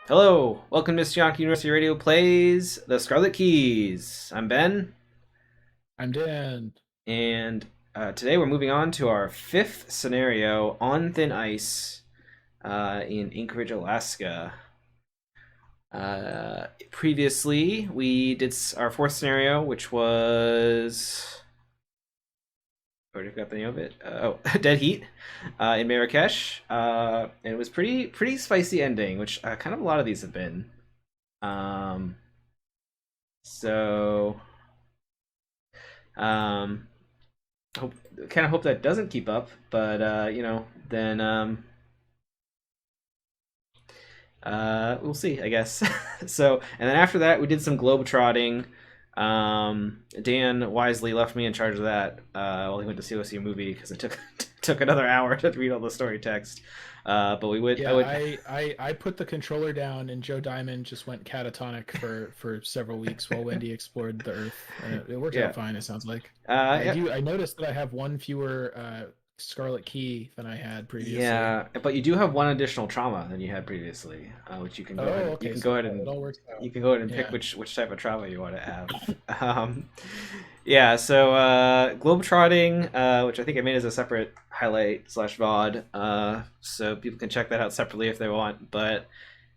Hello, welcome to Mr. Yankee University Radio Plays The Scarlet Keys. I'm Ben, I'm Dan. and today we're moving on to our fifth scenario on thin ice in Anchorage, Alaska. Previously, we did our fourth scenario, which was. I already forgot the name of it. Dead Heat in Marrakesh. And it was pretty spicy ending, which kind of a lot of these have been. Um, so Um, hope kind of hope that doesn't keep up, but then we'll see, I guess. So, and then after that, we did some globe trotting. Dan wisely left me in charge of that while he went to go see a movie because it took another hour to read all the story text. But I Yeah, would, I put the controller down and Joe Diamond just went catatonic for several weeks while Wendy explored the Earth, and it worked yeah, out fine. It sounds like. yeah. I noticed that I have one fewer Scarlet Key than I had previously. Yeah, but you do have one additional trauma than you had previously, which Oh, okay, so it all works out. you can go ahead and pick Yeah. which type of trauma you want to have. Um, yeah, so globetrotting, which I think I made as a separate highlight slash VOD, so people can check that out separately if they want. But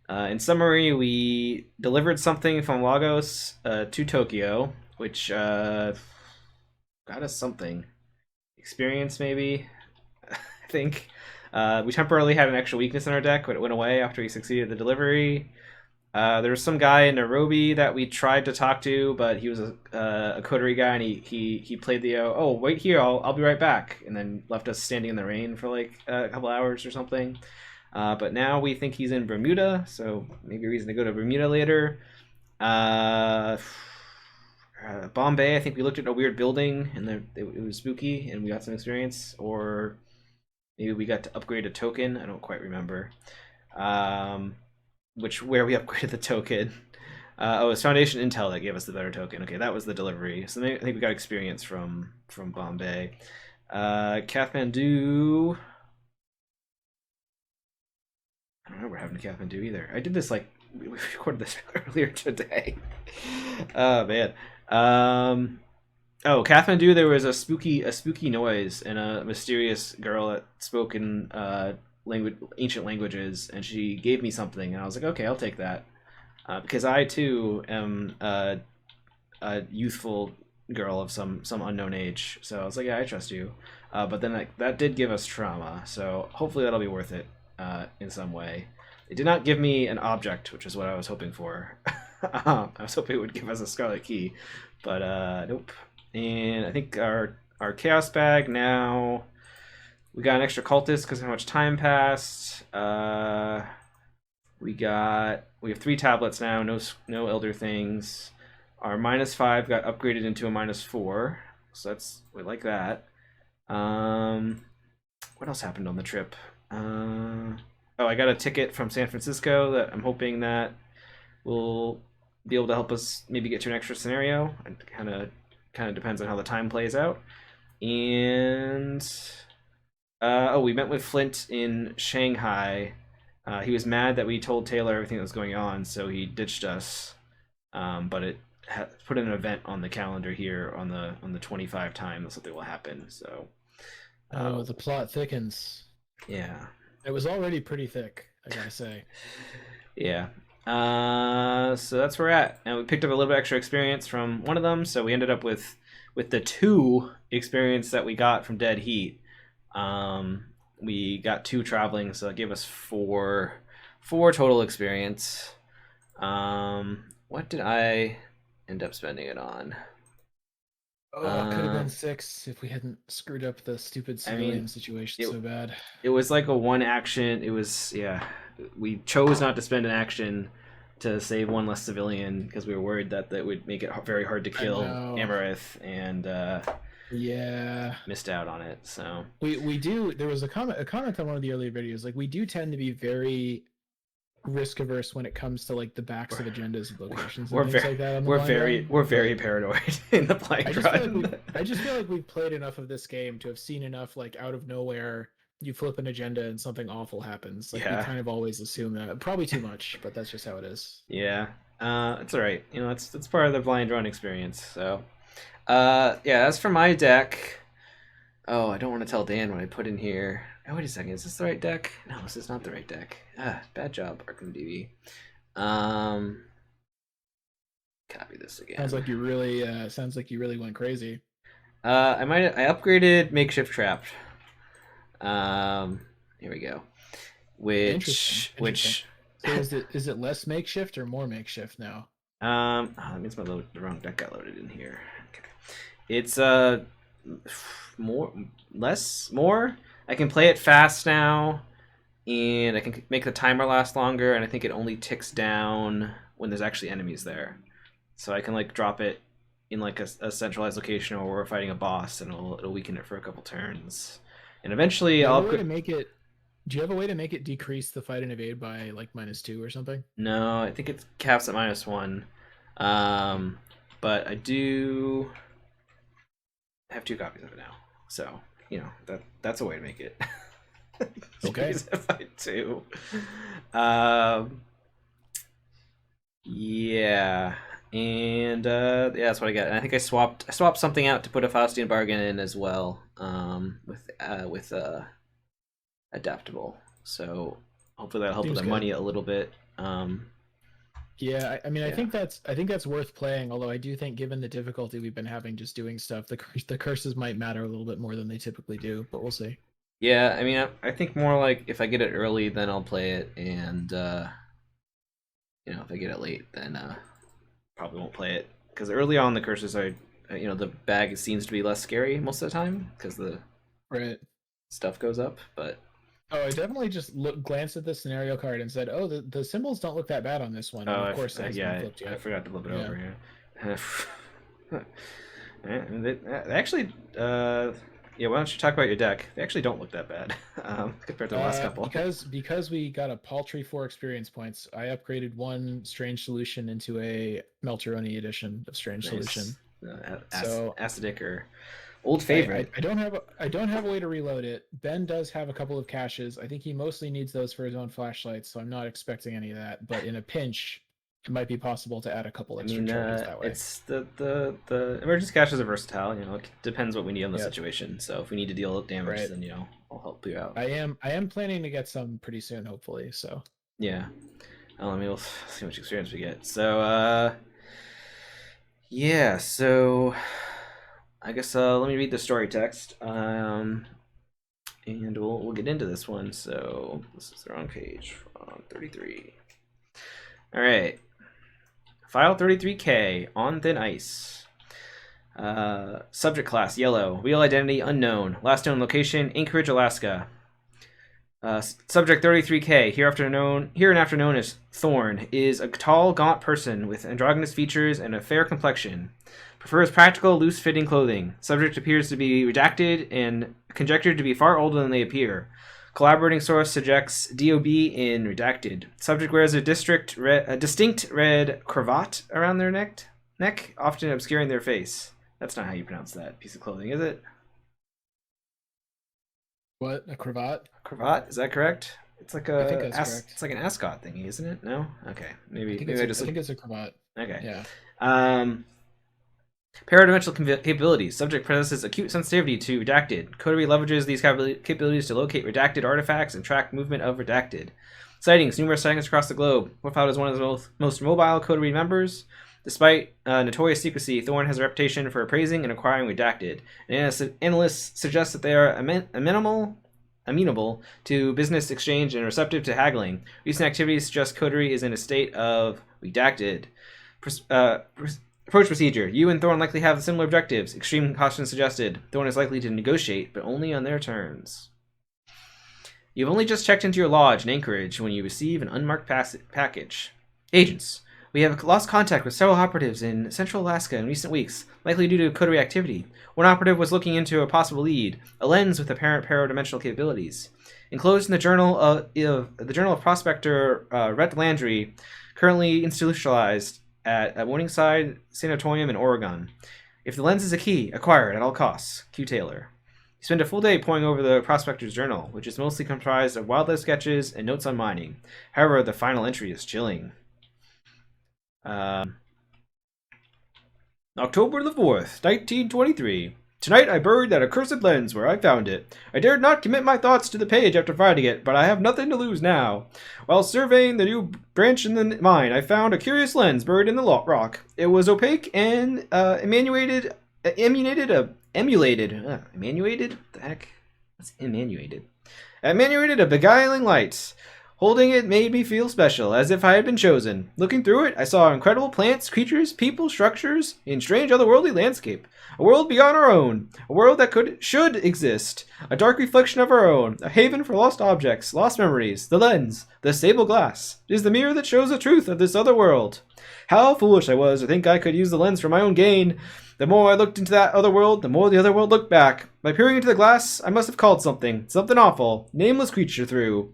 in summary, we delivered something from Lagos to Tokyo, which got us something experience maybe. I think. We temporarily had an extra weakness in our deck, but it went away after we succeeded the delivery. There was some guy in Nairobi that we tried to talk to, but he was a Coterie guy, and he played the oh wait here, I'll be right back, and then left us standing in the rain for like a couple hours or something. But now we think he's in Bermuda, so maybe a reason to go to Bermuda later. Uh, Bombay, I think we looked at a weird building and it was spooky, and we got some experience. Or maybe we got to upgrade a token. I don't quite remember. Um, where we upgraded the token. It was Foundation Intel that gave us the better token. Okay, that was the delivery. So I think we got experience from Bombay. Kathmandu. I don't remember having Kathmandu either. I did this like we recorded this earlier today. Oh man. Oh, Kathmandu, there was a spooky noise and a mysterious girl that spoke in ancient languages, and she gave me something, and I was like, okay, I'll take that, because I too am a youthful girl of some unknown age. So I was like, yeah, I trust you. But then that did give us trauma, so hopefully that'll be worth it in some way. It did not give me an object, which is what I was hoping for. I was hoping it would give us a Scarlet Key, but nope. And I think our chaos bag now. We got an extra cultist because of how much time passed. We have 3 tablets now. No elder things. Our -5 got upgraded into a -4, so we like that. What else happened on the trip? Oh, I got a ticket from San Francisco that I'm hoping that will be able to help us maybe get to an extra scenario. It kind of depends on how the time plays out. And we met with Flint in Shanghai. He was mad that we told Taylor everything that was going on, so he ditched us. But it put an event on the calendar here on the 25 time that something will happen. So, Oh, the plot thickens. yeah, It was already pretty thick, I gotta say. yeah. So that's where we're at, and we picked up a little bit extra experience from one of them. So we ended up with the 2 experience that we got from Dead Heat. We got 2 traveling, so that gave us four total experience. What did I end up spending it on? Oh, it could have Uh, been 6 if we hadn't screwed up the stupid I mean, civilian situation it so bad. it was like a one action. It was, yeah. We chose not to spend an action to save one less civilian because we were worried that would make it very hard to I kill know. Amarith, and Yeah. missed out on it. So We do there was a comment on one of the earlier videos, like we do tend to be very risk averse when it comes to like the backs we're of agendas and locations and we're things very like that on the blind run. we're very But paranoid in the blind I just feel like run. we've played enough of this game to have seen enough like out of nowhere you flip an agenda and something awful happens. Like we Yeah, kind of always assume that. Probably too much, but that's just how it is. yeah. It's all right. You know, it's part of the blind run experience. So, yeah. As for my deck, oh, I don't want to tell Dan what I put in here. Oh, wait a second. Is this the right deck? No, this is not the right deck. Bad job, Arkham DB. Um, Copy this again. Sounds like you really went crazy. I upgraded makeshift trap. Um, Here we go. Interesting. Interesting. Which So is it less makeshift or more makeshift now? that means the wrong deck got loaded in here. Okay. It's more less more. I can play it fast now, and I can make the timer last longer, and I think it only ticks down when there's actually enemies there. So I can like drop it in like a centralized location, or we're fighting a boss, and it'll weaken it for a couple turns, and eventually Do you have I'll a way to upgrade. make it? Do you have a way to make it decrease the fight and evade by like -2 or something? No, I think it caps at -1. Um, but I do have 2 copies of it now, so you know that's a way to make it. Okay. If I do. Um, yeah, and yeah, that's what I got. And I think I swapped something out to put a Faustian bargain in as well. With adaptable. So hopefully that'll help with Seems the good. money a little bit. Yeah, I mean, Yeah. I think that's worth playing. Although I do think, given the difficulty we've been having just doing stuff, the curses might matter a little bit more than they typically do. But we'll see. Yeah, I mean, I think more like if I get it early, then I'll play it, and you know, if I get it late, then probably won't play it because early on the curses are, you know, the bag seems to be less scary most of the time because the Right. stuff goes up. But Oh, I definitely just glanced at the scenario card and said, "Oh, the symbols don't look that bad on this one." And of course, it hasn't been yeah, flipped I yet. forgot to flip it Yeah. over here. They actually, yeah. Why don't you talk about your deck? They actually don't look that bad compared to the last couple. Because we got a paltry 4 experience points, I upgraded one strange solution into a Melteroni edition of strange solution. Nice. So Acidic or old favorite. I don't have a way to reload it. Ben does have a couple of caches. I think he mostly needs those for his own flashlights, so I'm not expecting any of that. But in a pinch, it might be possible to add a couple I extra mean, charges that way. it's the emergency caches are versatile. You know, it depends what we need on the Yeah, situation. So if we need to deal damage, right. then you know, I'll help you out. I am planning to get some pretty soon, hopefully. So Yeah. I mean, we'll see how much experience we get. So, yeah. So, I guess let me read the story text. And we'll get into this one. So this is the wrong page. 33. All right. File 33K on thin ice. Subject class yellow. Real identity unknown. Last known location Anchorage, Alaska. Subject 33K, hereinafter known as Thorne, is a tall, gaunt person with androgynous features and a fair complexion. Prefers practical, loose-fitting clothing. Subject appears to be redacted and conjectured to be far older than they appear. Collaborating source suggests DOB in redacted. Subject wears a distinct red cravat around their neck, often obscuring their face. That's not how you pronounce that piece of clothing, is it? what, a cravat? Cravat? Is that correct? It's like I think that's correct. it's like an ascot thingy, isn't it? No. Okay. I think it's I think it's a cravat. okay. Yeah. Um, Paradimensional capabilities. Subject possesses acute sensitivity to redacted. Coterie leverages these capabilities to locate redacted artifacts and track movement of redacted. Sightings. Numerous sightings across the globe. Profiled as one of the most mobile Coterie members. Despite notorious secrecy, Thorne has a reputation for appraising and acquiring redacted. And analysts suggest that they are amenable to business exchange and receptive to haggling. Recent activities suggest Coterie is in a state of redacted. Approach procedure. You and Thorne likely have similar objectives. Extreme caution suggested. Thorne is likely to negotiate, but only on their terms. You've only just checked into your lodge in Anchorage when you receive an unmarked package. Agents. We have lost contact with several operatives in Central Alaska in recent weeks, likely due to Coterie activity. One operative was looking into a possible lead, a lens with apparent paradimensional capabilities. Enclosed in the Journal of Prospector Rhett Landry, currently institutionalized at Morningside Sanatorium in Oregon. If the lens is a key, acquire it at all costs. Q. Taylor. You spend a full day poring over the prospector's journal, which is mostly comprised of wildlife sketches and notes on mining. However, the final entry is chilling. October the 4th, 1923. Tonight I buried that accursed lens where I found it. I dared not commit my thoughts to the page after finding it, but I have nothing to lose now. While surveying the new branch in the mine, I found a curious lens buried in the rock. It was opaque and emulated. Emanated? The heck? What's emanated? Emanated a beguiling light. Holding it made me feel special, as if I had been chosen. Looking through it, I saw incredible plants, creatures, people, structures, in strange otherworldly landscape. A world beyond our own. A world that should exist. A dark reflection of our own. A haven for lost objects, lost memories. The lens. The sable glass. It is the mirror that shows the truth of this other world. How foolish I was to think I could use the lens for my own gain. The more I looked into that other world, the more the other world looked back. By peering into the glass, I must have called something awful. Nameless creature through.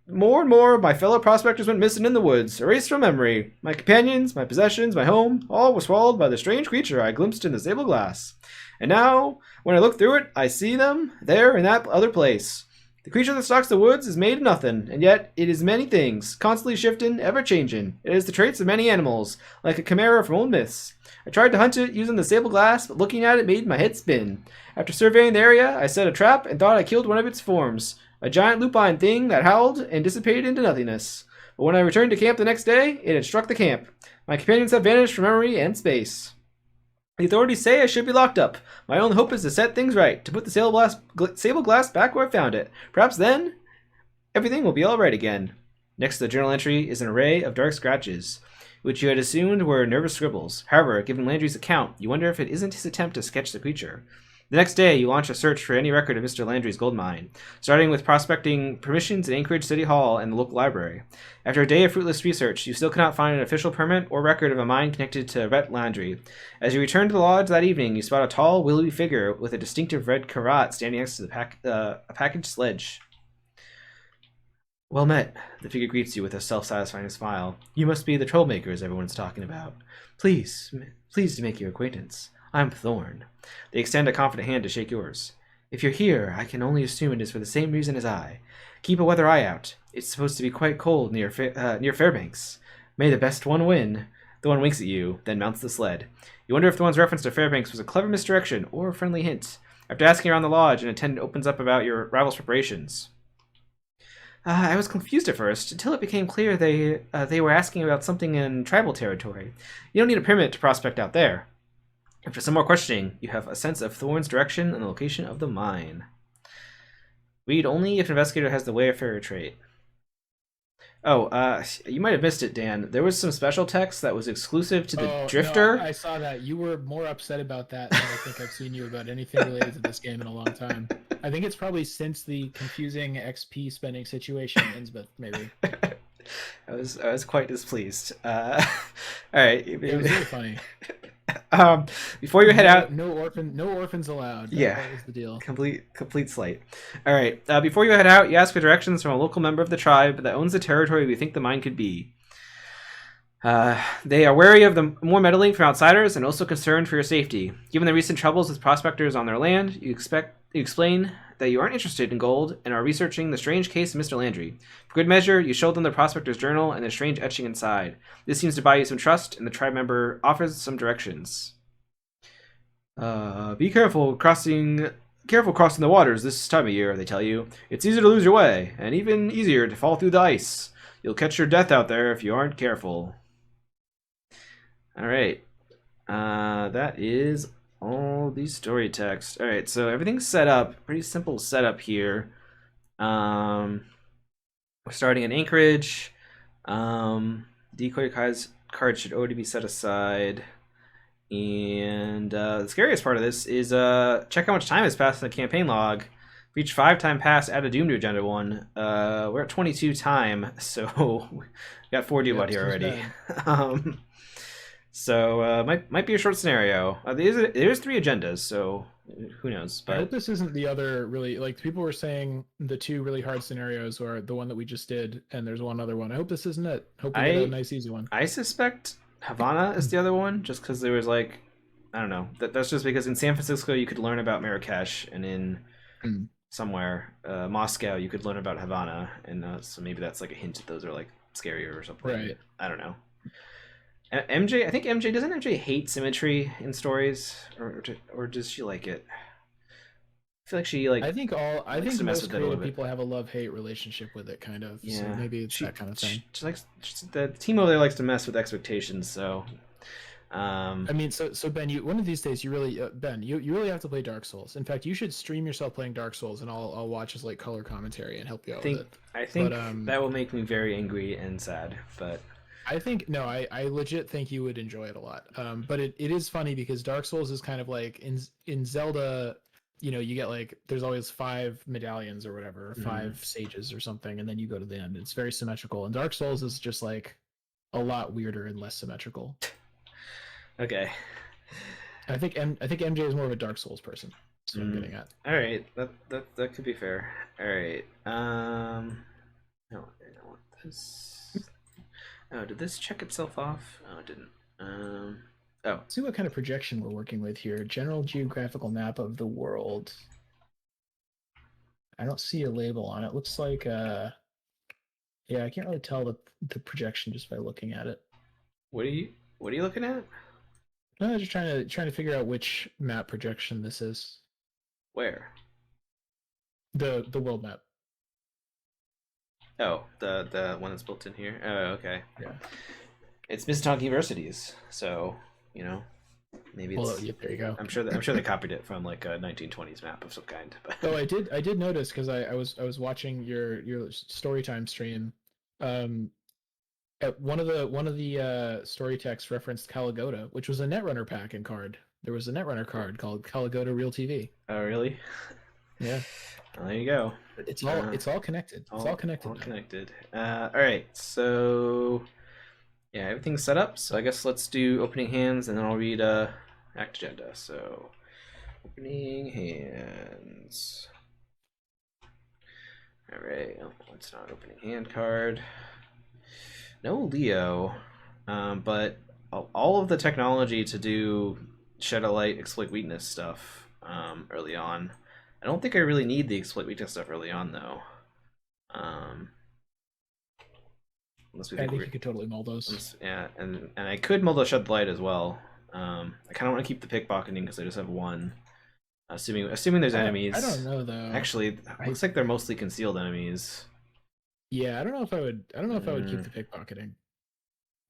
More and more, my fellow prospectors went missing in the woods, erased from memory. My companions, my possessions, my home, all were swallowed by the strange creature I glimpsed in the sable glass. And now, when I look through it, I see them there in that other place. The creature that stalks the woods is made of nothing, and yet it is many things, constantly shifting, ever changing. It has the traits of many animals, like a chimera from old myths. I tried to hunt it using the sable glass, but looking at it made my head spin. After surveying the area, I set a trap and thought I killed one of its forms. A giant lupine thing that howled and dissipated into nothingness. But when I returned to camp the next day, it had struck the camp. My companions have vanished from memory and space. The authorities say I should be locked up. My only hope is to set things right, to put the sable glass back where I found it. Perhaps then, everything will be all right again. Next to the journal entry is an array of dark scratches, which you had assumed were nervous scribbles. However, given Landry's account, you wonder if it isn't his attempt to sketch the creature. The next day, you launch a search for any record of Mr. Landry's gold mine, starting with prospecting permissions at Anchorage City Hall and the local library. After a day of fruitless research, you still cannot find an official permit or record of a mine connected to Rhett Landry. As you return to the lodge that evening, you spot a tall, willowy figure with a distinctive red cravat standing next to a packaged sledge. Well met, the figure greets you with a self-satisfying smile. You must be the troublemakers everyone's talking about. Pleased to make your acquaintance. I'm Thorne. They extend a confident hand to shake yours. If you're here, I can only assume it is for the same reason as I. Keep a weather eye out. It's supposed to be quite cold near Fairbanks. May the best one win. Thorne winks at you, then mounts the sled. You wonder if Thorne's reference to Fairbanks was a clever misdirection or a friendly hint. After asking around the lodge, an attendant opens up about your rival's preparations. I was confused at first, until it became clear they were asking about something in tribal territory. You don't need a permit to prospect out there. After some more questioning, you have a sense of Thorne's direction and the location of the mine. Read only if investigator has the Wayfarer trait. Oh, you might have missed it, Dan. There was some special text that was exclusive to the Drifter. No, I saw that. You were more upset about that than I think I've seen you about anything related to this game in a long time. I think it's probably since the confusing XP spending situation ends, but maybe. I was quite displeased. All right. It was really funny. Before you head out, no orphans allowed. That was the deal. Complete slight. All right. Before you head out, you ask for directions from a local member of the tribe that owns the territory we think the mine could be. They are wary of the more meddling from outsiders and also concerned for your safety. Given the recent troubles with prospectors on their land, you explain that you aren't interested in gold and are researching the strange case of Mr. Landry. For good measure, you show them the prospector's journal and the strange etching inside. This seems to buy you some trust, and the tribe member offers some directions. Be careful crossing the waters this time of year, they tell you. It's easy to lose your way, and even easier to fall through the ice. You'll catch your death out there if you aren't careful. Alright. That is all the story text. Alright, so everything's set up. Pretty simple setup here. We're starting in Anchorage. Decoy card should already be set aside. And the scariest part of this is check how much time has passed in the campaign log. Reach 5-time pass, add a Doom to Agenda 1. We're at 22 time, so we got 4 due out here already. So might be a short scenario. There's 3 agendas, so who knows? But I hope this isn't the other really, like, people were saying the 2 really hard scenarios are the one that we just did, and there's one other one. I hope this isn't it. Hope we get a nice easy one. I suspect Havana is the other one, just because there was like I don't know. That's just because in San Francisco you could learn about Marrakesh, and in Hmm. somewhere Moscow you could learn about Havana, and so maybe that's like a hint that those are like scarier or something. Right. I don't know. MJ, I think MJ doesn't MJ hate symmetry in stories, or does she like it? I feel like she like I likes think to mess most with it a little creative bit. people have a love-hate relationship with it, kind of. So Yeah, maybe it's that kind of thing. she likes the team over there likes to mess with expectations. So, I mean, so Ben, you one of these days you really Ben, you really have to play Dark Souls. In fact, you should stream yourself playing Dark Souls, and I'll watch his like color commentary and help you I out with think it. I But think that will make me very angry and sad. But I think no, I legit think you would enjoy it a lot. But it is funny because Dark Souls is kind of like in Zelda, you know, you get like there's always 5 medallions or whatever, or mm, 5 sages or something, and then you go to the end. It's very symmetrical, and Dark Souls is just like a lot weirder and less symmetrical. okay. I think MJ is more of a Dark Souls person. That's what I'm Mm, getting at. all right, that could be fair. All right. No, I don't want this. Oh, did this check itself off? Oh, it didn't. Oh, See what kind of projection we're working with here. General geographical map of the world. I don't see a label on it. Looks like yeah, I can't really tell the projection just by looking at it. what are you looking at? No, I'm just trying to figure out which map projection this is. Where? The world map. Oh, the one that's built in here. Oh, okay. Yeah. It's Minnetonka University's, so you know maybe Well, it's. yeah, there you go. I'm sure they copied it from like a 1920s map of some kind. But Oh, I did notice because I was watching your story time stream. Um, at one of the story texts referenced Caligoda, which was a Netrunner pack and card. There was a Netrunner card called Caligoda Real TV. oh really? Yeah, Well, there you go. it's all connected. It's all connected All now. connected. All right, so yeah, everything's set up. So I guess let's do opening hands, and then I'll read act agenda. So opening hands. All right, oh, it's not opening hand card. No Leo, but all of the technology to do shed a light, exploit weakness stuff early on. I don't think I really need the exploit weakness stuff early on though. Um, unless we I think think we're you could totally mull those. yeah, and I could mull the shed light as well. I kind of want to keep the pickpocketing because I just have one. Assuming there's I don't enemies. know though. Actually, I looks like they're mostly concealed enemies. Yeah, I don't know if I would. I don't know if I would keep Mm, the pickpocketing.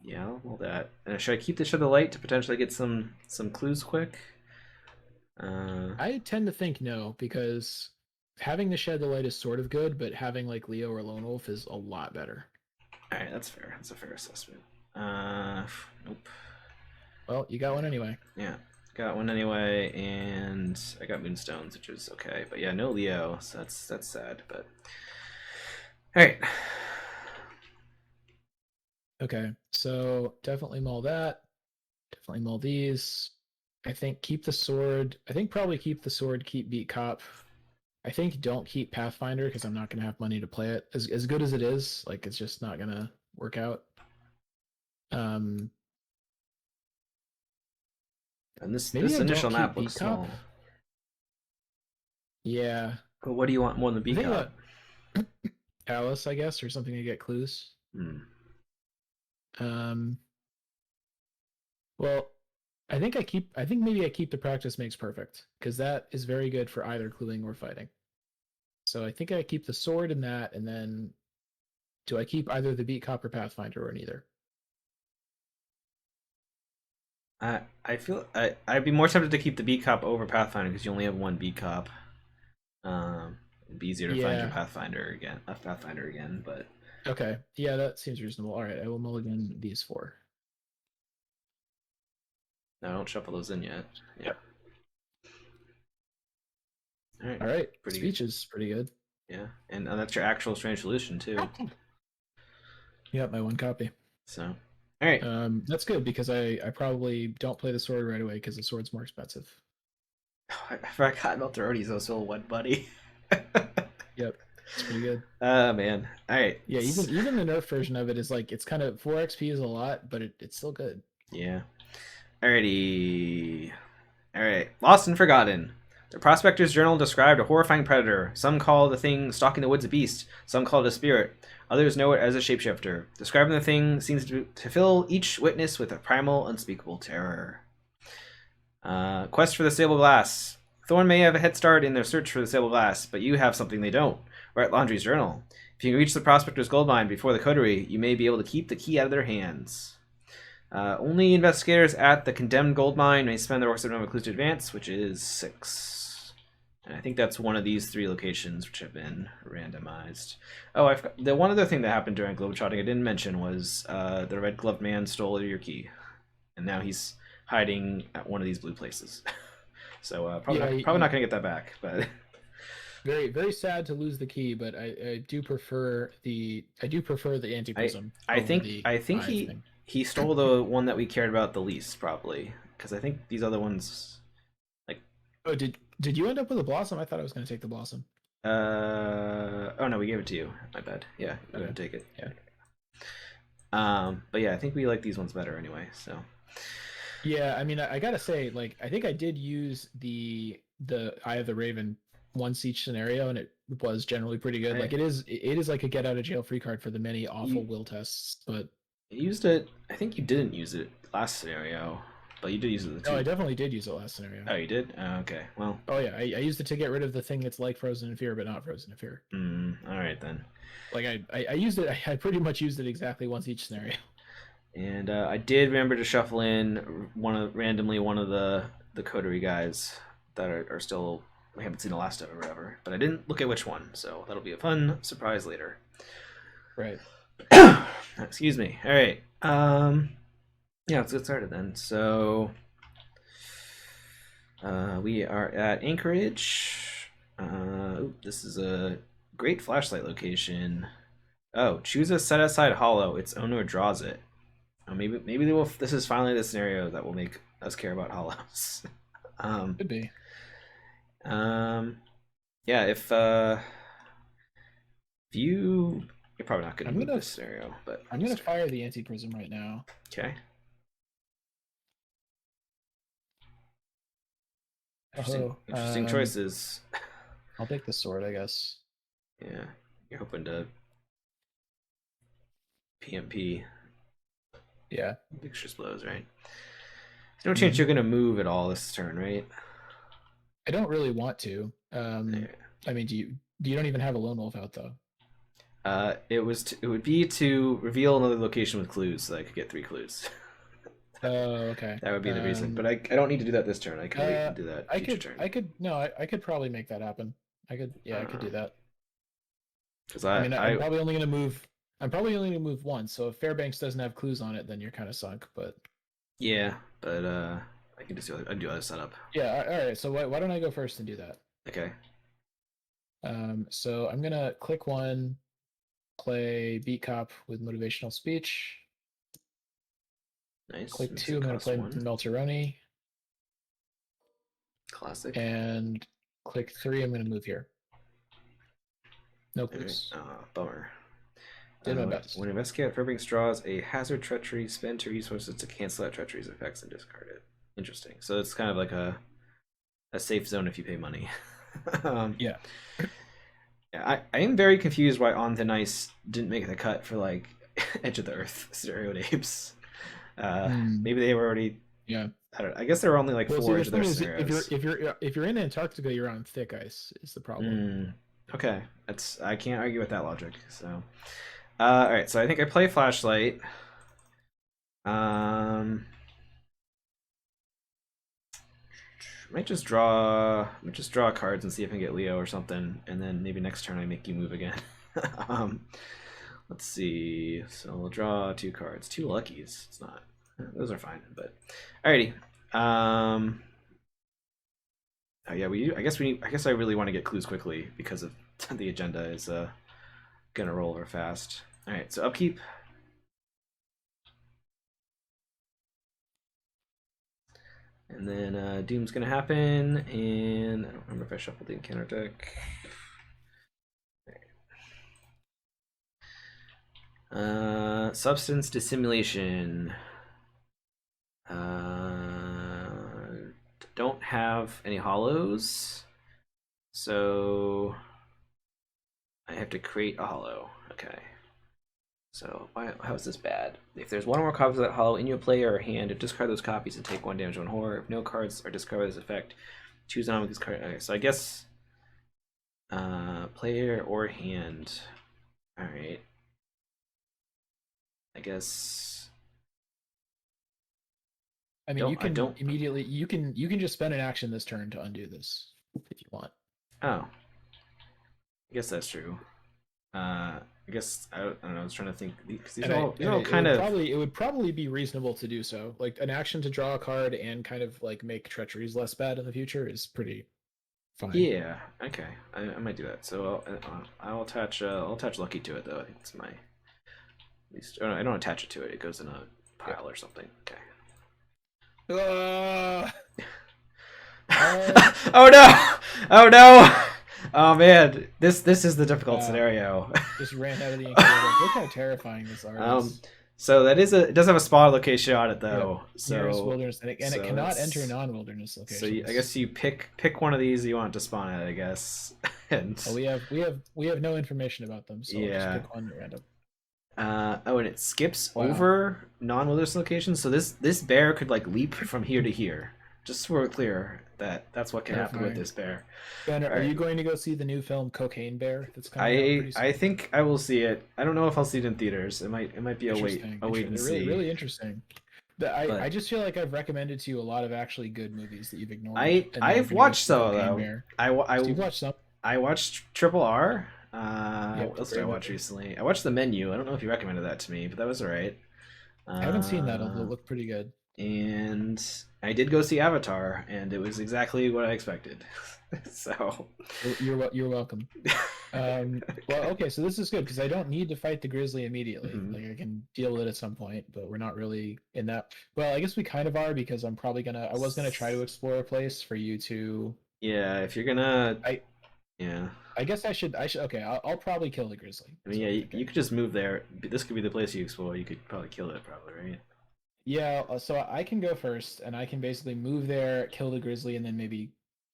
yeah, I'll mull that. Should I keep the shed the light to potentially get some clues quick? I tend to think no because having the shed the light is sort of good, but having like Leo or Lone Wolf is a lot better. All right, that's fair. That's a fair assessment. Nope. Well, you got one anyway. Yeah, got one anyway, and I got moonstones, which is okay. But yeah, no Leo, so that's sad. But all right. Okay, so definitely mull that. Definitely mull these. I think keep the sword. I think probably keep the sword. Keep beat cop. I think don't keep Pathfinder because I'm not gonna have money to play it. As good as it is, like it's just not gonna work out. Um, And maybe this I don't initial keep map beat looks cop. small. Yeah, But what do you want more than I B think cop? Alice, I guess, or something to get clues. Hmm. Um, well, I think maybe I keep the practice makes perfect because that is very good for either cluing or fighting. So I think I keep the sword in that, and then do I keep either the beat cop or Pathfinder or neither? I feel I'd be more tempted to keep the B cop over Pathfinder because you only have one B cop. It'd be easier to find your Yeah. Pathfinder again, a Pathfinder again, but Okay. Yeah, that seems reasonable. All right, I will mulligan these four. no, I don't shuffle those in yet. Yeah. All right. All right. Pretty Speech good. is pretty good. Yeah, and that's your actual strange solution too. Yep, my one copy. So, all right. That's good because I probably don't play the sword right away because the sword's more expensive. I forgot about Thorne's also one buddy. Yep, it's pretty good. Oh man. All right. Yeah, even the nerf version of it is like it's kind of 4 XP is a lot, but it's still good. Yeah. Alrighty. All right. Lost and Forgotten. The Prospector's Journal described a horrifying predator. Some call the thing stalking the woods a beast. Some call it a spirit. Others know it as a shapeshifter. Describing the thing seems to fill each witness with a primal, unspeakable terror. Quest for the Sable Glass. Thorne may have a head start in their search for the Sable Glass, but you have something they don't. Write Laundry's Journal. If you can reach the Prospector's gold mine before the Coterie, you may be able to keep the key out of their hands. Only investigators at the condemned gold mine may spend their works of clues to advance, which is 6. And I think that's one of these 3 locations which have been randomized. Oh, the one other thing that happened during Globetrotting I didn't mention was the red gloved man stole your key, and now he's hiding at one of these blue places. So probably not gonna get that back, but. Very, very sad to lose the key, but I do prefer the anti-prism. I think he stole the one that we cared about the least, probably, because I think these other ones, like. Oh, did you end up with a blossom? I thought I was going to take the blossom. Oh no, we gave it to you. My bad. Yeah, I'm gonna take it. Yeah. But yeah, I think we like these ones better anyway. So. Yeah, I mean, I gotta say, like, I think I did use the Eye of the Raven once each scenario, and it was generally pretty good. Like, it is like a get out of jail free card for the many awful will tests, but. You used it. I think you didn't use it last scenario, but you did use it. No, I definitely did use it last scenario. Oh, you did? Okay, well. Oh yeah, I used it to get rid of the thing that's like Frozen in Fear, but not Frozen in Fear. All right then. Like I used it. I pretty much used it exactly once each scenario. And I did remember to shuffle in randomly one of the Coterie guys that are still, we haven't seen the last of or whatever, but I didn't look at which one, so that'll be a fun surprise later. Right. Excuse me. All right. Yeah, let's get started then. So we are at Anchorage. This is a great flashlight location. Oh, choose a set aside hollow. Its owner draws it. Oh, maybe this is finally the scenario that will make us care about hollows. Could be. Yeah, if you're probably not going to move this scenario, but I'm gonna fire the anti-prism right now. Okay. Interesting choices. I'll take the sword, I guess. Yeah, you're hoping to PMP. Yeah. Pictures blows, right? There's no chance you're gonna move at all this turn, right? I don't really want to. I mean, you don't even have a lone wolf out though. It would be to reveal another location with clues, so I could get 3 clues. Oh, okay. That would be the reason, but I don't need to do that this turn. I can wait and do that future turn. I could probably make that happen. I could do that. Because I'm probably only gonna move. I'm probably only gonna move once. So if Fairbanks doesn't have clues on it, then you're kind of sunk. But yeah, but I can just do other setup. Yeah. All right. So why don't I go first and do that? Okay. So I'm gonna click 1, play Beat Cop with motivational speech. Nice. Click 2, I'm gonna play Melteroni. Classic. And click 3, I'm gonna move here. No clues. Bummer. Did my best. When investigator Fairbanks draws a hazard treachery, spend 2 resources to cancel that treachery's effects and discard it. Interesting. So it's kind of like a safe zone if you pay money. Yeah. I am very confused why On Thin Ice didn't make the cut for like Edge of the Earth scenario names. Maybe they were already. Yeah. I guess there were only like 4 Edge of the Earth scenarios. If you're in Antarctica, you're on thick ice. Is the problem? Okay, I can't argue with that logic. So, all right. So I think I play Flashlight. Might just draw cards and see if I can get Leo or something, and then maybe next turn I make you move again. Let's see. So we'll draw 2 cards, 2 luckies. It's not; those are fine. But alrighty. Oh yeah, I guess I really want to get clues quickly because of the agenda is gonna roll over fast. All right, so upkeep. And then Doom's gonna happen, and I don't remember if I shuffled the encounter deck. Substance dissimulation. Don't have any hollows, so I have to create a hollow. Okay. So how is this bad? If there's one or more copies of that hollow in your play or hand, discard those copies and take 1 damage on horror. If no cards are discarded with this effect, choose an this card. Okay, so I guess player or hand. All right. I guess I mean, you I can don't. immediately you can just spend an action this turn to undo this if you want. Oh, I guess that's true. I guess I don't know. I was trying to think because these are all kind of. It would probably be reasonable to do so. Like an action to draw a card and kind of like make treacheries less bad in the future is pretty fine. Yeah. Okay. I might do that. So I'll attach Lucky to it though. I think it's my least. Oh, no, I don't attach it to it. It goes in a pile or something. Okay. Oh no! Oh no! Oh man, this is the difficult scenario. Just ran out of the incubator. Look how terrifying this art is. So it does have a spawn location on it though. Yep. So nearest wilderness, and it cannot enter non-wilderness locations. So I guess you pick one of these you want to spawn at, I guess. And well, we have no information about them, so yeah. Just pick one at random. And it skips over non-wilderness locations. So this bear could like leap from here to here. Just so we're clear that's what can happen with this bear. Ben, are you going to go see the new film Cocaine Bear that's coming out pretty soon? I think I will see it. I don't know if I'll see it in theaters. It might be a wait and see. Really interesting. But I just feel like I've recommended to you a lot of actually good movies that you've ignored. I've watched some though. You've watched some. I watched Triple R. What else did I watch recently? I watched The Menu. I don't know if you recommended that to me, but that was alright. I haven't seen that, although it looked pretty good. And I did go see Avatar, and it was exactly what I expected. So you're welcome. Well, okay, so this is good because I don't need to fight the grizzly immediately. Mm-hmm. Like I can deal with it at some point, but we're not really in that. Well, I guess we kind of are because I was gonna try to explore a place for you to. Yeah, if you're gonna. Yeah. I guess I should. Okay, I'll probably kill the grizzly. I mean, yeah, you could just move there. This could be the place you explore. You could probably kill it, right? Yeah, so I can go first, and I can basically move there, kill the grizzly, and then maybe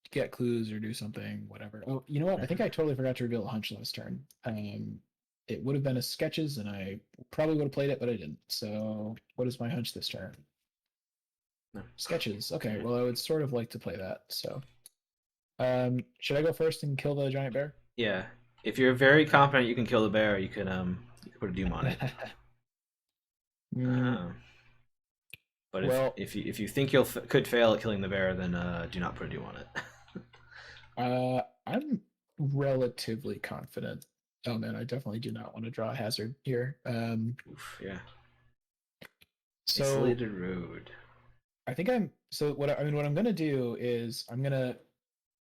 get clues or do something, whatever. Oh, you know what? I think I totally forgot to reveal a hunch last turn. It would have been a sketches, and I probably would have played it, but I didn't. So what is my hunch this turn? No. Sketches. Okay, well, I would sort of like to play that, so... should I go first and kill the giant bear? Yeah. If you're very confident you can kill the bear, you can put a doom on it. But if you think you could fail at killing the bear, then do not put a doom on it. I'm relatively confident. Oh man, I definitely do not want to draw a hazard here. Oof, yeah. So isolated road. I think what I'm gonna do is I'm gonna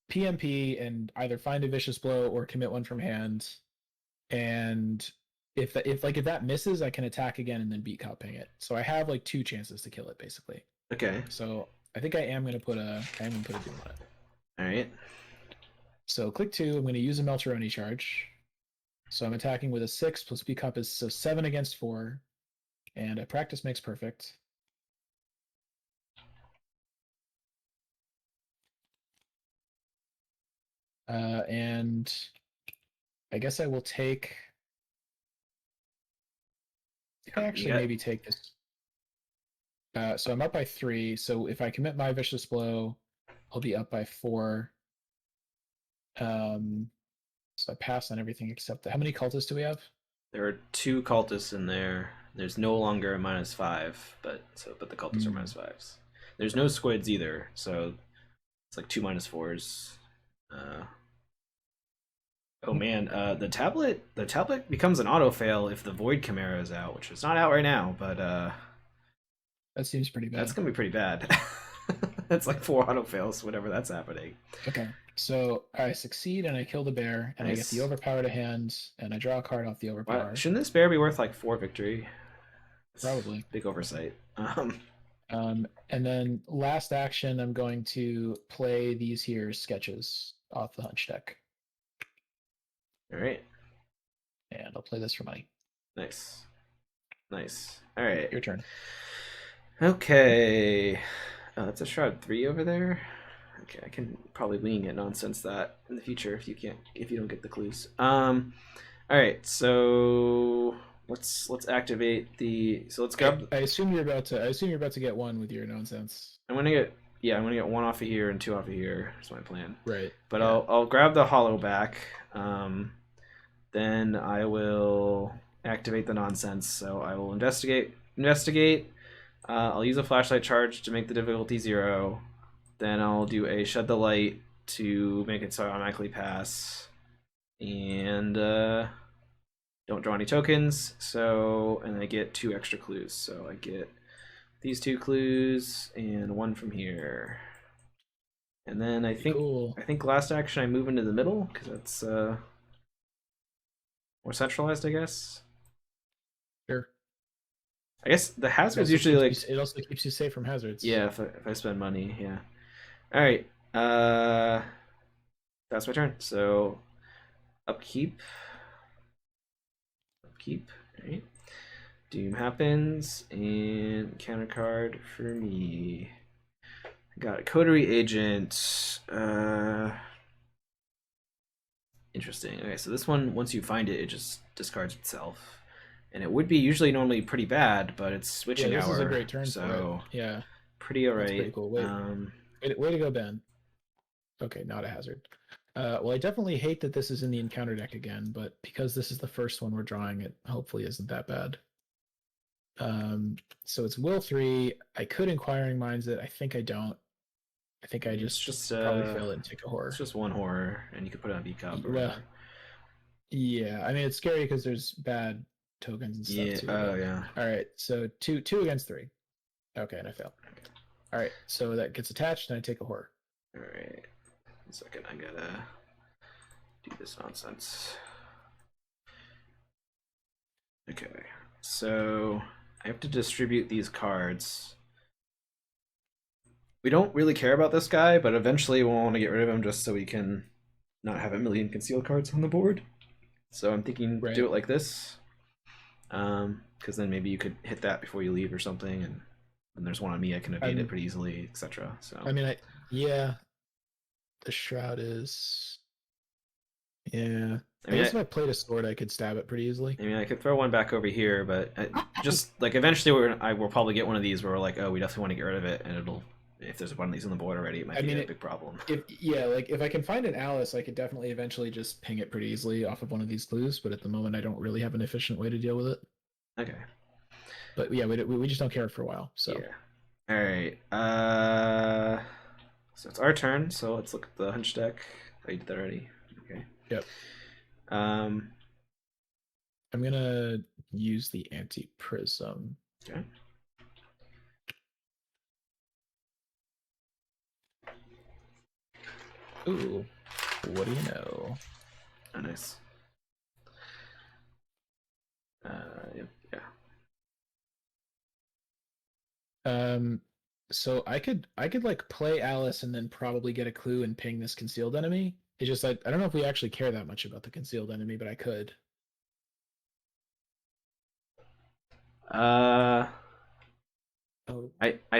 PMP and either find a vicious blow or commit one from hand, and if that misses, I can attack again and then beat copying it. So I have like 2 chances to kill it basically. Okay. So I think I am gonna put a doom on it. All right. So click 2. I'm gonna use a Melteroni charge. So I'm attacking with a 6 plus beat cop is so 7 against 4, and a practice makes perfect. And I guess I will take. I actually maybe take this. So I'm up by 3. So if I commit my vicious blow, I'll be up by 4. So I pass on everything except how many cultists do we have? There are 2 cultists in there. There's no longer a -5, but the cultists are -5s. There's no squids either, so it's like 2 -4s. Oh man, the tablet becomes an auto fail if the Void Chimera is out, which is not out right now, but that seems pretty bad. That's gonna be pretty bad. That's like 4 auto fails whenever that's happening. Okay, so I succeed and I kill the bear, and I get the overpower to hand, and I draw a card off the overpower. Wow. Shouldn't this bear be worth like 4 victory? Probably. Big oversight. And then last action, I'm going to play these here sketches off the hunch deck. All right. And I'll play this for money. Nice. All right. Your turn. Okay. Oh, that's a Shroud 3 over there. Okay, I can probably wing it nonsense that in the future if you don't get the clues. All right, so let's activate the. So let's grab. I assume you're about to. I assume you're about to get one with your nonsense. I'm gonna get I'm gonna get one off of here and two off of here. That's my plan. Right. But Yeah. I'll grab the hollow back. Then I will activate the nonsense. So I will investigate. I'll use a flashlight charge to make the difficulty 0. Then I'll do a shed the light to make it so I automatically pass. And don't draw any tokens. So and I get 2 extra clues. So I get these 2 clues and 1 from here. And then I think last action I move into the middle because that's more centralized, I guess. Sure. I guess the hazards usually like it also keeps you safe from hazards. yeah. If I spend money, yeah. All right. That's my turn. So upkeep. All right. Doom happens and counter card for me. I got a Coterie agent. Interesting. Okay, so this one, once you find it, it just discards itself. And it would be usually normally pretty bad, but it's switching this hour. is a great turn so for it. Yeah. pretty alright. That's pretty cool. Way to go, Ben. Okay, not a hazard. Well, I definitely hate that this is in the encounter deck again, but because this is the first one we're drawing, it hopefully isn't that bad. So it's Will 3. I could Inquiring Minds it. I think I don't. I think I just probably fail it and take a horror. It's just 1 horror, and you could put it on B cup. Well, yeah. I mean, it's scary because there's bad tokens and stuff too. Oh yeah. All right. So 2 against 3. Okay, and I fail. All right. So that gets attached, and I take a horror. All right. 1 second. I gotta do this nonsense. Okay. So I have to distribute these cards. We don't really care about this guy, but eventually we'll want to get rid of him just so we can not have a million concealed cards on the board. So I'm thinking do it like this. Because then maybe you could hit that before you leave or something, and when there's one on me, I can evade it pretty easily, etc. So I mean, yeah, the shroud is, yeah. I guess if I played a sword, I could stab it pretty easily. I mean, I could throw one back over here, but just like eventually we'll probably get one of these where we're like, oh, we definitely want to get rid of it, and it'll. If there's one of these on the board already, it might be a big problem. Like if I can find an Alice, I could definitely eventually just ping it pretty easily off of one of these clues. But at the moment, I don't really have an efficient way to deal with it. Okay. But yeah, we just don't care for a while. So. Yeah. All right. So it's our turn. So let's look at the hunch deck. I did that already. Okay. Yep. I'm gonna use the anti-prism. Okay. Ooh, what do you know? Oh, nice. Yeah. So I could like play Alice and then probably get a clue and ping this concealed enemy. It's just I don't know if we actually care that much about the concealed enemy, but I could. I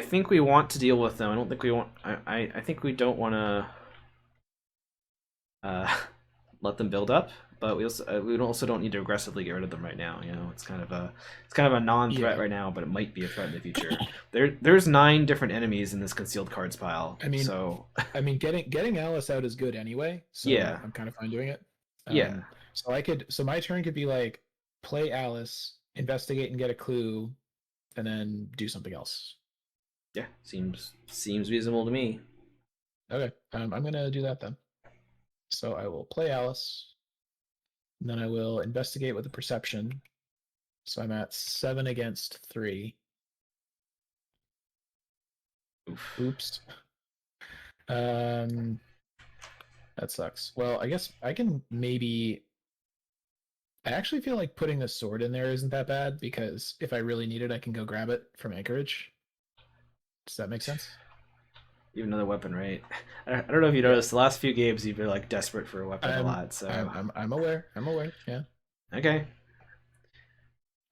think we want to deal with them. I don't think we want. I think we don't want to let them build up, but we also don't need to aggressively get rid of them right now. You know, it's kind of a non-threat right now, but it might be a threat in the future. There's 9 different enemies in this concealed cards pile. I mean, getting Alice out is good anyway. So yeah, I'm kind of fine doing it. Yeah. So my turn could be like play Alice, investigate and get a clue, and then do something else. Yeah, seems reasonable to me. Okay, I'm gonna do that then. So I will play Alice, and then I will investigate with a perception. So I'm at 7 against 3. Oops. That sucks. Well, I guess I can maybe. I actually feel like putting the sword in there isn't that bad because if I really need it, I can go grab it from Anchorage. Does that make sense? You have another weapon, right? I don't know if you noticed the last few games you've been like desperate for a weapon a lot. So I'm aware. Yeah. Okay.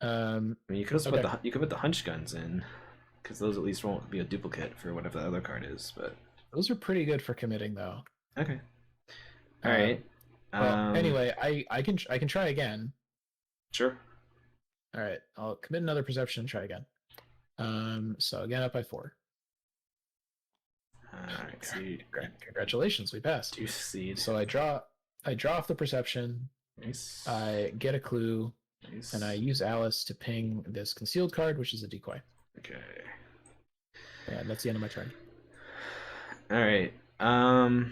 I mean, you could also put the hunch guns in, because those at least won't be a duplicate for whatever the other card is. But Those are pretty good for committing though. Okay. All Uh, right. well, anyway, I can try again. Sure. All right, I'll commit another perception and try again. So again up by 4. All right. So you Congratulations, we passed. do succeed. So I draw off the perception. Nice. I get a clue, Nice. and I use Alice to ping this concealed card, which is a decoy. Okay. And that's the end of my turn. All right. I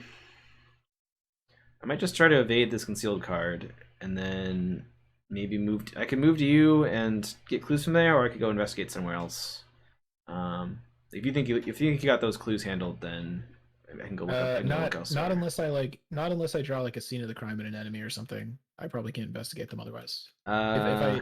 might just try to evade this concealed card, and then maybe move. I could move to you and get clues from there, or I could go investigate somewhere else. If you think you got those clues handled, then I can go look up. I can go look elsewhere. Not unless I draw like a scene of the crime in an enemy or something. I probably can't investigate them otherwise. Uh,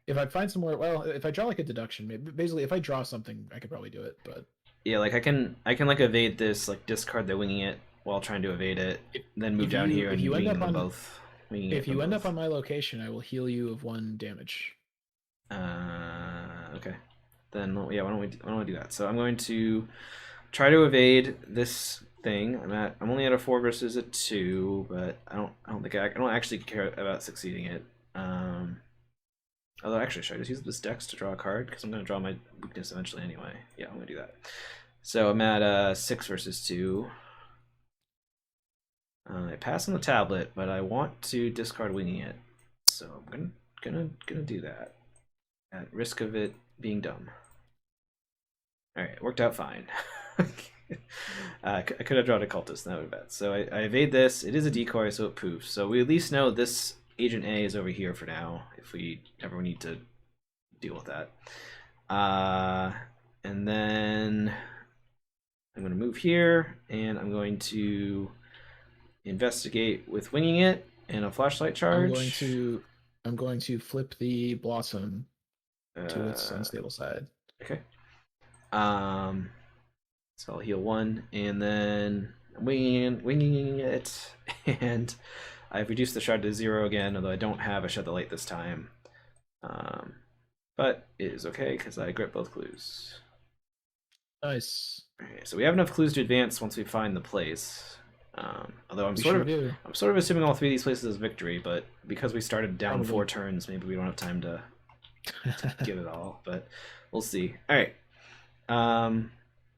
If I find somewhere, well, if I draw like a deduction, basically if I draw something, I could probably do it. But yeah, like I can like evade this, like discard the winging it while trying to evade it, then move down here and wing them both. If you end up on my location, I will heal you of 1 damage. Okay. Then yeah, why don't we do that? So I'm going to try to evade this thing. I'm only at a 4 versus a 2, but I don't actually care about succeeding it. Although actually, should I just use this dex to draw a card? Because I'm going to draw my weakness eventually anyway. Yeah, I'm going to do that. So I'm at 6 versus 2. I pass on the tablet, but I want to discard winging it. So I'm gonna do that at risk of it being dumb. All right, it worked out fine. I could have drawn a cultist, that would have been bad. So I evade this. It is a decoy, so it poofs. So we at least know this Agent A is over here for now, if we ever need to deal with that. And then I'm going to move here, and I'm going to investigate with winging it and a flashlight charge. I'm going to flip the blossom to its unstable side. Okay. So I'll heal 1, and then I'm winging it, and I've reduced the shard to 0 again, although I don't have a shed the light this time. But it is okay because I grip both clues. Nice. Okay, so we have enough clues to advance once we find the place. Although I'm sort of assuming all 3 of these places is victory, but because we started down 4 turns, maybe we don't have time to get it all. But we'll see. All right.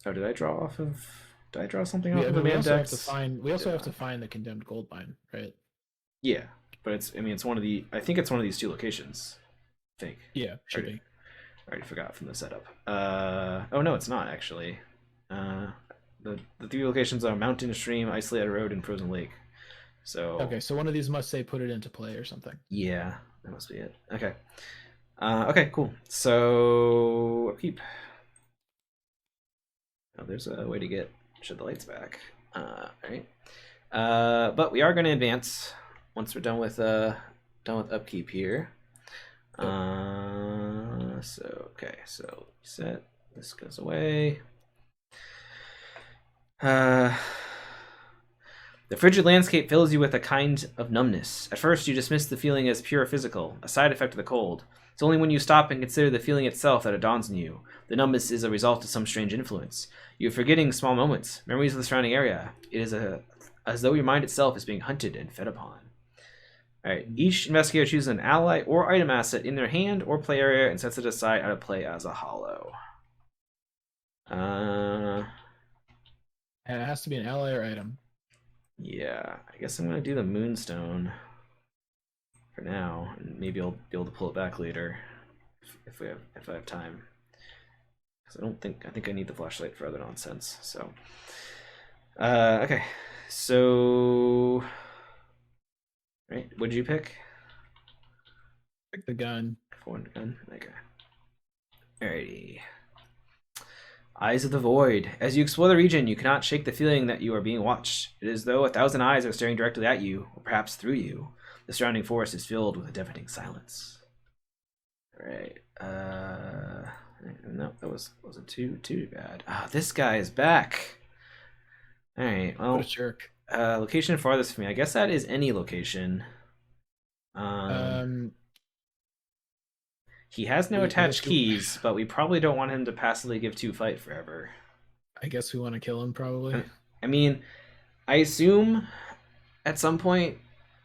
Oh, did I draw off of? Did I draw something off of the man decks? We also have to find the condemned gold mine, right? Yeah, but it's one of the. I think it's one of these 2 locations. I think. Yeah, should be. I already forgot from the setup. Oh no, it's not actually. The 3 locations are mountain, stream, isolated road, and frozen lake. So okay, so one of these must say put it into play or something. Yeah, that must be it. Okay. Okay, cool. So upkeep. Oh, there's a way to get shed the lights back. Alright. But we are going to advance once we're done with upkeep here. Okay, so set. This goes away. The frigid landscape fills you with a kind of numbness. At first, you dismiss the feeling as pure physical, a side effect of the cold. It's only when you stop and consider the feeling itself that it dawns on you. The numbness is a result of some strange influence. You're forgetting small moments, memories of the surrounding area. It is as though your mind itself is being hunted and fed upon. Alright, each investigator chooses an ally or item asset in their hand or play area and sets it aside out of play as a hollow. And it has to be an ally or item. Yeah, I guess I'm going to do the Moonstone for now, and maybe I'll be able to pull it back later if I have time. Because I think I need the flashlight for other nonsense. So, okay, so, right, what did you pick? Pick the gun. Gun. Okay. Alrighty. Eyes of the Void. As you explore the region, you cannot shake the feeling that you are being watched. It is as though 1,000 eyes are staring directly at you, or perhaps through you. The surrounding forest is filled with a deafening silence. Alright. No, that wasn't too bad. This guy is back. Alright, well. What a jerk. Location farthest from me. I guess that is any location. He has no attached keys, but we probably don't want him to passively give 2 fight forever. I guess we want to kill him, probably. I mean, I assume at some point.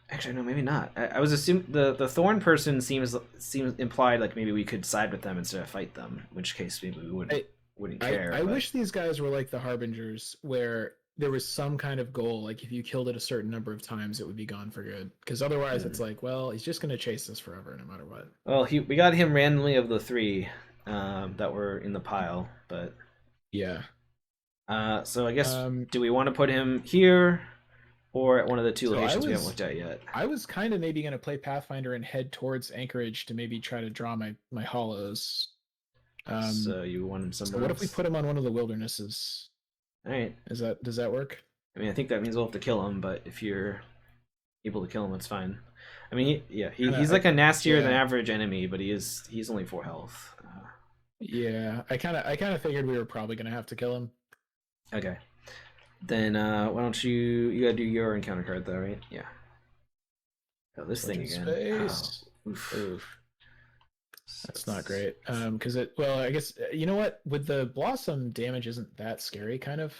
Actually, no, maybe not. I was assuming the Thorne person seems implied like maybe we could side with them instead of fight them. In which case maybe we wouldn't care. I But wish these guys were like the Harbingers, where there was some kind of goal. Like if you killed it a certain number of times, it would be gone for good. Because otherwise, it's like, well, he's just gonna chase us forever, no matter what. well, we got him randomly of the three that were in the pile. But Yeah. so I guess Um. do we want to put him here or at one of the two So locations we haven't looked at yet? I was kind of maybe gonna play Pathfinder and head towards Anchorage to maybe try to draw my hollows. So you want him So somewhere what if we else? put him on one of the wildernesses? All right. Does that work? I mean, I think that means we'll have to kill him, but if you're able to kill him, that's fine. I mean, he's like a nastier than average enemy, but he's only 4 health. Yeah, I kind of figured we were probably gonna have to kill him. Okay, then why don't you gotta do your encounter card though, right? Yeah. Oh, this thing again. Space. Oh, oof. Oof. That's not great. Because well, I guess you know what? With the blossom, damage isn't that scary, kind of.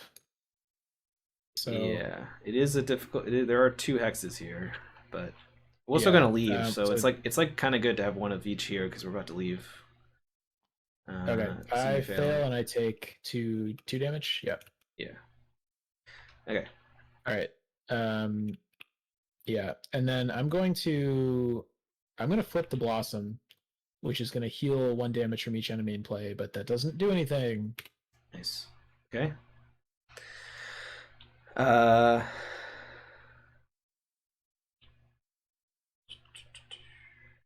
So yeah, it is a difficult. There are 2 hexes here, but we're also gonna leave, so it's like kind of good to have one of each here because we're about to leave. Okay, so I fail and I take two damage. Yep. Yeah. Okay. All right. Yeah, and then I'm going to flip the blossom, which is going to heal 1 damage from each enemy in play, but that doesn't do anything. Nice. Okay.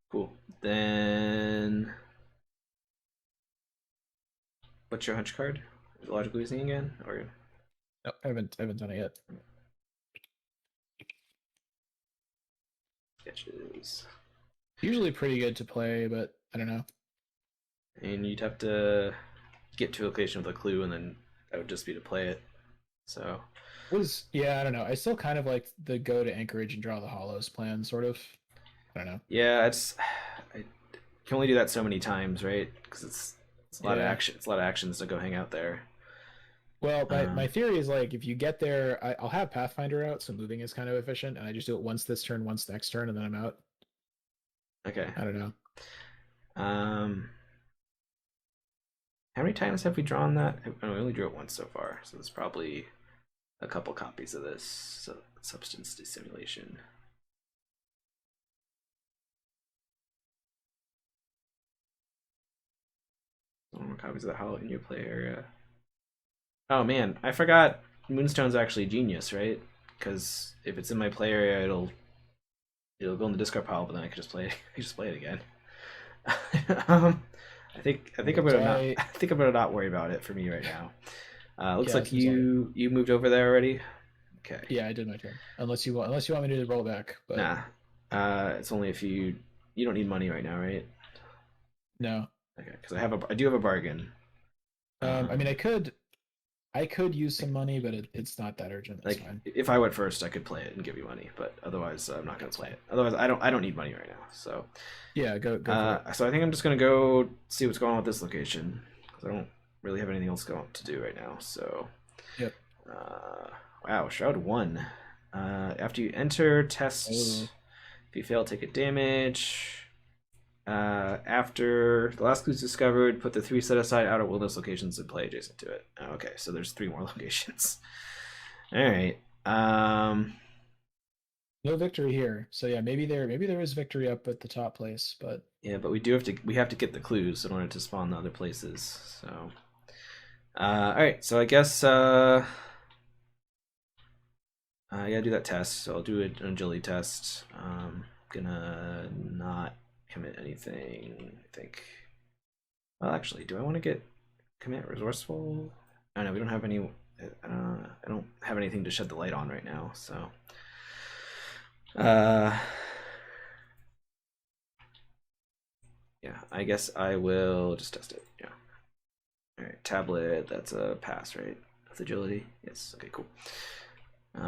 Cool. Then, what's your hunch card? Is it Logical Reasoning again, or No, I haven't done it yet. sketches? Usually pretty good to play, but I don't know. And you'd have to get to a location with a clue, and then that would just be to play it. So Yeah, I don't know. I still kind of like the go to Anchorage and draw the hollows plan, sort of. I don't know. yeah, I can only do that so many times, right? Because it's a lot of Yeah. action. It's a lot of actions to go hang out there. Well, my theory is like if you get there, I'll have Pathfinder out, so moving is kind of efficient, and I just do it once this turn, once next turn, and then I'm out. Okay. I don't know. How many times have we drawn that? Oh, we only drew it once so far, so there's probably a couple copies of this. So, substance dissimulation. More copies of the hollow in your play area. Oh man, I forgot Moonstone's actually genius, right? Because if it's in my play area, it'll go in the discard pile, but then I can just play it. I can just play it again. I think I'm gonna not. I think I'm gonna not worry about it for me right now. Looks like you moved over there already. Okay. Yeah, I did my turn. Unless you want me to roll back. But nah. It's only if you don't need money right now, right? No. Okay, because I do have a bargain. I mean, I could use some money, but it's not that urgent. That's fine. If I went first, I could play it and give you money, but otherwise, I'm not gonna play it. Otherwise, I don't need money right now. So yeah, go for it. So I think I'm just gonna go see what's going on with this location because I don't really have anything else to do right now. So yep. Wow, Shroud 1. After you enter, test. If you fail, take a damage. After the last clue is discovered, put the 3 set aside outer wilderness locations in play adjacent to it. Oh, okay, so there's 3 more locations. All right. No victory here. So yeah, maybe there is victory up at the top place, but yeah, but we have to get the clues in order to spawn the other places. So, all right. So I guess I gotta do that test. So I'll do an agility test. Gonna not commit anything, I think. Well, actually, do I want to commit resourceful? I know we don't have any. I don't have anything to shed the light on right now, so. Yeah, I guess I will just test it. Yeah. All right, tablet. That's a pass, right? With agility. Yes. Okay. Cool.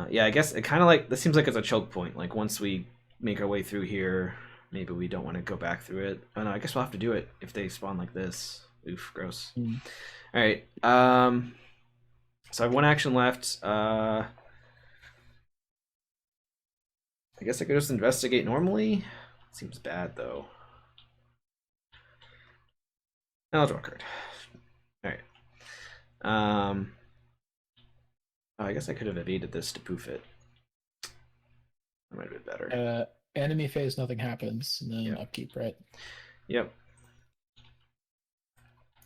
Yeah, I guess it kind of like this seems like it's a choke point. Like once we make our way through here. Maybe we don't want to go back through it. Oh no, I guess we'll have to do it if they spawn like this. Oof, gross. All right. So I have one action left. I guess I could just investigate normally. Seems bad though. I'll draw a card. All right. Oh, I guess I could have evaded this to poof it. That might have been better. Enemy phase, nothing happens, and then Yep. upkeep, right? Yep.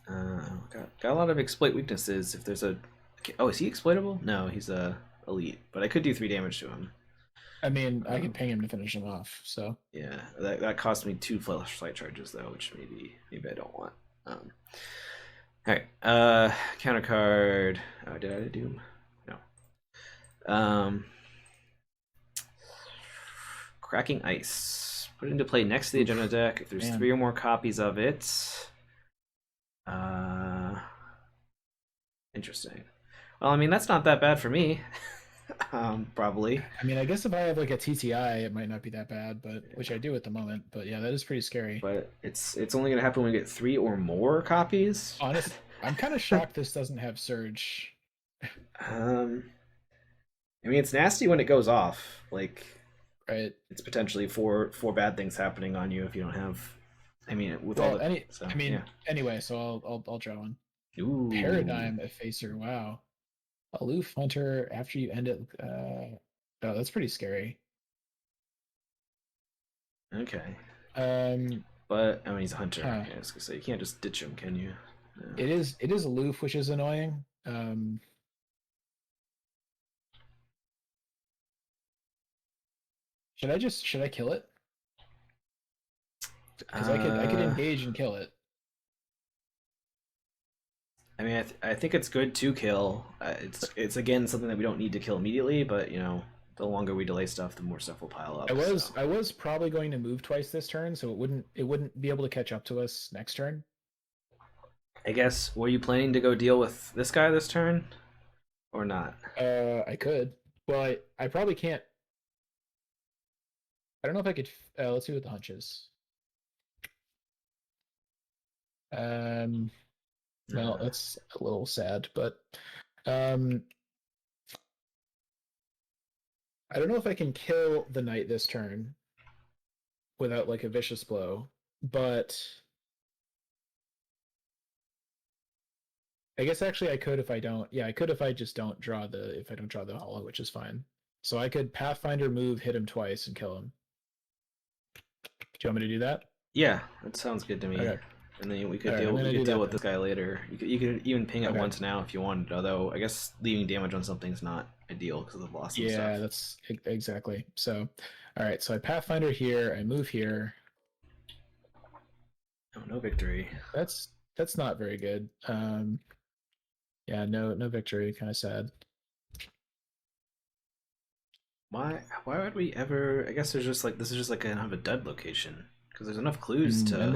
Got a lot of exploit weaknesses. If there's a, oh, is he exploitable? No, he's a elite. But I could do 3 damage to him. I mean, I could ping him to finish him off. So yeah, that cost me 2 flashlight charges though, which maybe I don't want. All right. Counter card. Oh, did I do? No. Cracking Ice. Put it into play next to the agenda deck. If there's 3 or more copies of it. Interesting. Well, I mean, that's not that bad for me. Probably. I mean, I guess if I have like a TTI, it might not be that bad, but which I do at the moment. But yeah, that is pretty scary. But it's only gonna happen when we get 3 or more copies. Honest, I'm kind of shocked this doesn't have Surge. I mean, it's nasty when it goes off. Like, right? It's potentially four bad things happening on you if you don't have. I mean, with all the. Anyway, so I'll draw one. Ooh. Paradigm Effacer. Wow. Aloof Hunter. After you end it. Oh, that's pretty scary. Okay. But I mean, he's a hunter. Yeah, I was gonna say you can't just ditch him, can you? Yeah. It is aloof, which is annoying. Should I kill it? Because I could engage and kill it. I mean, I think it's good to kill. It's again something that we don't need to kill immediately, but you know, the longer we delay stuff, the more stuff will pile up. I was probably going to move twice this turn, so it wouldn't be able to catch up to us next turn. I guess, were you planning to go deal with this guy this turn, or not? I could. Well, I probably can't. I don't know if I could. Let's see what the hunch is. Well, that's a little sad, but I don't know if I can kill the knight this turn without like a vicious blow, but I guess actually I could if I don't. Yeah, I could if I just don't draw the hollow, which is fine. So I could Pathfinder move, hit him twice, and kill him. Do you want me to do that? Yeah, that sounds good to me. Okay. And then we could deal with this guy later. You could even ping it once now if you wanted. Although I guess leaving damage on something is not ideal because of the loss and stuff. Yeah, that's exactly. So, all right. So I Pathfinder here. I move here. Oh, no victory. That's not very good. Yeah, no victory. Kind of sad. Why would we ever? I guess there's just like this is just like kind of a dud location because there's enough clues to. And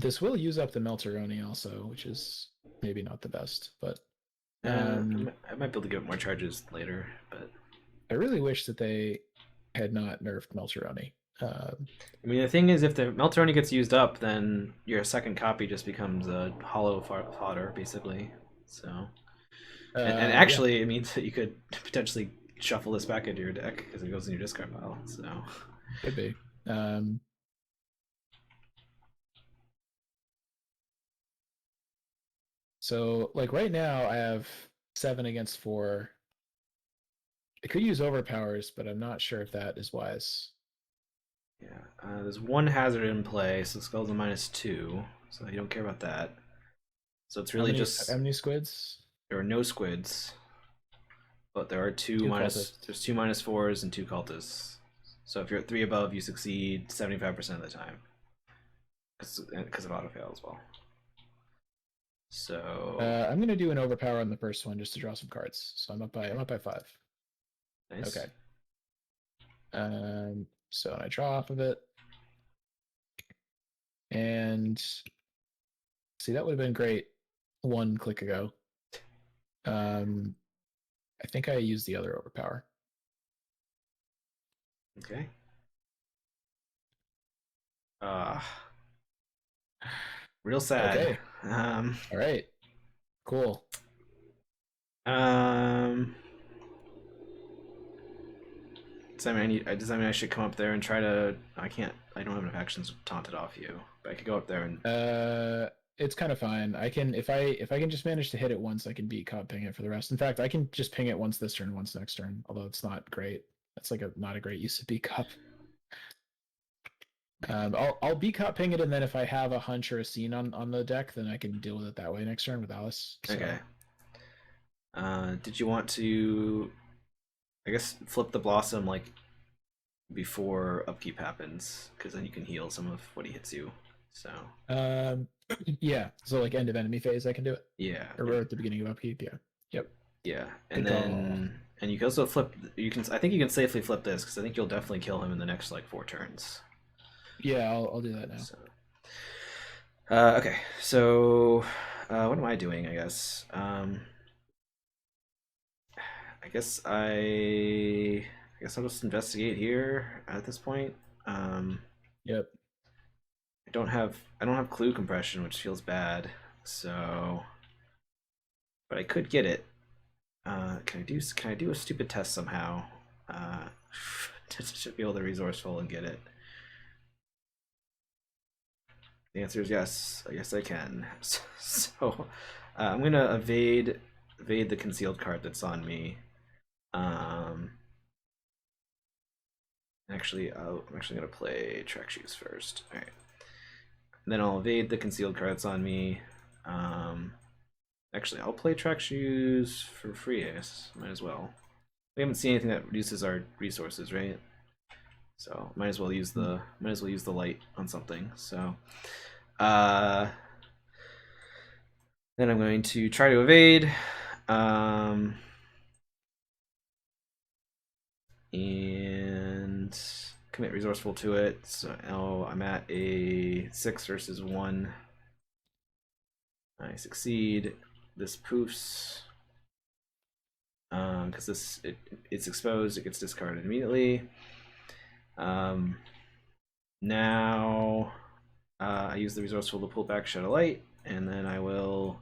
this will use up the Melteroni also, which is maybe not the best, but I might be able to give it more charges later, but I really wish that they had not nerfed Melteroni. I mean, the thing is, if the Melteroni gets used up, then your second copy just becomes a hollow fodder, basically. So, and actually, it means that you could potentially shuffle this back into your deck because it goes in your discard pile. So, could be. So, like right now, I have 7 against 4. I could use overpowers, but I'm not sure if that is wise. Yeah, there's 1 hazard in play, so Skull's a -2, so you don't care about that. So it's really just how many squids? There are no squids, but there are two -4s and 2 cultists. So if you're at 3 above, you succeed 75% of the time because of auto fail as well. So I'm gonna do an overpower on the first one just to draw some cards. So I'm up by 5. Nice. Okay. So I draw off of it, and see that would have been great 1 click ago. I think I used the other overpower. Okay. Real sad. Okay. All right. Cool. Um, does that mean I should come up there and try to? I can't. I don't have enough actions to taunt it off you, but I could go up there and. It's kind of fine. I can if I can just manage to hit it once, I can beat cop ping it for the rest. In fact, I can just ping it once this turn, once next turn. Although it's not great. That's like a not a great use of beat cop. I'll beat cop ping it, and then if I have a hunch or a scene on the deck, then I can deal with it that way next turn with Alice. So. Okay. Did you want to? I guess flip the blossom like before upkeep happens, because then you can heal some of what he hits you. So. Um, yeah. So like end of enemy phase, I can do it, Yeah. or at the beginning of upkeep. Yeah. Yep. Yeah, and Good call. then and you can also flip. You can. I think you can safely flip this because I think you'll definitely kill him in the next like 4 turns. Yeah, I'll do that now. So. Okay, so what am I doing? I guess. I guess I'll just investigate here at this point. Yep. I don't have clue compression, which feels bad. So, but I could get it. Can I do a stupid test somehow? Should be able to resourceful and get it. The answer is yes. I guess I can. So I'm gonna evade the concealed card that's on me. Um, actually, I'm actually gonna play track shoes first. All right. And then I'll evade the concealed card that's on me. Um, actually, I'll play track shoes for free. I guess might as well. We haven't seen anything that reduces our resources, right? So might as well use the light on something. So uh, then I'm going to try to evade. Um, and commit resourceful to it. So I'm at a 6 versus 1. I succeed. This poofs. Because it's exposed, it gets discarded immediately. Now I use the resourceful to pull back Shadow Light, and then I will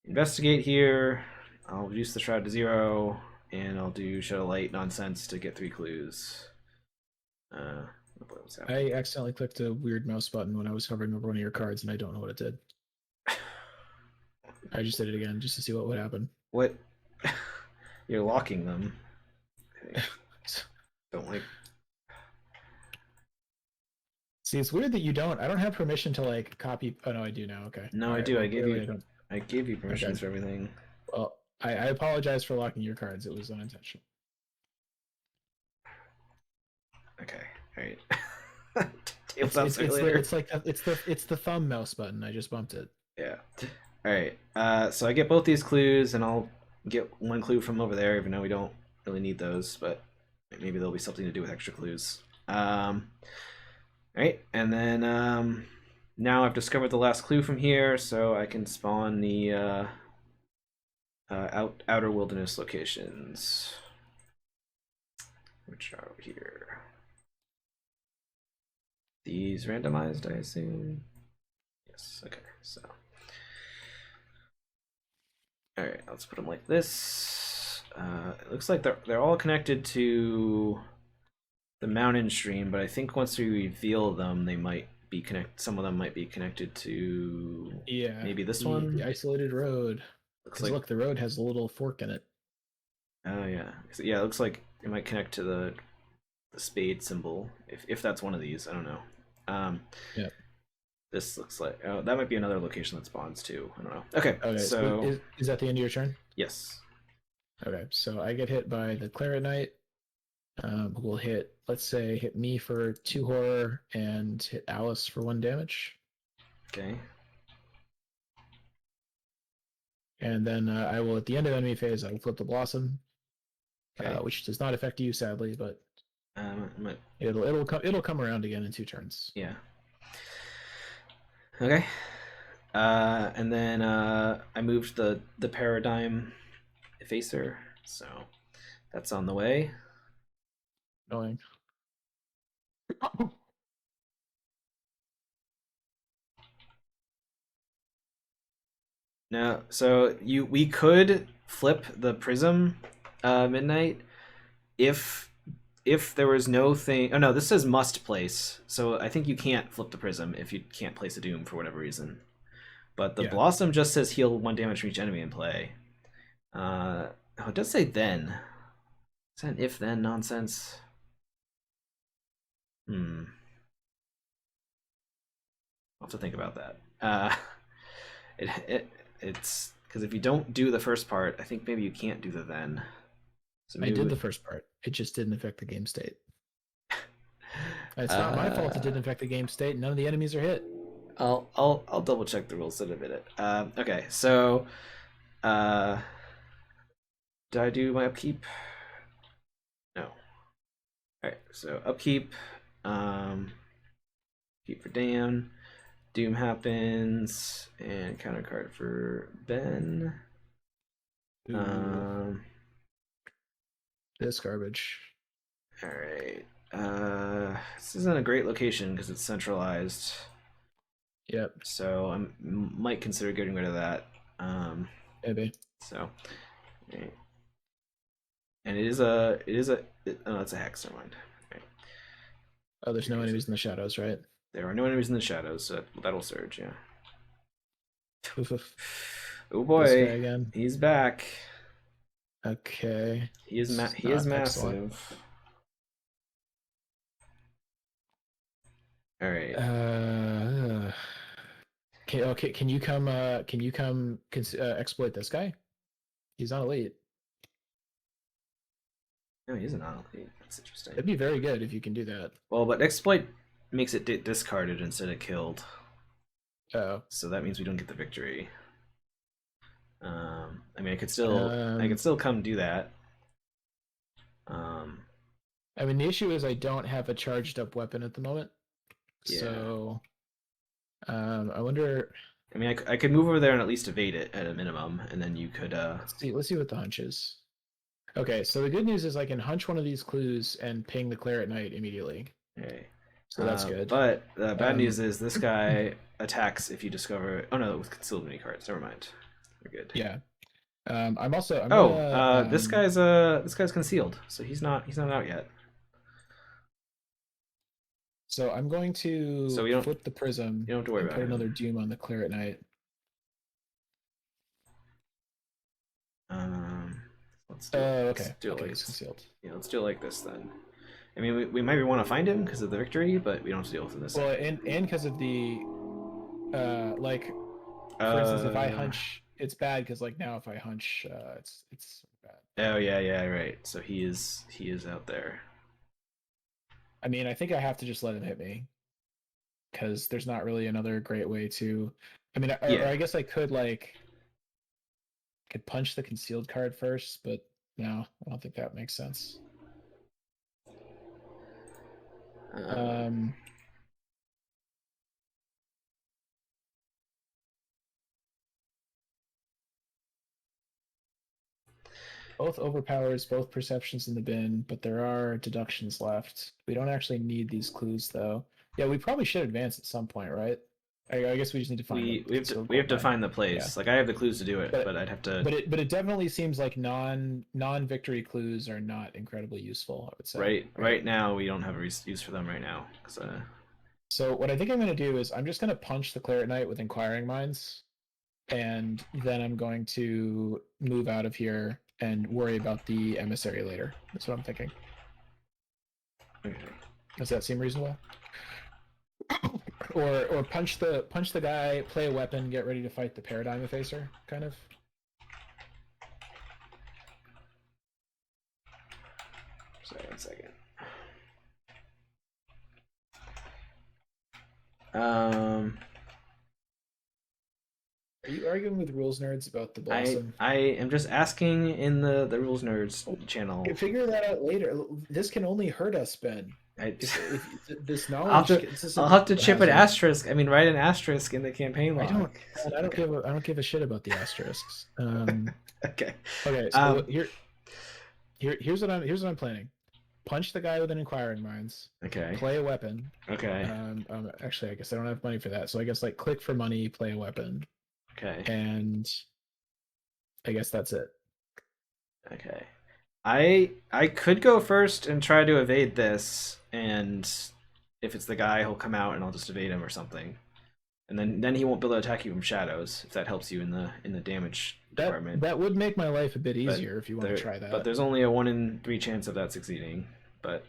investigate here. I'll reduce the shroud to 0, and I'll do Shadow Light nonsense to get 3 clues. I accidentally clicked a weird mouse button when I was hovering over one of your cards, and I don't know what it did. I just did it again just to see what would happen. What? You're locking them. Okay. Don't like. See, it's weird that you don't. I don't have permission to like copy. Oh no, I do now. Okay. No, All I right, do. well, clearly I don't. I gave you permissions Okay. for everything. Well, I apologize for locking your cards. It was unintentional. Okay. All right. It's the thumb mouse button. I just bumped it. Yeah. All right. So I get both these clues, and I'll get one clue from over there, even though we don't really need those, but maybe there'll be something to do with extra clues. All right, and then now I've discovered the last clue from here, so I can spawn the outer wilderness locations, which are over here. These randomized, I assume. Yes. Okay. So. All right, let's put them like this. It looks like they're all connected to the mountain stream, but I think once we reveal them, they might be connected. Some of them might be connected to maybe this one. The isolated road. Looks like look, the road has a little fork in it. Oh yeah, yeah. It looks like it might connect to the spade symbol if that's one of these. I don't know. Yeah. This looks like that might be another location that spawns too. I don't know. Okay. So is that the end of your turn? Yes. Okay, so I get hit by the Claret Knight. We'll hit, let's say, hit me for 2 horror and hit Alice for 1 damage. Okay. And then I will, at the end of enemy phase, I will flip the Blossom, Okay. which does not affect you, sadly, but it'll come around again in 2 turns. Yeah. Okay. And then I moved the paradigm effacer, so that's on the way. Annoying. No, so we could flip the prism midnight if there was no thing. Oh no, this says must place, so I think you can't flip the prism if you can't place a doom for whatever reason. But the Yeah. blossom just says heal 1 damage from each enemy in play. Oh, it does say then. Is that an if then nonsense? I'll have to think about that. It's because if you don't do the first part, I think maybe you can't do the then. So I maybe did the first part. It just didn't affect the game state. It's not my fault it didn't affect the game state. None of the enemies are hit. I'll double check the rules in a minute. Okay, so did I do my upkeep? No. All right, so upkeep, keep for Dan. Doom happens and counter card for Ben. This garbage. All right. This isn't a great location because it's centralized. Yep. So I might consider getting rid of that. Maybe. So, right. And it's a hex. Never mind. Right. Oh, there's no enemies in the shadows, right? There are no enemies in the shadows, so that'll surge. Yeah. Oh boy, this guy again. He's back. Okay. He is massive. Excellent. All right. Okay. Can you come? Exploit this guy? He's not elite. No, he isn't on elite. That's interesting. It'd be very good if you can do that. Well, but exploit makes it discarded instead of killed. Oh. So that means we don't get the victory. I mean, I could still come do that. I mean, the issue is I don't have a charged up weapon at the moment. Yeah. So, I wonder. I mean, I could move over there and at least evade it at a minimum, and then you could. Let's see what the hunch is. Okay, so the good news is I can hunch one of these clues and ping the Claret Knight immediately. Okay. So that's good. But the bad news is this guy attacks if you discover. Oh no, with concealed mini cards. Never mind. We're good. Yeah. I'm also. This guy's concealed, so he's not out yet. So I'm going to flip the prism. You don't have to worry about put another doom on the Claret Knight. Let's do it like concealed. Yeah, let's do it like this then. I mean, we might want to find him because of the victory, but we don't have to deal with this. Well, and because of the for instance, if I hunch, it's bad because now if I hunch, it's bad. Oh yeah, right. So he is out there. I mean, I think I have to just let him hit me because there's not really another great way to. I mean, or I guess I could could punch the concealed card first, but no, I don't think that makes sense. Both overpowers, both perceptions in the bin, but there are deductions left. We don't actually need these clues, though. Yeah, we probably should advance at some point, right? I guess we just need to find. We have to find the place. Yeah. Like I have the clues to do it, but I'd have to. But it definitely seems like non-victory clues are not incredibly useful. I would say. Right now we don't have a use for them right now. So what I think I'm going to do is I'm just going to punch the Claret Knight with Inquiring Minds, and then I'm going to move out of here and worry about the emissary later. That's what I'm thinking. Okay. Does that seem reasonable? Or punch the guy, play a weapon, get ready to fight the Paradigm Effacer, kind of. Sorry, 1 second. Are you arguing with Rules Nerds about the Blossom? I am just asking in the Rules Nerds channel. You can figure that out later. This can only hurt us, Ben. This knowledge. I'll have to chip an asterisk. I mean, write an asterisk in the campaign log. I don't give a shit about the asterisks. Okay. Okay. So here's what I'm planning. Punch the guy with an Inquiring Minds. Okay. Play a weapon. Okay. Actually, I guess I don't have money for that. So I guess click for money, play a weapon. Okay. And I guess that's it. Okay. I could go first and try to evade this, and if it's the guy, he'll come out and I'll just evade him or something. And then he won't be able to attack you from shadows if that helps you in the damage department. That would make my life a bit But easier if you want to try but that. there's only a 1 in 3 chance of that succeeding. But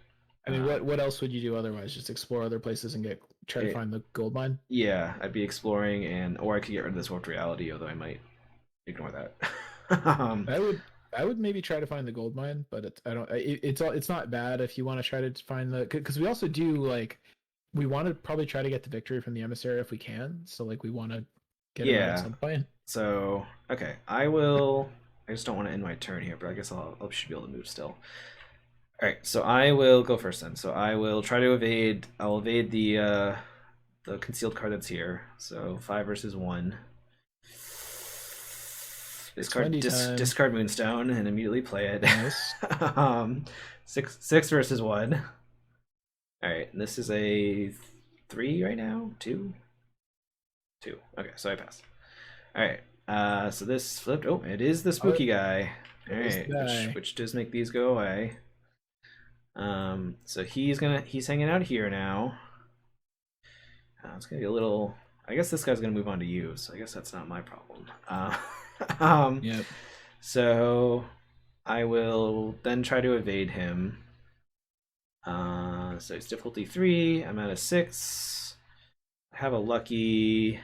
I mean, what else would you do otherwise? Just explore other places and try to it, find the gold mine? yeah, I'd be exploring, and or I could get rid of this warped reality, although I might ignore that. I would maybe try to find the gold mine, but it's not bad if you want to try to find the, because we also do like, we want to probably try to get the victory from the emissary if we can. So like we want to get it right at Yeah. some point. So okay, I will. I just don't want to end my turn here, but I guess I should be able to move still. All right, so I will go first then. So I will try to evade. I'll evade the concealed card that's here. So 5 versus 1. Discard Moonstone and immediately play it. Nice. 6 versus 1. All right, and this is a 3 right now. 2. Okay, so I pass. All right. So this flipped. Oh, it is the spooky guy. All right, which does make these go away. So he's hanging out here now. It's gonna be a little. I guess this guy's gonna move on to you, so I guess that's not my problem. Yep. So I will then try to evade him. So it's difficulty 3. I'm at a 6. I have a lucky,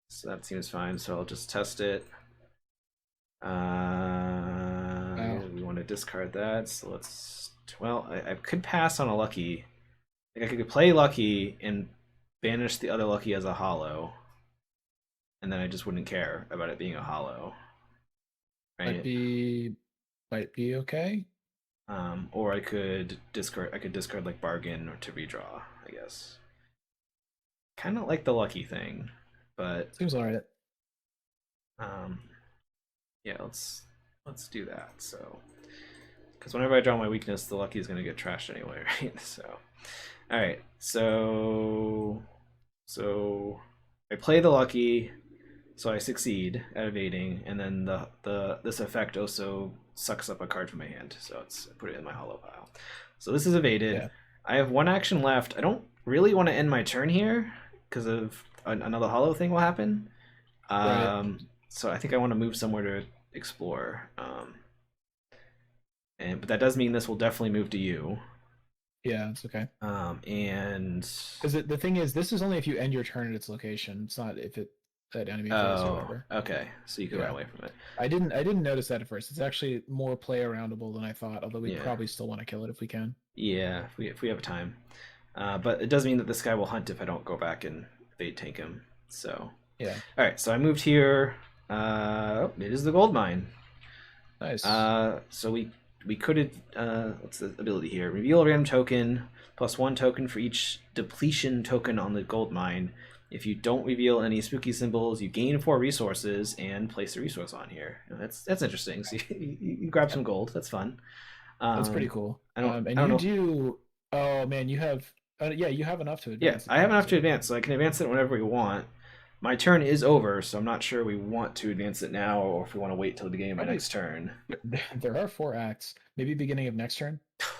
so that seems fine. So I'll just test it. We want to discard that. So let's. Well, I could pass on a lucky. Like I could play lucky and banish the other lucky as a hollow, and then I just wouldn't care about it being a hollow. Right? Might be okay. Or I could discard. I could discard like bargain or to redraw. I guess. Kind of like the lucky thing, but seems alright. Yeah, let's do that. So, because whenever I draw my weakness, the lucky is going to get trashed anyway, right? So, all right. So I play the lucky, so I succeed at evading, and then this effect also sucks up a card from my hand, so I put it in my hollow pile. So this is evaded. Yeah. I have 1 action left. I don't really want to end my turn here because of another hollow thing will happen. Right. So I think I want to move somewhere to explore. But that does mean this will definitely move to you. Yeah, it's okay. And because the thing is, this is only if you end your turn at its location. It's not if that enemy fails or whatever. Okay, so you can run away from it. I didn't notice that at first. It's actually more play aroundable than I thought. Although we probably still want to kill it if we can. Yeah, if we have time. But it does mean that this guy will hunt if I don't go back and bait tank him. So yeah. All right, so I moved here. It is the gold mine. Nice. So we could what's the ability here? Reveal a random token plus 1 token for each depletion token on the gold mine. If you don't reveal any spooky symbols, you gain 4 resources and place a resource on here. That's interesting. So you grab some gold. That's fun. That's pretty cool. I don't do. Oh man, you have. You have enough to advance. Yeah, I have enough to advance, so I can advance it whenever we want. My turn is over, so I'm not sure we want to advance it now or if we want to wait till the beginning of my next turn. There are 4 acts. Maybe beginning of next turn.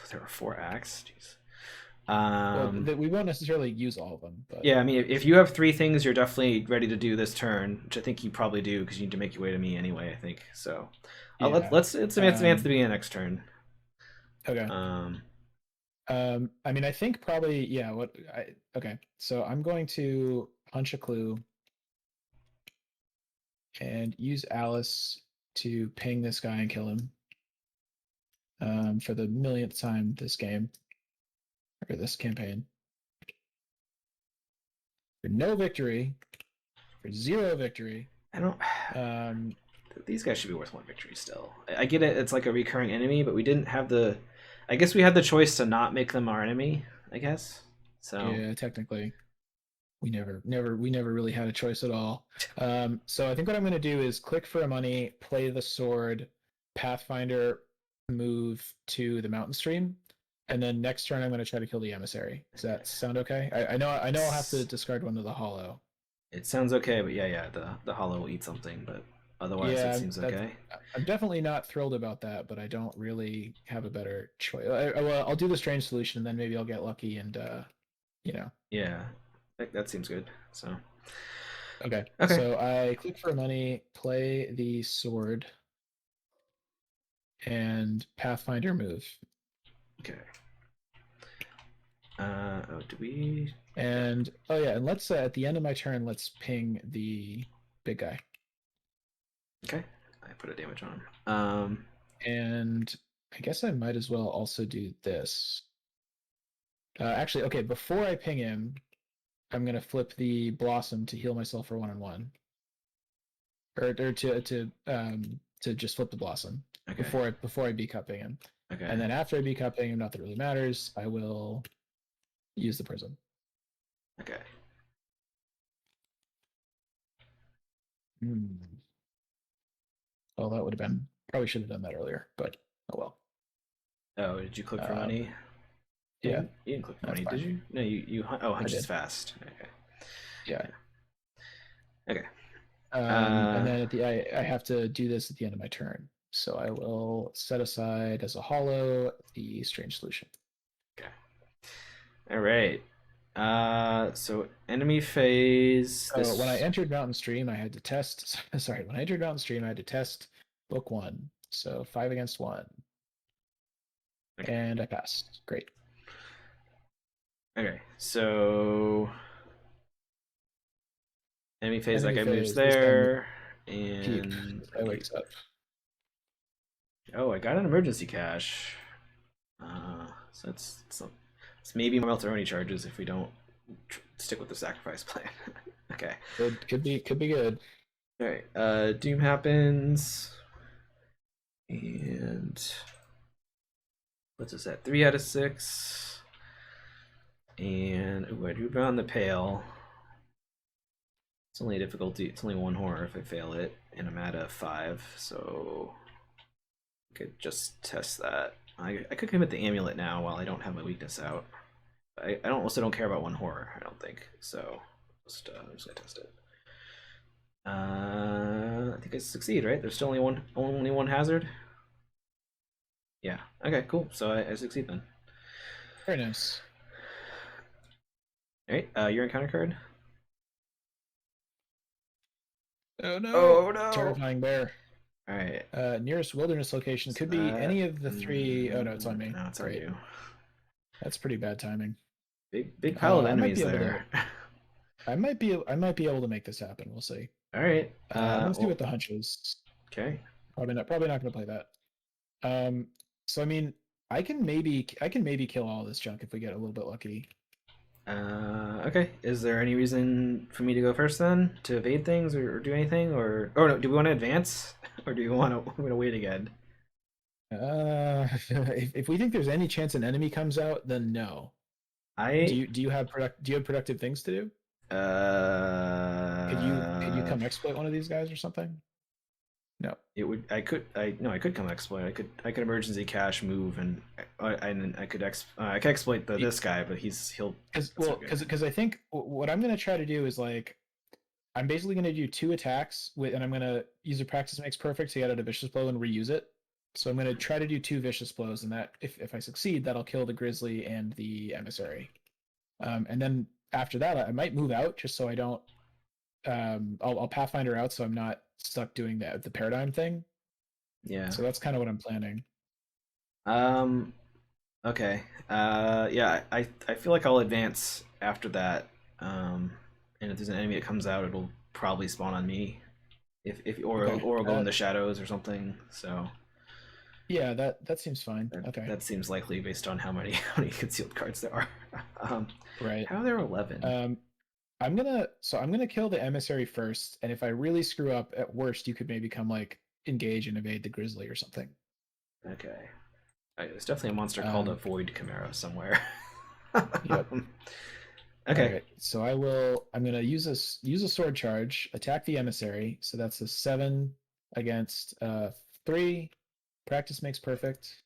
There are 4 acts. Jeez. We won't necessarily use all of them. But... Yeah, I mean, if you have 3 things, you're definitely ready to do this turn, which I think you probably do because you need to make your way to me anyway. I think so. Let's advance the beginning of next turn. Okay. I mean, I think probably okay. So I'm going to punch a clue and use Alice to ping this guy and kill him. For the millionth time this game or this campaign. For no victory, for 0 victory. I don't. These guys should be worth 1 victory still. I get it. It's like a recurring enemy, but we didn't have the. I guess we had the choice to not make them our enemy. I guess. So yeah, technically, we never really had a choice at all. So I think what I'm going to do is click for a money, play the sword, Pathfinder, move to the mountain stream, and then next turn I'm going to try to kill the emissary. Does that sound okay? I know I'll have to discard one of the hollow. It sounds okay, but yeah, the hollow will eat something, but otherwise it Yeah, seems okay. I'm definitely not thrilled about that, but I don't really have a better choice. Well, I'll do the strange solution, and then maybe I'll get lucky and you know. Yeah, that seems good. So Okay, okay, so I click for money, play the sword, and Pathfinder move. okay. Oh, do we? And oh yeah, and let's at the end of my turn, let's ping the big guy. Okay, I put a damage on him. And I guess I might as well also do this. Actually, okay, before I ping him, I'm gonna flip the blossom to heal myself for 1-on-1, or to just flip the blossom Okay, before I be cupping him, okay, and then after I be cupping him, not that it really matters, I will use the prism. okay. Hmm. Well, that would have been probably should have done that earlier, but oh well. Oh, did you click for Um, money? yeah, You didn't click for that's money, did fine. you? No, you oh, I hunch is did. fast. Okay, Yeah. okay. And then I have to do this at the end of my turn. So I will set aside as a hollow the strange solution. Okay. All right. So enemy phase. So when I This. entered Mountain Stream, I had to test. Sorry, when I entered Mountain Stream, I had to test book 1. So 5 against 1, Okay. and I passed. Great. Okay. So enemy phase. That Enemy guy moves phase. This guy there, peep. and This guy wakes up. oh, I got an emergency cache. So it's maybe more Melteroni charges if we don't stick with the sacrifice plan. Okay. Could be good. All right. Doom happens, and what's this at? 3 out of 6. And ooh, I do beyond the pale. It's only a difficulty. It's only 1 horror if I fail it, and I'm at a 5, so I could just test that. I could commit the amulet now while I don't have my weakness out. I don't care about 1 horror. I don't think so. I'm just gonna test it. I think I succeed, right? There's still only one hazard. Yeah. Okay. Cool. So I succeed then. Very nice. All right. Your encounter card. Oh no! Oh no! Terrifying bear. All right. Nearest wilderness location So could be that. any of the 3. Oh no, it's on me. No, it's on Great. you. That's pretty bad timing. Big pile of I might be enemies able to. there. I might be able to make this happen. We'll see. All right. Let's see Well, what the hunch is. okay. Probably not going to play that. So I mean, I can maybe kill all this junk if we get a little bit lucky. Okay. Is there any reason for me to go first then to evade things or do anything or oh no? Do we want to advance or do we want to wait again? If we think there's any chance an enemy comes out, then no. I Do you have productive things to do? Could you uh come exploit one of these guys or something? No. it would I could come exploit. I could emergency cache move and I could exploit this guy, but he'll Because that's well, not good. because I think what I'm gonna try to do is like I'm basically gonna do 2 attacks and I'm gonna use a practice makes perfect to get out a vicious blow and reuse it. So I'm gonna try to do 2 vicious blows, and that if I succeed, that'll kill the grizzly and the emissary. And then after that, I might move out just so I don't. I'll pathfinder out so I'm not stuck doing the paradigm thing. Yeah. So that's kind of what I'm planning. Um. Okay. Yeah. I feel like I'll advance after that. And if there's an enemy that comes out, it'll probably spawn on me. If Okay. or I'll go in the shadows or something. So Yeah, that seems fine. Okay. that seems likely based on how many how many concealed cards there are. um, Right. how are there 11? I'm gonna kill the emissary first, and if I really screw up, at worst, you could maybe come like engage and evade the grizzly or something. Okay. There's definitely a monster called a Um, Void Chimera somewhere. yep. All Okay. right. So I'm gonna use a sword charge, attack the emissary. So that's a 7 against 3. Practice makes perfect.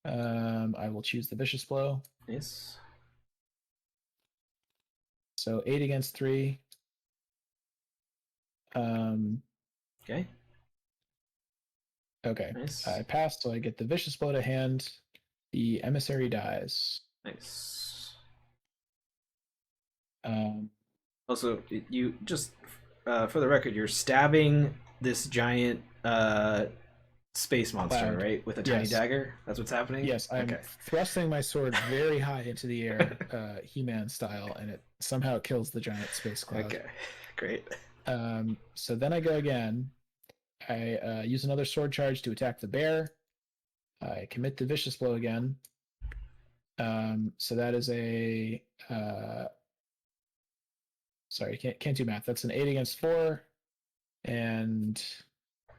I will choose the vicious blow. Nice. So 8 against 3. Um, Okay. okay. Nice. I passed, so I get the vicious blow to hand. The emissary dies. Nice. Um, Also, you just for the record, you're stabbing this giant space monster, Cloud. right? With a tiny Yes. dagger. That's what's happening. Yes, I'm Okay. thrusting my sword very high into the air, He-Man style, and it somehow kills the giant space cloud. Okay. Great. So then I go again. I use another sword charge to attack the bear. I commit the vicious blow again. So that is a sorry, can't do math. That's an 8 against 4, and I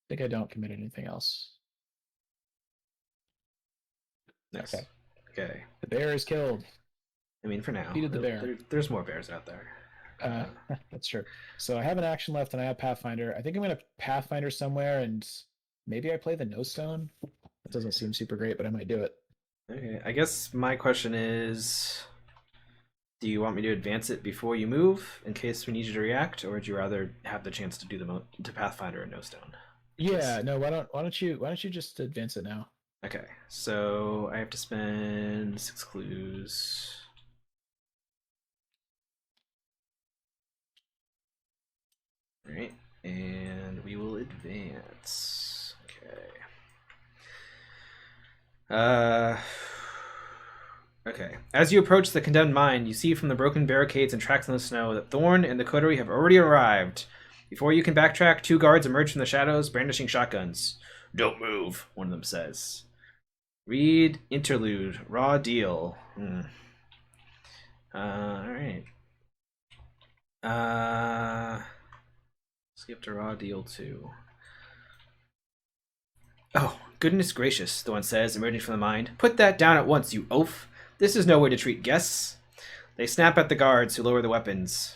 think I don't commit anything else. Nice. Okay, Okay. the bear is killed. I mean, for now, Defeated the bear. there's more bears out there. That's true. So I have an action left, and I have Pathfinder. I think I'm gonna Pathfinder somewhere, and maybe I play the No Stone. That doesn't seem super great, but I might do it. Okay. I guess my question is, do you want me to advance it before you move in case we need you to react, or would you rather have the chance to do to Pathfinder and No Stone? Yeah, no. Why don't you just advance it now? Okay, so I have to spend 6 clues. All right, and we will advance. Okay. Uh. Okay. As you approach the condemned mine, you see from the broken barricades and tracks in the snow that Thorne and the Coterie have already arrived. Before you can backtrack, 2 guards emerge from the shadows, brandishing shotguns. Don't move, one of them says. Read Interlude, Raw Deal. Alright. Skip to Raw Deal 2. Oh, goodness gracious, the one says, emerging from the mine. Put that down at once, you oaf. This is no way to treat guests. They snap at the guards, who lower the weapons.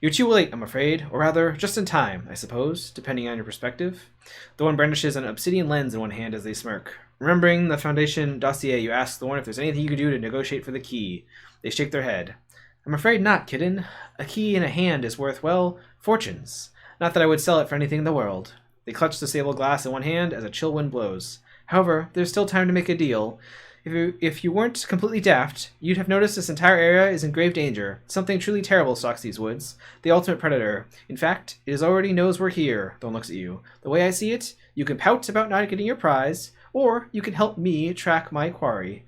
You're too late, I'm afraid, or rather, just in time, I suppose, depending on your perspective. Thorne brandishes an obsidian lens in one hand as they smirk. Remembering the Foundation dossier, you ask Thorne if there's anything you could do to negotiate for the key. They shake their head. I'm afraid not, kitten. A key in a hand is worth, well, fortunes. Not that I would sell it for anything in the world. They clutch the sable glass in one hand as a chill wind blows. However, there's still time to make a deal. If you weren't completely daft, you'd have noticed this entire area is in grave danger. Something truly terrible stalks these woods. The ultimate predator. In fact, it already knows we're here. Thorne looks at you. The way I see it, you can pout about not getting your prize, or you can help me track my quarry.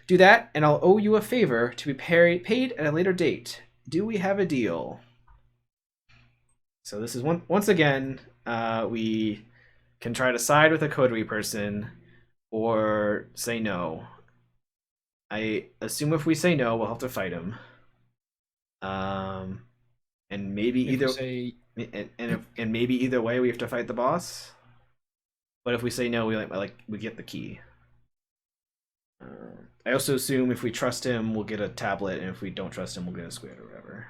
Do that, and I'll owe you a favor to be paid at a later date. Do we have a deal? So this is once again, we can try to side with a Coterie person or say no. I assume if we say no, we'll have to fight him. And maybe If we either say and maybe either way we have to fight the boss. But if we say no, we get the key. I also assume if we trust him, we'll get a tablet, and if we don't trust him, we'll get a squid or whatever.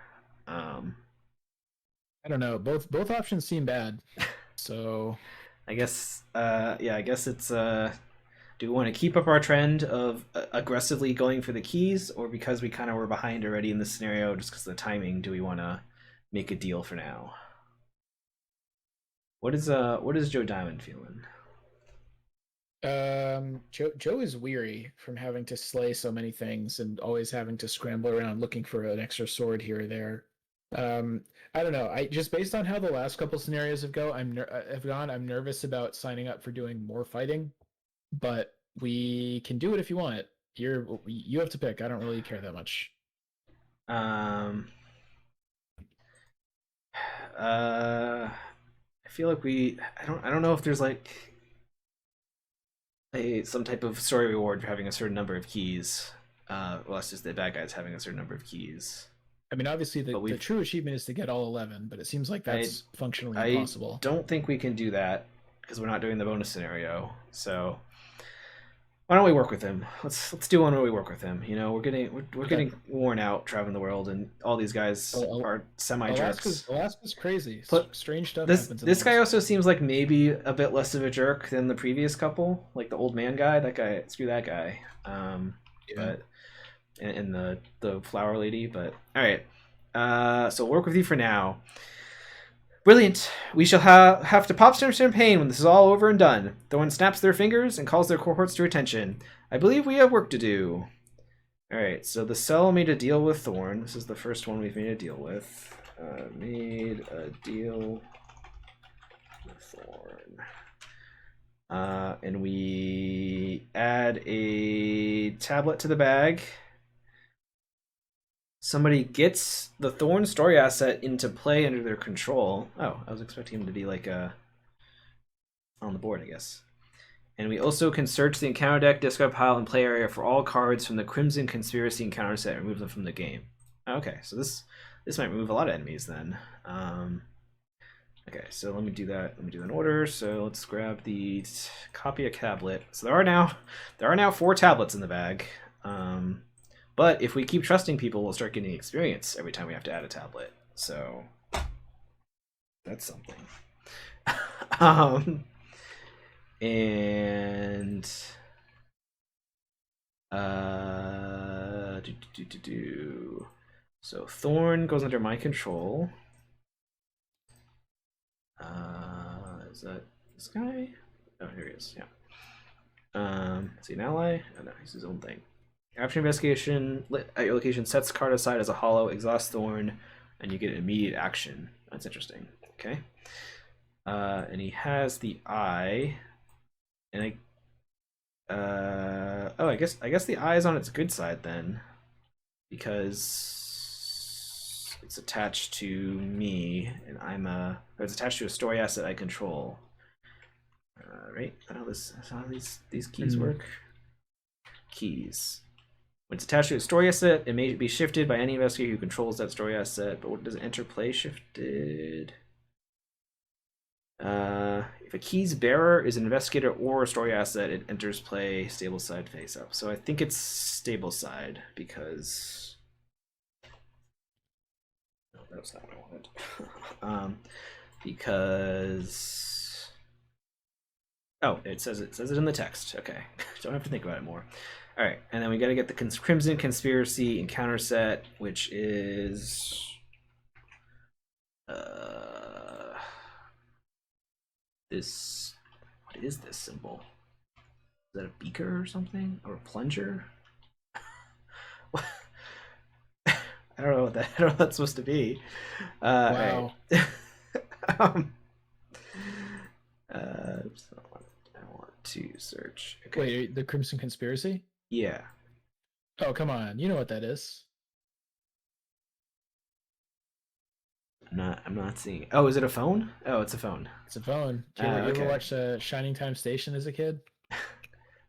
I don't know. Both options seem bad. So I guess I guess it's do we want to keep up our trend of aggressively going for the keys, or because we kind of were behind already in this scenario, just because of the timing, do we want to make a deal for now? What is Joe Diamond feeling? Joe is weary from having to slay so many things and always having to scramble around looking for an extra sword here or there. I don't know. I just based on how the last couple scenarios have gone, I'm nervous about signing up for doing more fighting, but we can do it if you want it. You have to pick. I don't really care that much. Um, I feel like I don't know if there's like some type of story reward for having a certain number of keys. Well, that's just the bad guys having a certain number of keys. I mean, obviously, the true achievement is to get all 11, but it seems like that's functionally impossible. I don't think we can do that because we're not doing the bonus scenario. So why don't we work with him? Let's do one where we work with him. You know, we're getting worn out traveling the world, and all these guys are semi jerks. Alaska's crazy. Strange stuff happens. This guy also seems like maybe a bit less of a jerk than the previous couple, like the old man guy. That guy, screw that guy. But and the flower lady. But all right, so we'll work with you for now. Brilliant. We shall have to pop some champagne when this is all over and done. Thorne snaps their fingers and calls their cohorts to attention. I believe we have work to do. Alright, so the cell made a deal with Thorne. This is the first one we've made a deal with. Made a deal with Thorne. And we add a tablet to the bag. Somebody gets the Thorne story asset into play under their control. Oh, I was expecting him to be like on the board, I guess. And we also can search the encounter deck, discard pile, and play area for all cards from the Crimson Conspiracy encounter set and remove them from the game. Okay, so this might remove a lot of enemies then. Okay, so let me do that. Let me do an order. So let's grab the copy a tablet. So there are now 4 tablets in the bag. But if we keep trusting people, we'll start getting experience every time we have to add a tablet. So that's something. And so Thorne goes under my control. Is that this guy? Oh, here he is. Yeah. Is he an ally? Oh no, he's his own thing. After investigation, at your location, sets card aside as a hollow, exhaust Thorne, and you get immediate action. That's interesting. Okay. And he has the eye, and I guess the eye is on its good side then, because it's attached to me, and or it's attached to a story asset I control. Right? That's how these keys work. Keys. When it's attached to a story asset, it may be shifted by any investigator who controls that story asset. But what does it enter play shifted? If a key's bearer is an investigator or a story asset, it enters play stable side face up. So I think it's stable side because. No, that's not what I wanted. Because. Oh, it says it in the text. Okay, don't have to think about it more. All right, and then we got to get the Crimson Conspiracy encounter set, which is this. What is this symbol? Is that a beaker or something, or a plunger? I don't know what that. I don't know what that's supposed to be. Wow. Right. I want to search. Okay. Wait, the Crimson Conspiracy? Yeah. Oh, come on. You know what that is. I'm not seeing. Oh, is it a phone? Oh, it's a phone. It's a phone. You ever Okay. watch Shining Time Station as a kid?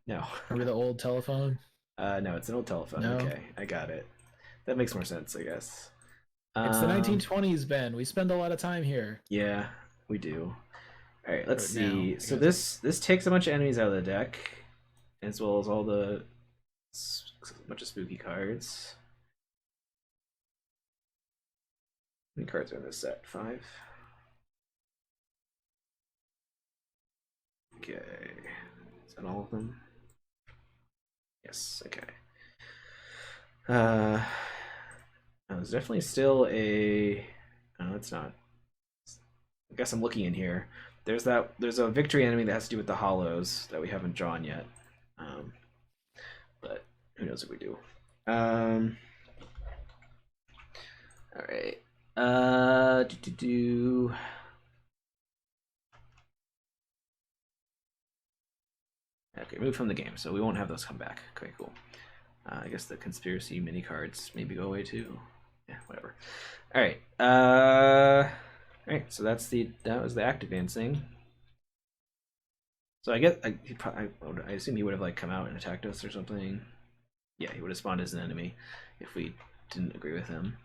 No. Remember the old telephone? No, it's an old telephone. No? Okay, I got it. That makes more sense, I guess. It's the 1920s, Ben. We spend a lot of time here. Yeah, we do. All right, let's see. Now, so this takes a bunch of enemies out of the deck, as well as all the bunch of spooky cards. How many cards are in this set? 5. Okay, is that all of them? Yes. Okay. There's definitely still a. No, it's not. I guess I'm looking in here. There's a victory enemy that has to do with the hollows that we haven't drawn yet. But who knows if we do. All right. Okay, move from the game, so we won't have those come back. Okay, cool. I guess the conspiracy mini cards maybe go away too. Yeah, whatever. All right. All right. So that was the act advancing. So I guess I assume he would have like come out and attacked us or something. Yeah, he would have spawned as an enemy if we didn't agree with him.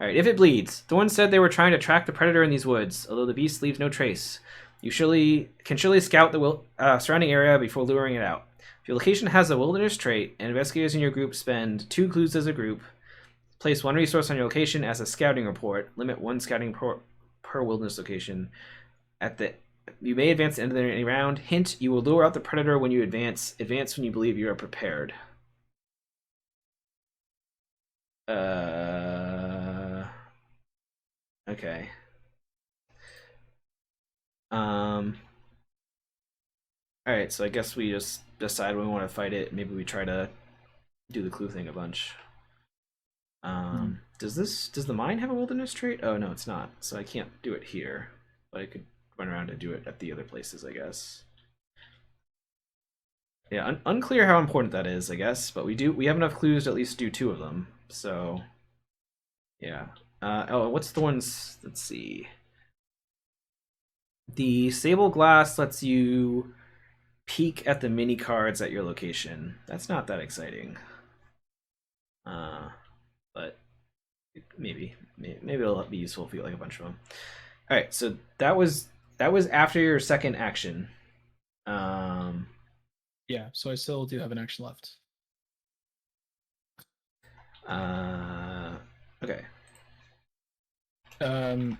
All right. If it bleeds, Thorne said they were trying to track the predator in these woods, although the beast leaves no trace. You can surely scout the surrounding area before luring it out. If your location has a wilderness trait, and investigators in your group spend 2 clues as a group, place 1 resource on your location as a scouting report. Limit 1 scouting per wilderness location. You may advance at the end of any round. Hint: you will lure out the predator when you advance. Advance when you believe you are prepared. Okay. Um, all right, so I guess we just decide when we want to fight it. Maybe we try to do the clue thing a bunch. Mhm. Does the mine have a wilderness trait? Oh no, it's not. So I can't do it here, but I could run around and do it at the other places, I guess. Yeah, unclear how important that is, I guess, but we have enough clues to at least do two of them. So yeah. Oh, what's Thorne's? Let's see. The Sable Glass lets you peek at the mini cards at your location. That's not that exciting. Uh, but maybe it'll be useful if you get like a bunch of them. All right, so that was after your second action. Um, Yeah, so I still do have an action left. uh, okay.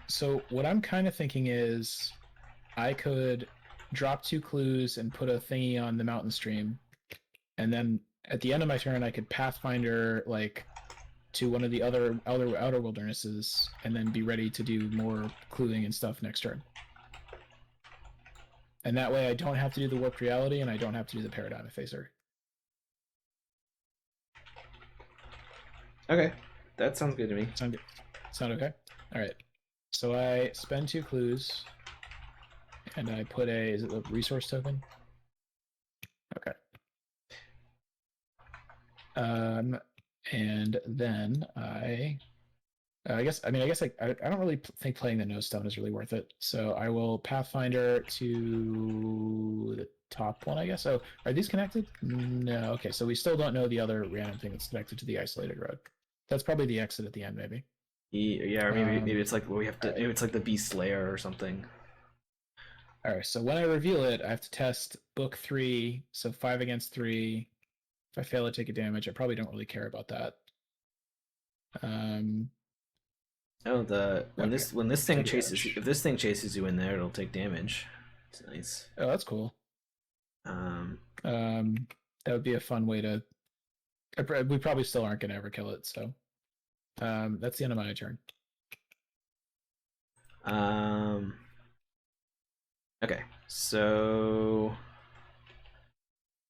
So what I'm kind of thinking is I could drop 2 clues and put a thingy on the mountain stream, and then at the end of my turn, I could Pathfinder like to one of the other outer wildernesses, and then be ready to do more cluing and stuff next turn. And that way, I don't have to do the warped reality, and I don't have to do the paradigm effacer. Okay, that sounds good to me. Sound good? Sound okay? All right. So I spend 2 clues, and I put a, is it a resource token? Okay. And then I guess I don't really think playing the no stone is really worth it. So I will Pathfinder to the top one, I guess. So are these connected? No. Okay, so we still don't know the other random thing that's connected to the isolated road. That's probably the exit at the end, maybe. Yeah, or maybe it's like we have to. All right. Maybe it's like the Beast Slayer or something. All right. So when I reveal it, I have to test book 3. So 5 against 3. If I fail, I take a damage. I probably don't really care about that. Um. Oh, the Okay. when this thing Take a chases you, damage. if this thing chases you in there, it'll take damage. It's nice. Oh, that's cool. Um, Um. That would be a fun way to. We probably still aren't going to ever kill it. So that's the end of my turn. um, okay, so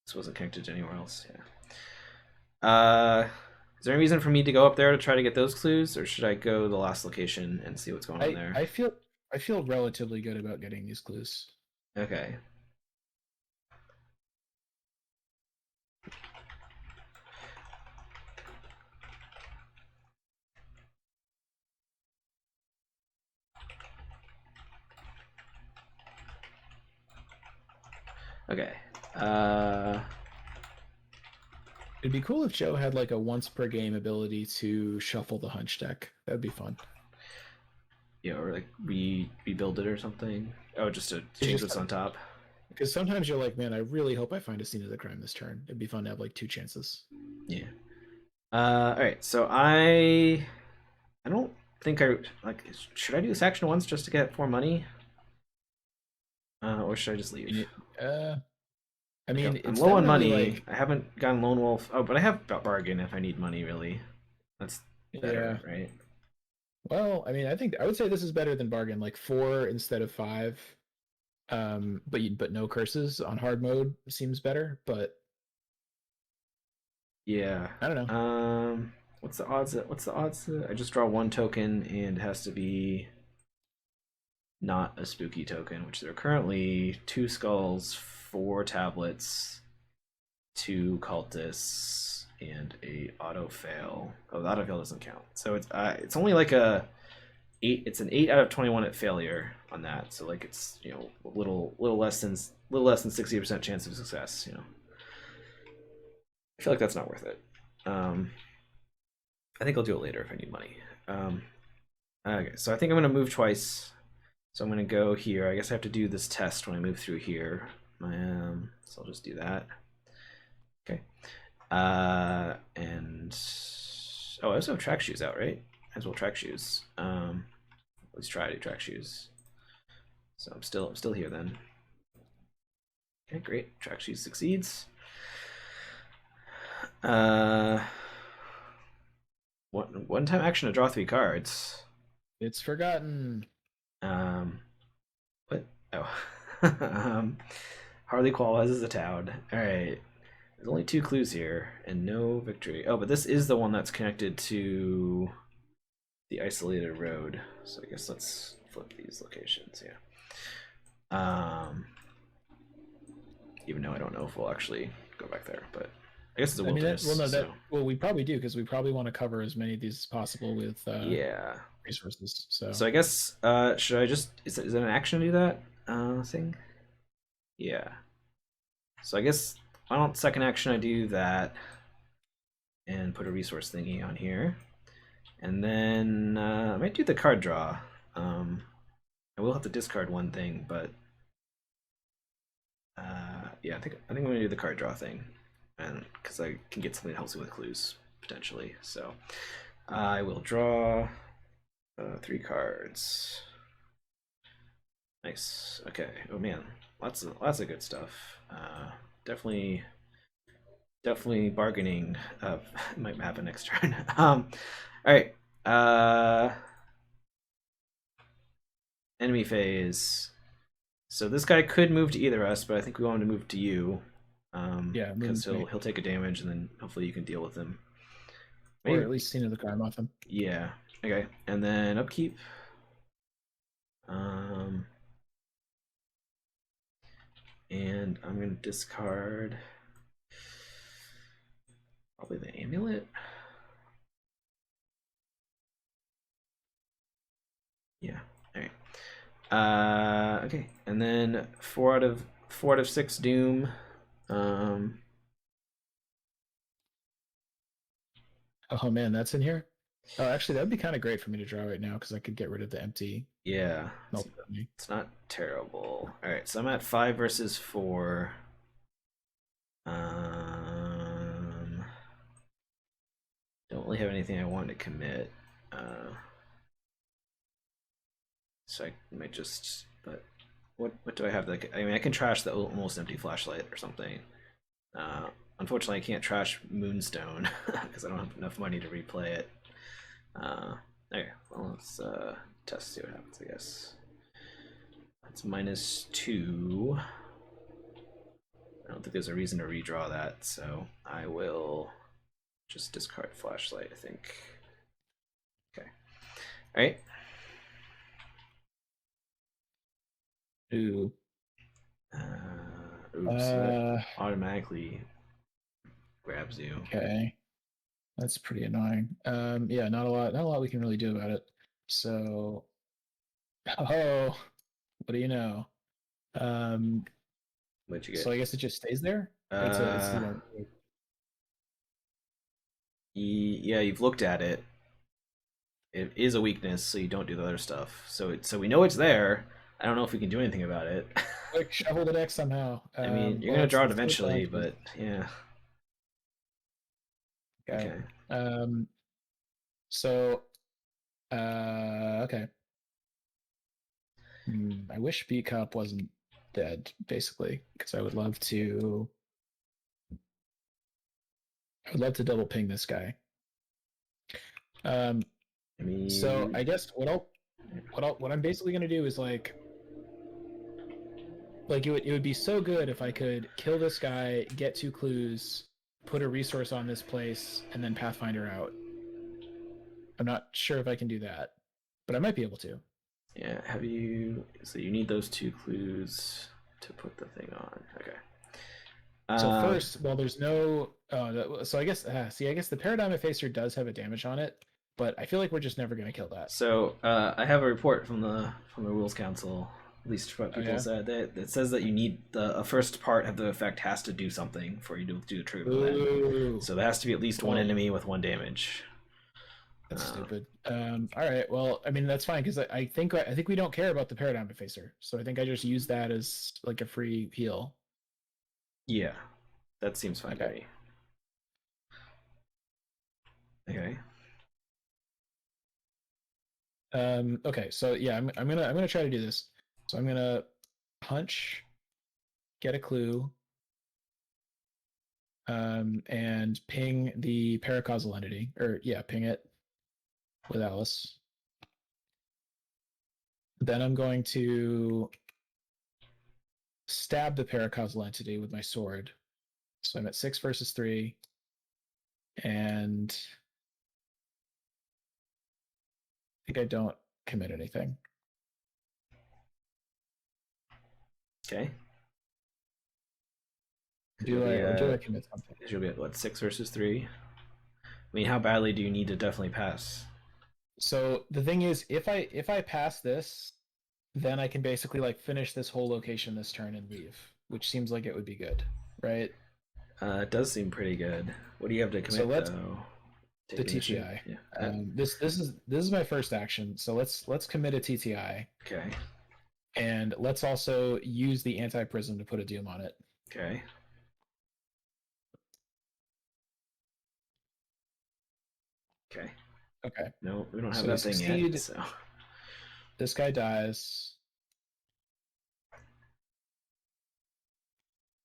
this wasn't connected to anywhere else. Yeah. Is there any reason for me to go up there to try to get those clues, or should I go to the last location and see what's going on I there? I feel I feel relatively good about getting these clues. Okay. Okay. Uh, It'd be cool if Joe had like a once per game ability to shuffle the hunch deck. That'd be fun. or like rebuild it or something. Oh, just to It's change just what's on top. because sometimes you're like, man, I really hope I find a scene of the crime this turn. It'd be fun to have like 2 chances. Yeah. All right. So I don't think I like. Should I do this action once just to get more money, or should I just leave? You uh, I Like mean, I'm it's low on definitely money. like, I haven't gotten Lone Wolf. Oh, but I have bargain if I need money. Really, that's yeah. better, right? Well, I mean, I would say this is better than bargain. Like 4 instead of 5. But no curses on hard mode seems better. But Yeah. I don't know. What's the odds? What's the odds? I just draw one token and it has to be not a spooky token, which there are currently 2 skulls, 4 tablets, 2 cultists, and a auto fail. Oh, the auto fail doesn't count. So it's only like a 8. It's an 8 out of 21 at failure on that. So like it's little less than 60% chance of success. I feel like that's not worth it. I think I'll do it later if I need money. Um, okay, so I think I'm gonna move twice. So I'm gonna go here. I guess I have to do this test when I move through here. So I'll just do that. Okay. And oh, I also have track shoes out, right? As well track shoes. Let's try to do track shoes. So I'm still here then. Okay, great. Track shoes succeeds. Uh, one time action to draw 3 cards. It's forgotten. Um, what? Oh. Hardly qualifies as a town. All right. There's only 2 clues here and no victory. Oh, but this is the one that's connected to the isolated road. So I guess let's flip these locations. Yeah. Even though I don't know if we'll actually go back there, but I guess it's a I mean, wilderness. we probably do because we probably want to cover as many of these as possible with Yeah. resources. So So I guess should I just is it an action to do that thing? Yeah. So I guess why don't second action I do that and put a resource thingy on here, and then I might do the card draw. I will have to discard one thing, but yeah, I think I'm gonna do the card draw thing, and because I can get something that helps me with clues potentially. So I will draw 3 cards. Nice. Okay. Oh man, lots of good stuff. Definitely bargaining might happen next turn. All right. Enemy phase. So this guy could move to either of us, but I think we want him to move to you. yeah, Because moving's great. he'll take a damage, and then hopefully you can deal with him. Or Maybe. at least scene of the crime off him. Yeah. Okay. And then upkeep. Um, and I'm gonna discard probably the amulet. Yeah. All right. Okay, and then 4 out of 6 doom. Um, Oh man, that's in here. Oh, actually, that'd be kind of great for me to draw right now because I could get rid of the empty yeah, melt me. it's not terrible. All right, so I'm at 5 versus 4. Um, don't really have anything I want to commit. So I might just. But what do I have? Like, I mean, I can trash the almost empty flashlight or something. Uh, Unfortunately, I can't trash Moonstone because I don't have enough money to replay it. Okay, well, let's test, see what happens, I guess. That's -2. I don't think there's a reason to redraw that, so I will just discard flashlight, I think. Okay. Alright. Ooh. Oops, that automatically grabs you. Okay. That's pretty annoying. Yeah, not a lot we can really do about it. So, oh, what do you know? Um, What'd you so get? I guess it just stays there. It's Uh, the yeah, you've looked at it. It is a weakness, so you don't do the other stuff. So we know it's there. I don't know if we can do anything about it. quick shuffle the deck somehow. I mean, you're Well, gonna draw it let's see what the eventually, answer is. but yeah. Okay. Okay. So, okay. I wish B Cup wasn't dead, basically, because I would love to double ping this guy. Um, I mean, so I guess what I'm basically gonna do is it would be so good if I could kill this guy, get 2 clues, put a resource on this place, and then Pathfinder out. I'm not sure if I can do that, but I might be able to. yeah. Have you? So you need those 2 clues to put the thing on. Okay. So Um. first, well, there's no. So I guess I guess the Paradigm Effacer does have a damage on it, but I feel like we're just never gonna kill that. So I have a report from the Rules Council. At least what Oh people yeah. said. That it says that you need a first part of the effect has to do something for you to do the trigger event. Ooh. So there has to be at least one Well, enemy with 1 damage. that's Uh, stupid. All right. Well, I mean that's fine because I think we don't care about the Paradigm Effacer, so I think I just use that as like a free heal. yeah, that seems fine to Okay. me. Okay. Okay. So yeah, I'm gonna try to do this. So I'm gonna punch, get a clue, and ping the paracausal entity, or yeah, ping it with Alice. Then I'm going to stab the paracausal entity with my sword. So I'm at 6 versus 3. And I think I don't commit anything. Okay. Do I, or do I commit something? She'll be at what, 6 versus 3? I mean, how badly do you need to definitely pass? So the thing is, if I pass this, then I can basically like finish this whole location this turn and leave, which seems like it would be good, right? It does seem pretty good. What do you have to So commit let's though? the Take initiative. TTI. Yeah. This is my first action. So let's commit a TTI, Okay. and let's also use the anti-prism to put a doom on it. Okay. Okay. Okay. No, we don't have So we that thing yet. succeed. So This guy dies.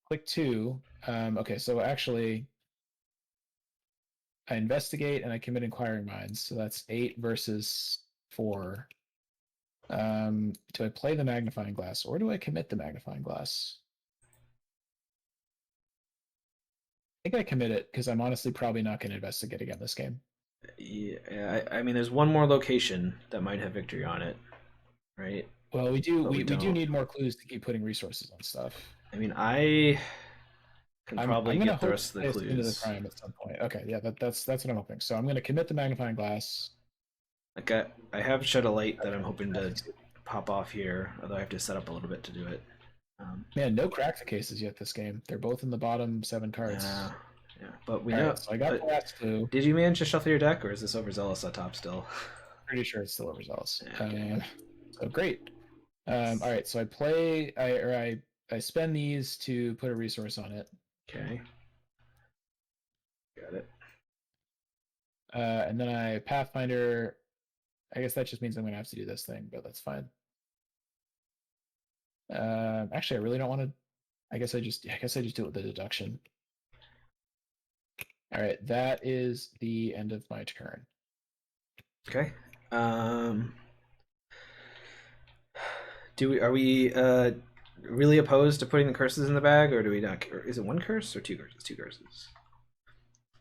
Click 2. Okay, so actually, I investigate and I commit inquiring minds. So that's 8 versus 4. Do I play the magnifying glass or do I commit the magnifying glass? I think I commit it because I'm honestly probably not going to investigate again this game. yeah, I mean, there's one more location that might have victory on it, right? Well, we do But we, we we do don't. need more clues to keep putting resources on stuff. I mean, I can I'm probably gonna get the hope rest of to the play us into the clues. crime at some point. Okay, yeah, that's what I'm hoping. So I'm gonna commit the magnifying glass. Like I have shed a light that Okay, I'm hoping to pop off here, although I have to set up a little bit to do it. Man, no crack the cases yet this game. They're both in the bottom 7 cards. Yeah, but we All know. right, so I got the But last clue. did you manage to shuffle your deck, or is this overzealous on top still? Pretty sure it's still overzealous. Yeah, okay. So great. All right, so I play. I spend these to put a resource on it. Okay. Got it. And then I Pathfinder. I guess that just means I'm gonna have to do this thing, but that's fine. Actually, I really don't want to. I guess I just do it with the deduction. All right, that is the end of my turn. Okay. Are we really opposed to putting the curses in the bag, or do we not? Or is it one curse or two curses? Two curses.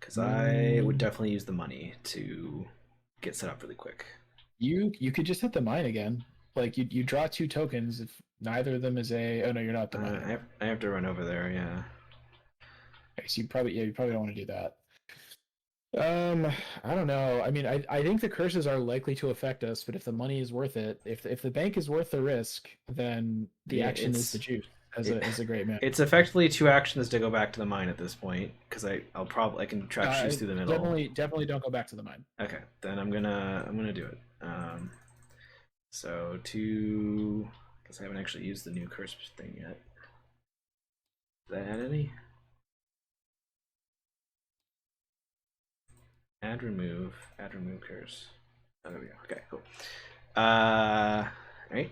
Because I would definitely use the money to get set up really quick. You could just hit the mine again. Like you draw 2 tokens if neither of them is a. Oh no, you're not the mine. I have to run over there. Yeah. Okay, so you probably don't want to do that. I don't know. I mean, I think the curses are likely to affect us, but if the money is worth it, if the bank is worth the risk, then the action is the juice. As a great man. It's effectively 2 actions to go back to the mine at this point because I can trap shoes through the middle. Definitely don't go back to the mine. Okay, then I'm gonna do it. So two. Guess I haven't actually used the new curse thing yet. Did I add any? Add remove curse. Oh, there we go. Okay, cool. Right.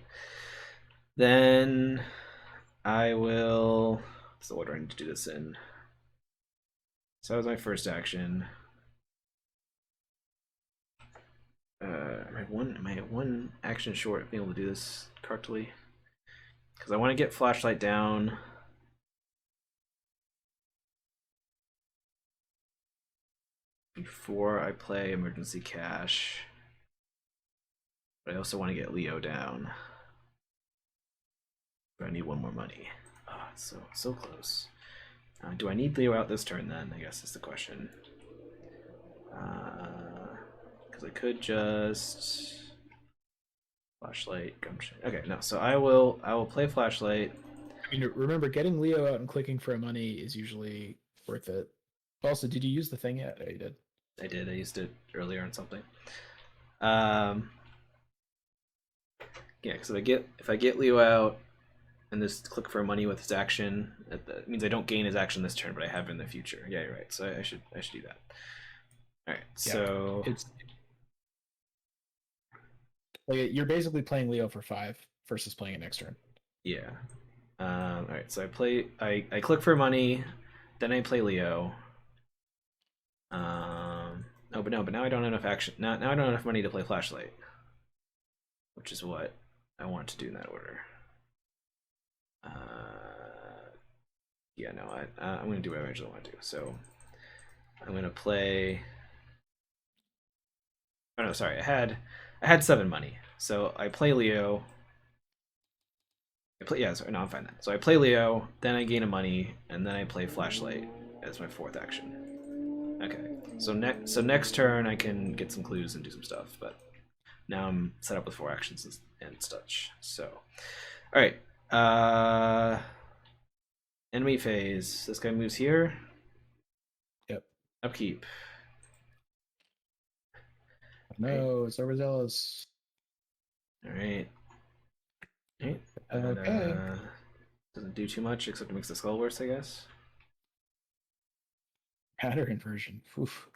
Then I will. What's the order I need to do this in? So that was my first action. Am I one action short of being able to do this correctly? Because I want to get flashlight down. Before I play emergency cash. But I also want to get Leo down. But I need one more money. Oh, it's so close. Do I need Leo out this turn then? I guess is the question. Because I could just flashlight gumshoe. Okay, no. So I will play flashlight. I mean, remember getting Leo out and clicking for a money is usually worth it. Also, did you use the thing yet? Oh, you did. I did. I used it earlier on something. Yeah, because if I get Leo out and this click for money with his action, that means I don't gain his action this turn, but I have in the future. Yeah, you're right. So I should do that. All right. Yeah, so it's like you're basically playing Leo for 5 versus playing it next turn. Yeah. All right. So I click for money, then I play Leo. Oh, but now I don't have enough action. Now I don't have enough money to play flashlight, which is what I want to do in that order. Yeah, no, I'm gonna do what I originally want to do. So I'm gonna play. Oh no, sorry, I had 7 money. So I play Leo. Yeah, sorry, no, I'm fine then. So I play Leo, then I gain a money, and then I play Flashlight as my 4th action. Okay, so next turn I can get some clues and do some stuff, but now I'm set up with 4 actions and such. So, all right, enemy phase. This guy moves here. Yep. Upkeep. Right. No, it's overzealous. All right. All right. And, Okay. doesn't do too much except it makes the skull worse, I guess. Pattern inversion. Oof.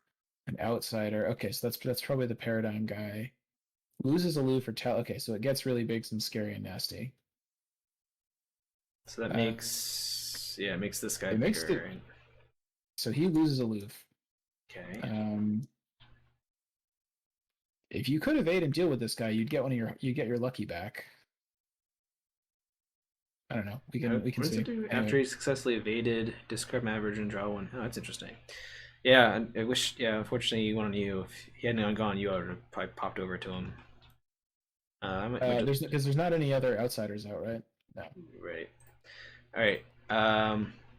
An outsider. Okay, so that's probably the paradigm guy. Loses a loot for tell. Okay, so it gets really big and scary and nasty. So that makes it makes this guy It makes bigger, it right? so he loses aloof. Okay. If you could evade and deal with this guy, you get your lucky back. I don't know. We can What does it see. do? Anyway, After he successfully evaded, discard my average and draw 1. Oh, that's interesting. Yeah, I wish. Yeah, unfortunately, one on you. If he hadn't gone, you would have probably popped over to him. I might just there's not any other outsiders out, right? No. right. All right.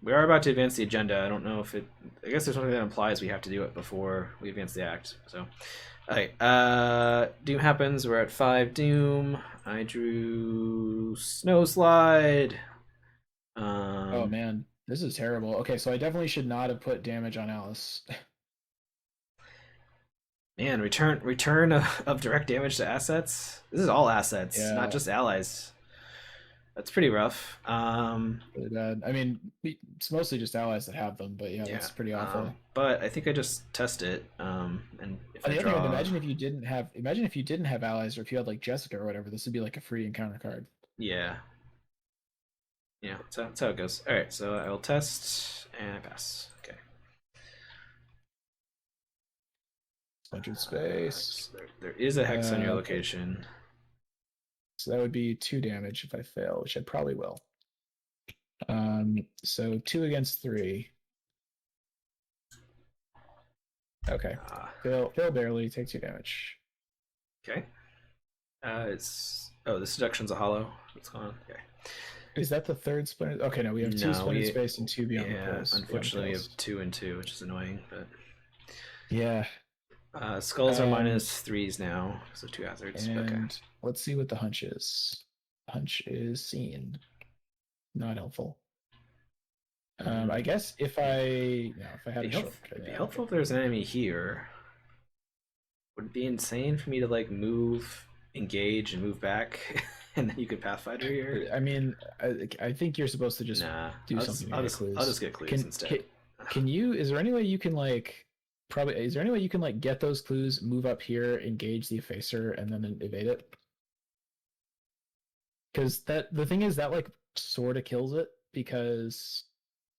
We are about to advance the agenda. I don't know if it. I guess there's something that implies we have to do it before we advance the act. So, all right. Doom happens. We're at 5 Doom. I drew Snow Slide. Oh man, this is terrible. Okay, so I definitely should not have put damage on Alice. Man, return of direct damage to assets. This is all assets, not Yeah, just allies. That's pretty rough. really bad. I mean, it's mostly just allies that have them, but yeah, Yeah. that's pretty awful. But I think I just test it. And if On I the other hand, draw, imagine if you didn't have allies, or if you had like Jessica or whatever, this would be like a free encounter card. yeah, yeah, that's how it goes. All right, so I will test and I pass. Okay. Centered space. So there is a hex on your Okay. location. So that would be 2 damage if I fail, which I probably will. So 2 against 3. Okay. Fail barely, take 2 damage. Okay. The seduction's a hollow. What's going on? Okay. Is that the 3rd splinter? Okay, no, we have 2 No, splintered space and 2 beyond the yeah. pales. Unfortunately, we have 2 and 2, which is annoying. But Yeah. skulls are -3s now, so 2 hazards. And okay. let's see what the hunch is. Hunch is seen. Not helpful. I guess if I had a short, It'd be helpful if there's an enemy here. Would it be insane for me to like move, engage, and move back, and then you could Pathfinder here? I mean, I think you're supposed to just do something to get clues. I'll just get clues instead. Can you? Is there any way you can like? Probably. Is there any way you can like get those clues, move up here, engage the effacer, and then evade it? Because the thing is that like sort of kills it because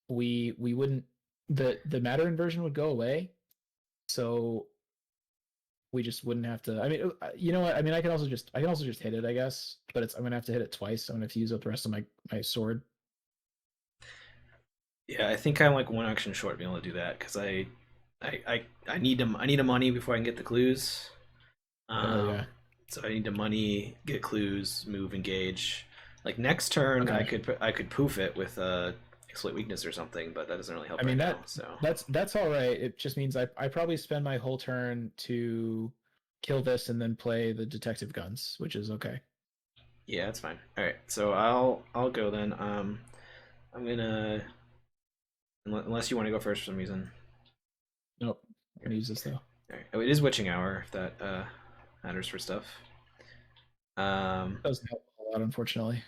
we wouldn't the matter inversion would go away, so we just wouldn't have to. I mean, you know what? I mean, I can also just hit it, I guess. But I'm gonna have to hit it twice. So I'm gonna have to use up the rest of my sword. Yeah, I think I'm like 1 action short being able to do that because I need a money before I can get the clues. Oh yeah. So I need to money, get clues, move, engage. Like next turn, Okay. I could poof it with a exploit weakness or something, but that doesn't really help I mean now. So that's all right. It just means I probably spend my whole turn to kill this and then play the detective guns, which is okay. yeah, that's fine. All right, so I'll go then. I'm gonna unless you want to go first for some reason. Nope. I'm gonna use this though. All right. Oh, it is witching hour if that matters for stuff. Doesn't help a lot, unfortunately.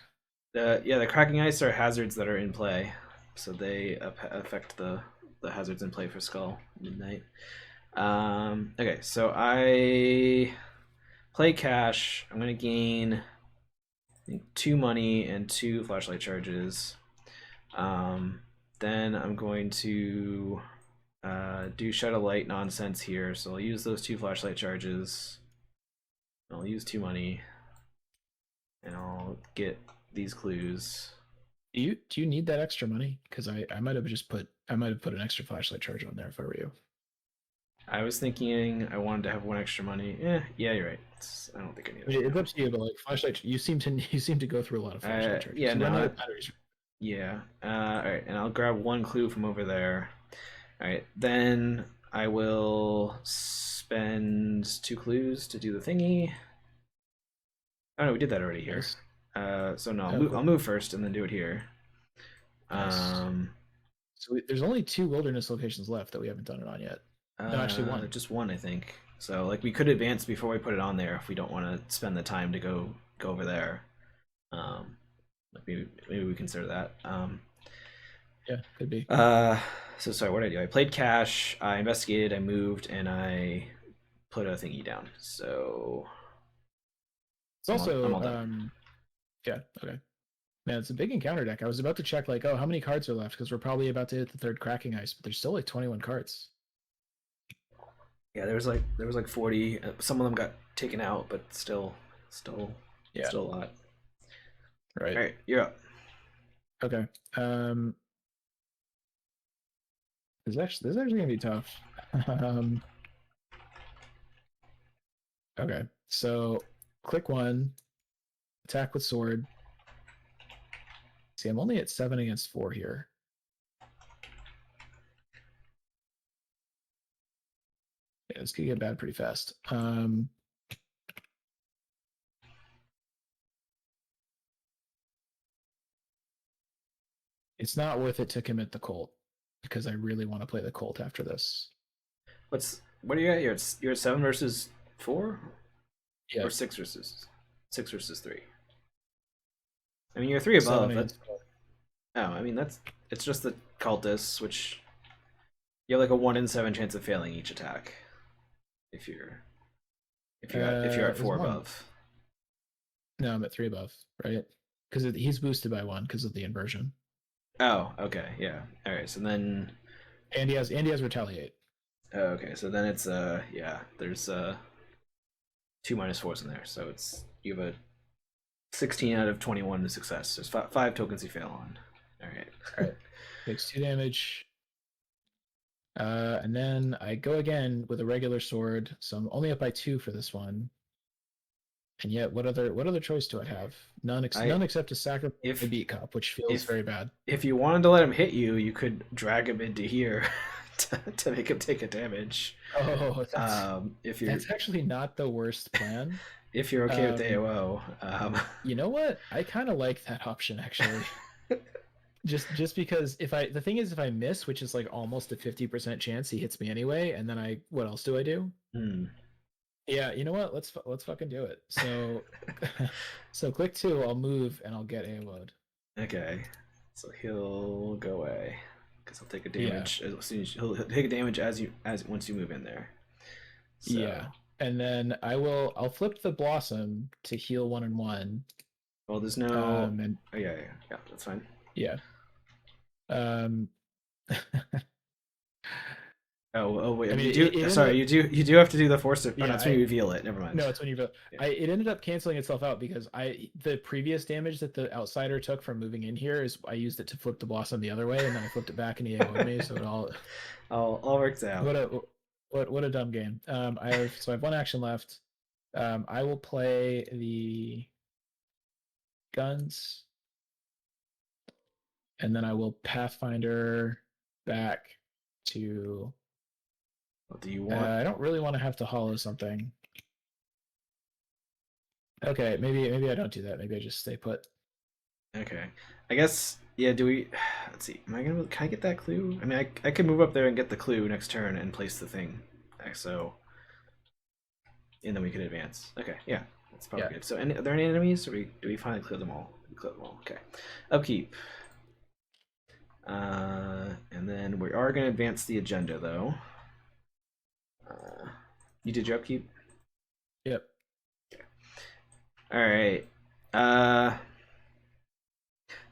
The cracking ice are hazards that are in play, so they affect the hazards in play for Skull Midnight. Okay, so I play cash. I'm gonna gain I think, 2 money and 2 flashlight charges. Then I'm going to do Shadow Light nonsense here, so I'll use those 2 flashlight charges. I'll use 2 money, and I'll get these clues, Do you need that extra money? Because I might have put an extra flashlight charge on there if I were you. I was thinking I wanted to have one extra money. Yeah, you're right. I don't think I need I it mean, right it's up to you, but like flashlight, you seem to go through a lot of flashlight now. charges. Yeah, You run out no, of batteries. yeah. All right, and I'll grab one clue from over there. All right, then I will spend 2 clues to do the thingy. Oh no, we did that already here. Nice. So no, Oh, I'll cool. move first and then do it here. Nice. Um, So there's only 2 wilderness locations left that we haven't done it on yet. No, actually one. just one, I think. So like we could advance before we put it on there if we don't want to spend the time to go over there. Like maybe we consider that. Yeah, could be. Uh, so sorry, what did I do? I played cash. I investigated. I moved, and I put a thingy down. So It's I'm also all done. yeah, okay. Man, it's a big encounter deck. I was about to check like, oh, how many cards are left? Because we're probably about to hit the third cracking ice, but there's still like 21 cards. Yeah, there was like 40. Some of them got taken out, but still Yeah, still a lot. right. All right, you're up. Okay. This is actually gonna be tough. um, okay. So click one, attack with sword. See, I'm only at 7 against 4 here. Yeah, this could get bad pretty fast. It's not worth it to commit the Colt because I really want to play the Colt after this. What are you at? You're at 7 versus 4 Yeah, or 6 versus 3. I mean, you're 3 7 above. That against 4. oh, I mean it's just the cultists, which you have like a 1 in 7 chance of failing each attack if you're at Is 4 one. above. No, I'm at 3 above, right? Because he's boosted by 1 because of the inversion. Oh, okay, yeah. All right, so then And he has retaliate. okay, so then it's yeah, there's 2 -4s in there, so it's you have a 16 out of 21 to success. There's five tokens you fail on. All right. All right. Takes 2 damage. And then I go again with a regular sword. So I'm only up by 2 for this one. And yet, what other choice do I have? I None except to sacrifice a if beat cop, which feels if very bad. if you wanted to let him hit you, you could drag him into here to make him take a damage. Oh, If you're that's actually not the worst plan. if you're okay with Um, AOO, you know what? I kind of like that option actually. Just because the thing is if I miss, which is like almost a 50% chance he hits me anyway, and then what else do I do? hmm. Yeah, you know what? Let's fucking do it. So so click 2, I'll move and I'll get AO'd. Okay, so he'll go away because he'll take a Yeah. damage as soon as he'll take a damage as once you move in there. So Yeah. And then I'll flip the blossom to heal 1 and 1. well, there's no. And Oh, yeah, that's fine. yeah. Um Oh wait, I mean you it do. ended Sorry, up you do have to do the force. Oh, no, yeah, that's when you I reveal it. Never mind. no, it's when you vote. Yeah. It ended up canceling itself out because the previous damage that the outsider took from moving in here is I used it to flip the blossom the other way, and then I flipped it back and he AO'd me. So it all all works out. what a dumb game. I have 1 action left. I will play the guns, and then I will Pathfinder back to. What do you want? I don't really want to have to hollow something. Okay, maybe I don't do that. Maybe I just stay put. Okay, I guess yeah. Do we? Let's see. Can I get that clue? I mean, I could move up there and get the clue next turn and place the thing. So and then we could advance. Okay, yeah, that's probably Yeah. good. So, are there any enemies? Or do we finally clear them all? We clear them all. Okay. Upkeep. And then we are going to advance the agenda, though. You did your upkeep? Yep. All right. Uh,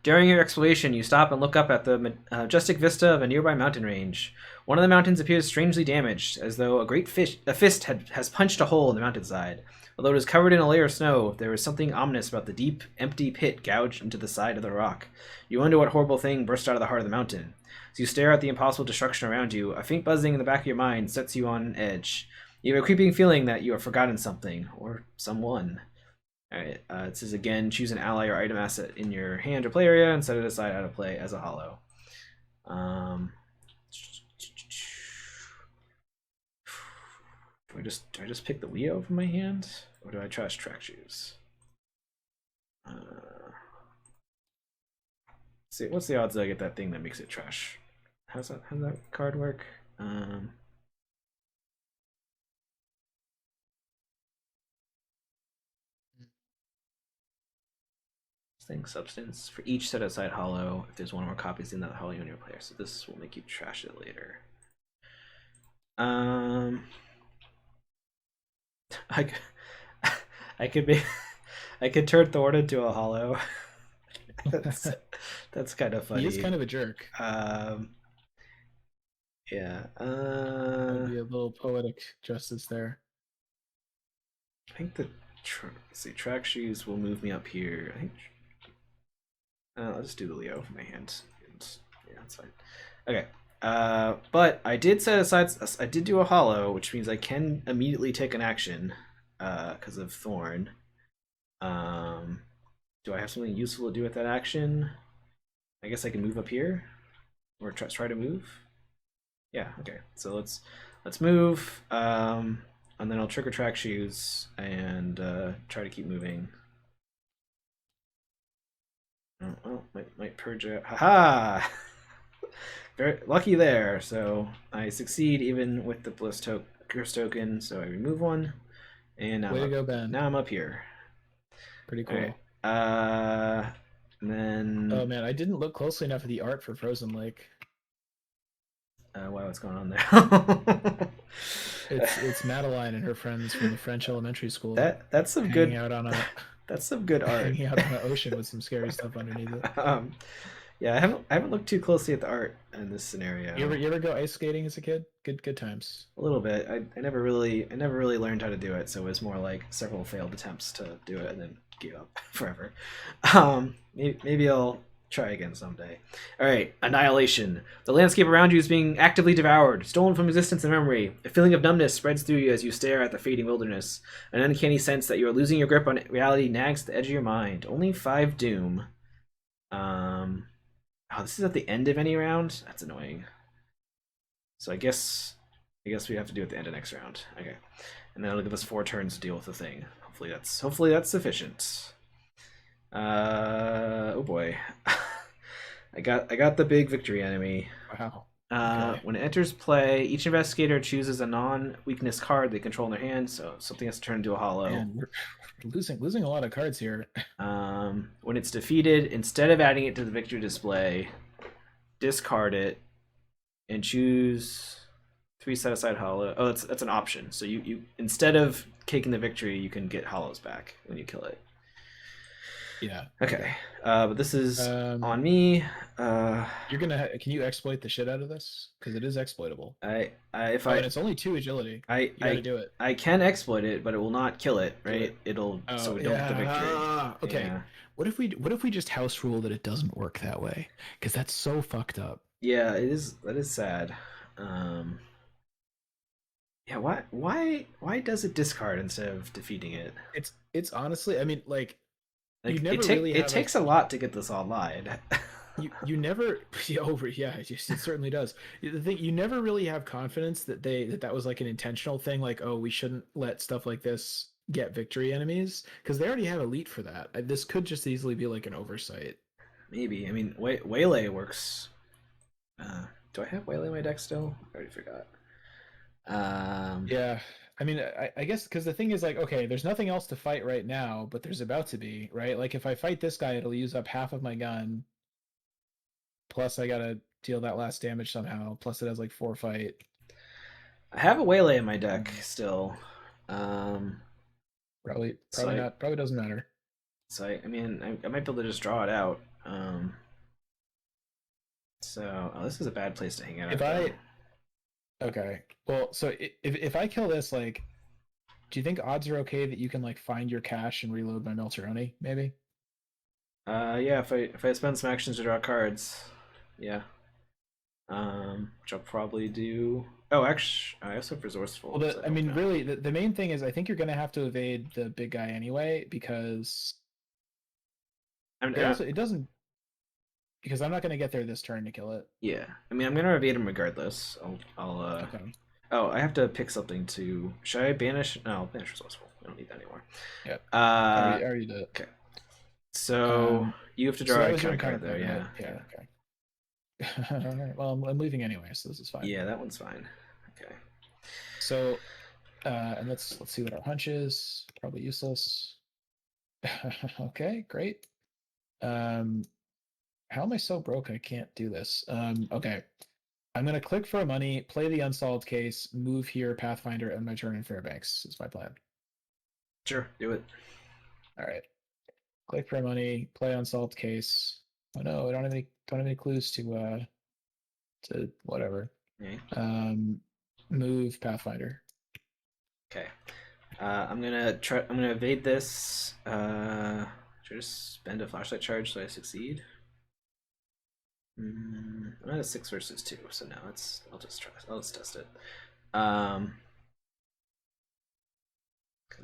During your exploration, you stop and look up at the majestic vista of a nearby mountain range. One of the mountains appears strangely damaged, as though a fist has punched a hole in the mountainside. Although it is covered in a layer of snow, there is something ominous about the deep, empty pit gouged into the side of the rock. You wonder what horrible thing burst out of the heart of the mountain. As you stare at the impossible destruction around you, a faint buzzing in the back of your mind sets you on edge. You have a creeping feeling that you have forgotten something, or someone. Alright, it says again, choose an ally or item asset in your hand or play area and set it aside out of play as a hollow. Do I just pick the Leo from my hand? Or do I trash track shoes? See, what's the odds that I get that thing that makes it trash? How's that card work? Thing substance for each set aside hollow. If there's one or more copies in that hollow on your player, so this will make you trash it later. I could be I could turn Thorne into a hollow. that's kind of funny. He is kind of a jerk. Yeah. There'd be a little poetic justice there. I think the let's see, track shoes will move me up here. I think I'll just do the Leo for my hand. Yeah, that's fine. Okay. But I did set aside. I did do a hollow, which means I can immediately take an action because of Thorne. Do I have something useful to do with that action? I guess I can move up here, or try to move. Yeah. Okay. So let's move, and then I'll trigger track shoes and try to keep moving. Oh, might purge it. Haha! Very lucky there. So I succeed even with the curse token. So I remove one, and now way to go, Ben. Now I'm up here. Pretty cool. Right. And then. Oh man, I didn't look closely enough at the art for Frozen Lake. Wow, what's going on there? it's Madeline and her friends from the French elementary school. That's some good. Out on a. That's some good art. Hanging out on the ocean with some scary stuff underneath it. Yeah, I haven't looked too closely at the art in this scenario. You ever go ice skating as a kid? Good times. A little bit. I never really learned how to do it, so it was more like several failed attempts to do it and then gave up forever. Maybe I'll try again someday. All right, Annihilation. The landscape around you is being actively devoured, stolen from existence and memory. A feeling of numbness spreads through you as you stare at the fading wilderness. An uncanny sense that you are losing your grip on reality nags at the edge of your mind. Only 5 doom. Oh, this is at the end of any round? That's annoying. So I guess we have to do it at the end of next round. Okay. And then it'll give us 4 turns to deal with the thing. Hopefully that's sufficient. Oh boy. I got the big victory enemy. Wow. Okay. When it enters play, each investigator chooses a non-weakness card they control in their hand, so something has to turn into a hollow. Man, we're losing a lot of cards here. When it's defeated, instead of adding it to the victory display, discard it and choose 3 set aside hollow. Oh, that's an option. So you instead of taking the victory, you can get hollows back when you kill it. Yeah. Okay. But this is on me. You're gonna. Can you exploit the shit out of this? Because it is exploitable. And it's only 2 agility. You gotta do it. I can exploit it, but it will not kill it, right? So we don't get the victory. Okay. Yeah. What if we just house rule that it doesn't work that way? Because that's so fucked up. Yeah, it is. That is sad. Yeah. Why does it discard instead of defeating it? It's honestly. I mean, like it takes a lot to get this online. you never it certainly does. The thing, you never really have confidence that that was like an intentional thing, like, oh, we shouldn't let stuff like this get victory enemies, because they already have elite for that. This could just easily be like an oversight. Maybe. I mean, Waylay works. Do I have Waylay in my deck still? I already forgot. Yeah. I mean, I guess because the thing is, like, okay, there's nothing else to fight right now, but there's about to be, right? Like, if I fight this guy, it'll use up half of my gun. Plus, I gotta deal that last damage somehow. Plus, it has like 4 fight. I have a Waylay in my deck still. Probably not. Probably doesn't matter. So I mean, I might be able to just draw it out. So this is a bad place to hang out. If I okay, well, so if I kill this, like, do you think odds are okay that you can like find your cache and reload my Melteroni? Maybe. Yeah, if I spend some actions to draw cards, yeah. Which I'll probably do. Oh, actually, I also have resourceful. Well, So I I don't mean, know. really, the main thing is I think you're gonna have to evade the big guy anyway because I'm, it doesn't because I'm not gonna get there this turn to kill it. yeah, I mean, I'm gonna evade him regardless. I'll. Okay. Oh, I have to pick something to. Should I banish? No, I'll banish resourceful. I don't need that anymore. Yeah. Uh, I already did it. okay. So Um, you have to so draw that a was your counter card though. counterplay, right? Yeah. Yeah. Okay. All right. Well, I'm leaving anyway, so this is fine. Yeah, that one's fine. Okay. So, and let's see what our hunch is. Probably useless. Okay, great. How am I so broke I can't do this? Okay. I'm gonna click for money, play the unsolved case, move here, Pathfinder, and my turn in Fairbanks is my plan. Sure, do it. All right. Click for money, play unsolved case. Oh no, I don't have any clues to whatever. Okay. Move Pathfinder. Okay. I'm gonna try. I'm gonna evade this. Should I just spend a flashlight charge so I succeed? I'm at a 6 versus 2, so now I'll just try. I'll just test it. Because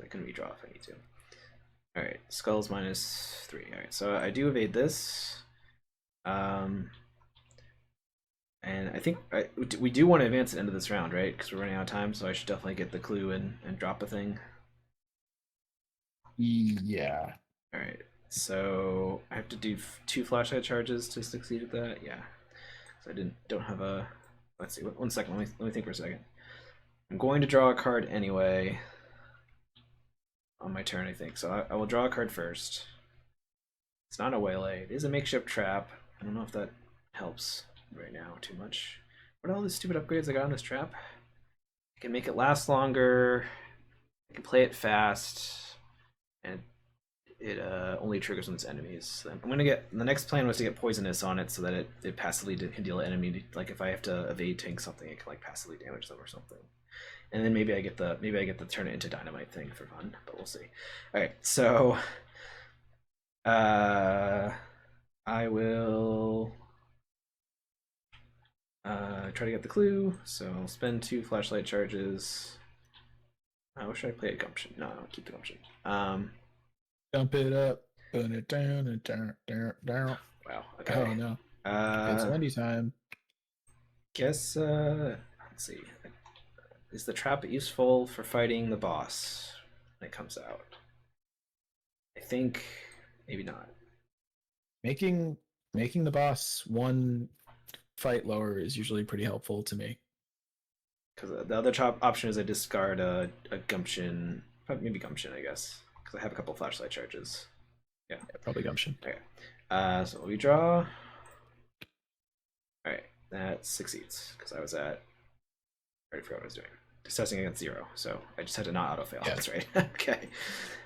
I can redraw if I need to. All right, skulls -3. All right, so I do evade this. And I think we do want to advance at the end of this round, right? Because we're running out of time, so I should definitely get the clue and drop a thing. Yeah. All right, so I have to do 2 flashlight charges to succeed at that. Yeah, so I don't have a. Let's see. 1 second. Let me think for a second. I'm going to draw a card anyway on my turn, I think. So I will draw a card first. It's not a waylay. It is a makeshift trap. I don't know if that helps right now too much. What are all these stupid upgrades I got on this trap? I can make it last longer. I can play it fast, and it only triggers when it's enemies. So I'm gonna get the next plan was to get poisonous on it so that it passively can deal enemy. Like if I have to evade tank something, it can like passively damage them or something. And then maybe I get the turn it into dynamite thing for fun, but we'll see. All right, so I will try to get the clue. So I'll spend 2 flashlight charges. What should I play a gumption? No, I'll keep the gumption. Dump it up, burn it down, and down. Wow. Okay. Oh no. It's Wendy time. Guess. Let's see. Is the trap useful for fighting the boss when it comes out? I think maybe not. Making the boss one fight lower is usually pretty helpful to me. Because the other option is I discard a gumption, maybe gumption, I guess, because I have a couple flashlight charges. Yeah, probably gumption. Okay. So we draw. All right, that succeeds because I was at. I already forgot what I was doing. Just testing against 0, so I just had to not auto fail. Yeah. That's right. Okay.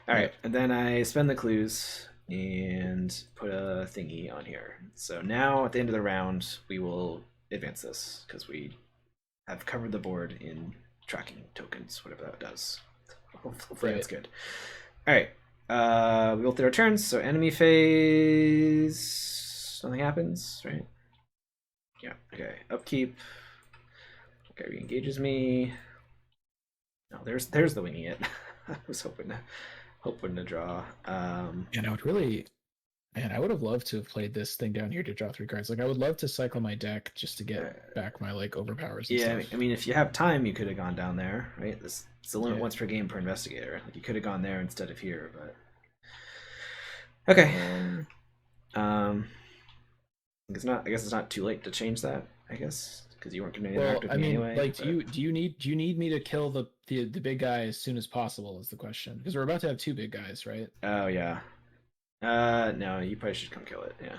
All right, and then I spend the clues and put a thingy on here. So now at the end of the round, we will advance this because we have covered the board in tracking tokens, whatever that does. Hopefully that's good. All right. We both did our turns, so enemy phase. Nothing happens, right? Yeah. Okay. Upkeep. Okay, re-engages me. No, there's the winging it. I was hoping to draw. And I would really, man, I would have loved to have played this thing down here to draw 3 cards. Like I would love to cycle my deck just to get back my like overpowers. And yeah, stuff. I mean, if you have time, you could have gone down there, right? It's a limit once per game per investigator. Like you could have gone there instead of here, but okay. It's not. I guess it's not too late to change that. I guess because you weren't going to interact with me anyway. Like, do you need me to kill the big guy as soon as possible? Is the question because we're about to have 2 big guys, right? Oh yeah. No, you probably should come kill it. Yeah.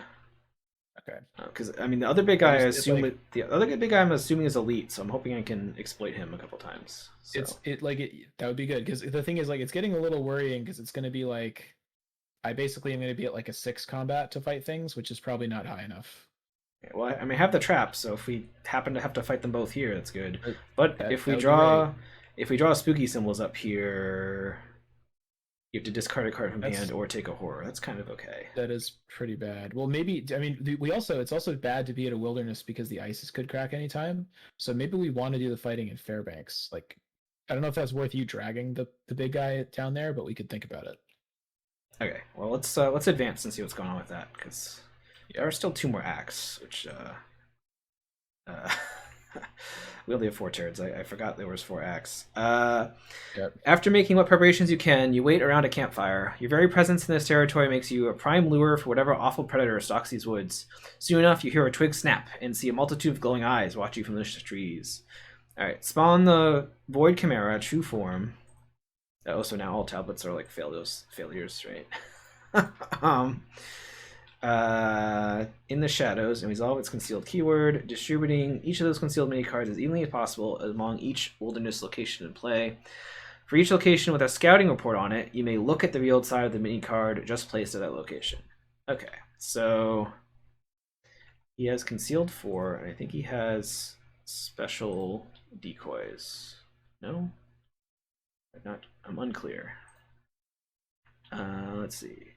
Okay. Because I mean, the other big guy, the other big guy, I'm assuming is elite, so I'm hoping I can exploit him a couple times. So. That would be good because the thing is like it's getting a little worrying because it's going to be like I basically am going to be at like a 6 combat to fight things, which is probably not high enough. Okay, well, I mean, I have the trap, so if we happen to have to fight them both here, that's good. But But that would be great. if we draw spooky symbols up here, you have to discard a card from hand That's or take a horror. That's kind of okay. that is pretty bad. Well, maybe I mean we also it's also bad to be at a wilderness because the ices could crack anytime. So maybe we want to do the fighting in Fairbanks. Like I don't know if that's worth you dragging the big guy down there, but we could think about it. Okay, well let's advance and see what's going on with that because there are still 2 more acts, which uh, we only have 4 turns. I forgot there was 4 acts. Yep. After making what preparations you can, you wait around a campfire. Your very presence in this territory makes you a prime lure for whatever awful predator stalks these woods. Soon enough, you hear a twig snap and see a multitude of glowing eyes watch you from the trees. All right, spawn the Void Chimera, true form. Oh, so now all tablets are like failures, right? um, in the shadows and resolve its concealed keyword, distributing each of those concealed mini cards as evenly as possible among each wilderness location in play. For each location with a scouting report on it, you may look at the revealed side of the mini card just placed at that location. Okay, so he has concealed 4, and I think he has special decoys. No? I'm unclear. Let's see.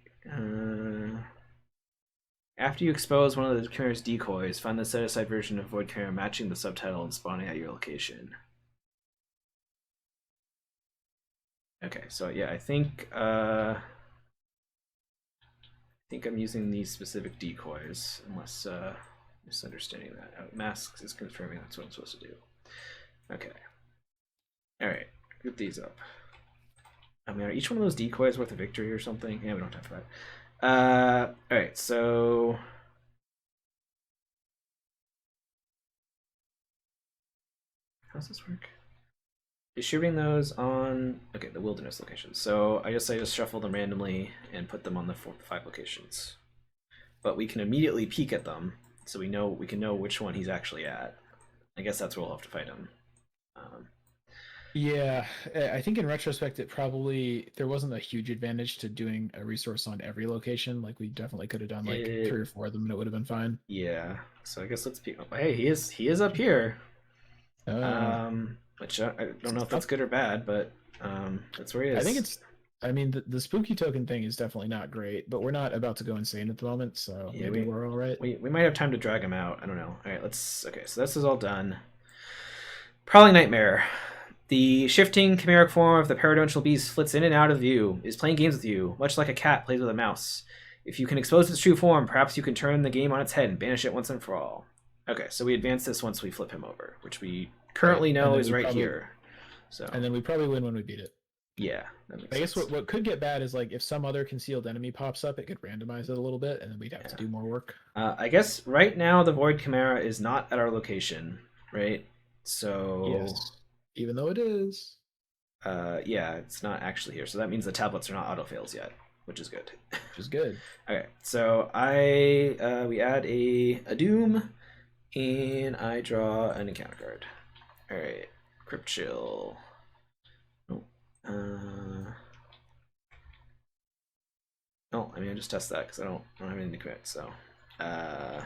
After you expose one of the Chimera's decoys, find the set-aside version of Void Chimera matching the subtitle and spawning at your location. Okay, so yeah, I think I'm using these specific decoys, unless misunderstanding that. Masks is confirming that's what I'm supposed to do. Okay. All right, group these up. I mean, are each one of those decoys worth a victory or something? Yeah, we don't have to that. All right, so how's this work? Distributing those on the wilderness locations. So I guess I just shuffle them randomly and put them on the 5 locations. But we can immediately peek at them, so we can know which one he's actually at. I guess that's where we'll have to fight him. Yeah, I think in retrospect, it probably there wasn't a huge advantage to doing a resource on every location. Like we definitely could have done like 3 or 4 of them, and it would have been fine. Yeah. So I guess let's peek. Oh, hey, he is up here. Oh, Which I don't know if that's good or bad, but that's where he is. I think it's. I mean, the spooky token thing is definitely not great, but we're not about to go insane at the moment, so Yeah, maybe we're all right. we might have time to drag him out. I don't know. All right, let's. Okay, so this is all done. Prowling Nightmare. The shifting chimeric form of the paradontial beast flits in and out of view, is playing games with you, much like a cat plays with a mouse. If you can expose its true form, perhaps you can turn the game on its head and banish it once and for all. Okay, so we advance this once we flip him over, which we currently know is right here. So and then we probably win when we beat it. Yeah, that makes I guess sense. what could get bad is like if some other concealed enemy pops up, it could randomize it a little bit, and then we'd have to do more work. I guess right now the Void Chimera is not at our location, right? So yes, even though it is. Yeah, it's not actually here. So that means the tablets are not auto fails yet, which is good. Which is good. Okay, so we add a doom, and I draw an encounter card. All right, Crypt Chill. Oh, no, I mean I just test that because I don't have anything to commit. So, I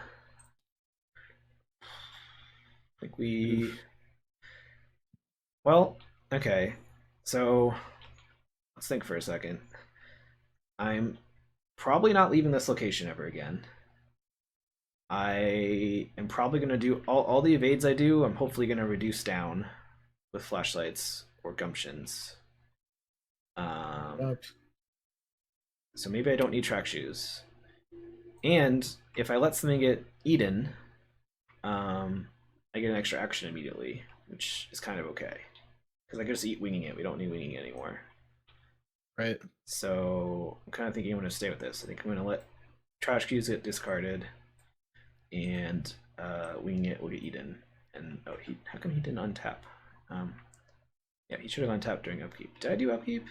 think we. Oof. Well, okay, so let's think for a second. I'm probably not leaving this location ever again. I am probably going to do all the evades I do, I'm hopefully going to reduce down with flashlights or gumptions. So maybe I don't need track shoes. And if I let something get eaten, I get an extra action immediately, which is kind of okay. Because I can just eat winging it. We don't need winging it anymore. Right. So I'm kind of thinking I'm going to stay with this. I think I'm going to let trash cues get discarded, and winging it will get eaten. And oh, how come he didn't untap? Yeah, he should have untapped during upkeep. Did I do upkeep?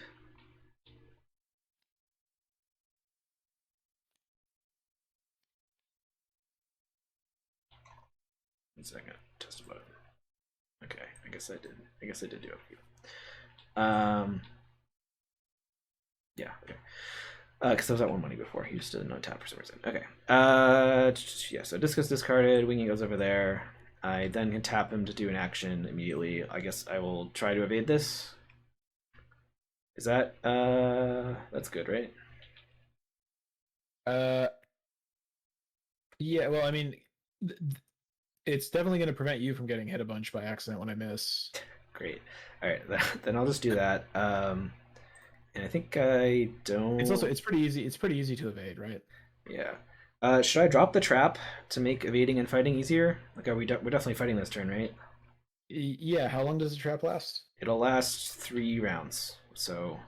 One second. Test a button. Okay, I guess I did. I guess I did do upkeep. Yeah. Okay. Because I was at 1 money before. He just didn't untap for some reason. Okay. Yeah, so disc is discarded. Winging goes over there. I then can tap him to do an action immediately. I guess I will try to evade this. Is that that's good, right? Uh, yeah. Well, I mean, it's definitely going to prevent you from getting hit a bunch by accident when I miss. Great. All right, then I'll just do that. And I think I don't. It's pretty easy. It's pretty easy to evade, right? Yeah. Should I drop the trap to make evading and fighting easier? Like, we're definitely fighting this turn, right? Yeah. How long does the trap last? It'll last 3 rounds. So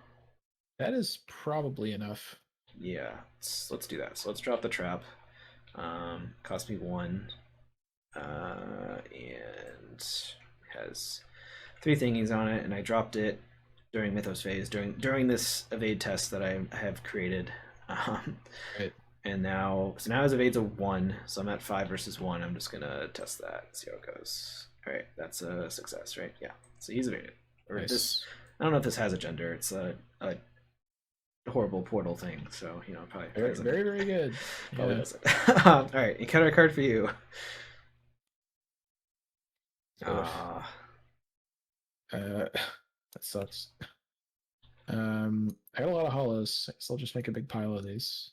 That is probably enough. yeah, let's do that. So let's drop the trap. Cost me 1, and has 3 thingies on it, and I dropped it during Mythos phase during this evade test that I have created. Um, Right. and now his evade's a 1, so I'm at 5 versus 1. I'm just gonna test that, see how it goes. All right, that's a success, right? Yeah. So he's evaded. Or Nice. this, I don't know if this has a gender. It's a horrible portal thing. So probably Very, doesn't. very, very good. Probably Yeah. doesn't. All right, encounter a card for you. Ugh. Ah, That sucks. I got a lot of hollows, so I'll just make a big pile of these.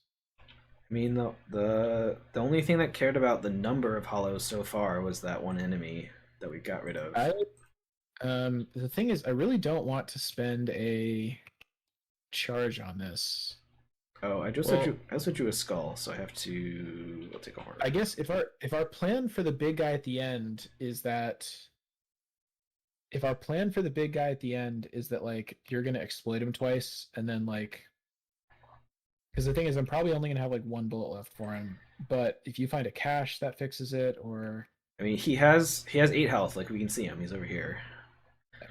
I mean the only thing that cared about the number of hollows so far was that one enemy that we got rid of. The thing is, I really don't want to spend a charge on this. Oh, Well, I also drew a skull, so I have to. I'll take a horror. I guess if our plan for the big guy at the end is that if our plan for the big guy at the end is that like you're gonna exploit him twice and then like because the thing is I'm probably only gonna have like one bullet left for him, but if you find a cache that fixes it or I mean, he has 8 health. Like we can see him. He's over here.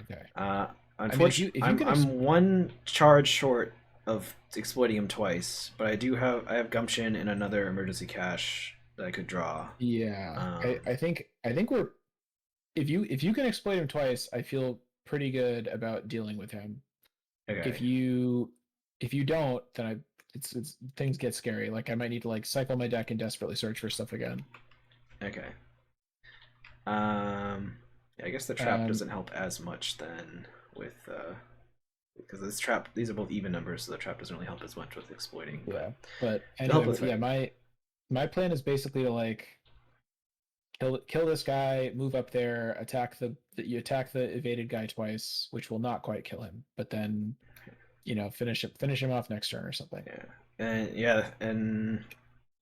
okay. Uh, I mean Unfortunately, if you can I'm 1 charge short of exploiting him twice, but I have gumption and another emergency cache that I could draw. yeah, Um, I think we're if you can exploit him twice, I feel pretty good about dealing with him. okay, If you don't, then it's things get scary. Like I might need to like cycle my deck and desperately search for stuff again. okay. Yeah, I guess the trap Um, doesn't help as much then with because this trap these are both even numbers, so the trap doesn't really help as much with exploiting, yeah, but but it'll help anyway, with yeah, fighting. my plan is basically to like kill this guy, move up there, you attack the evaded guy twice, which will not quite kill him, but then finish him off next turn or something. And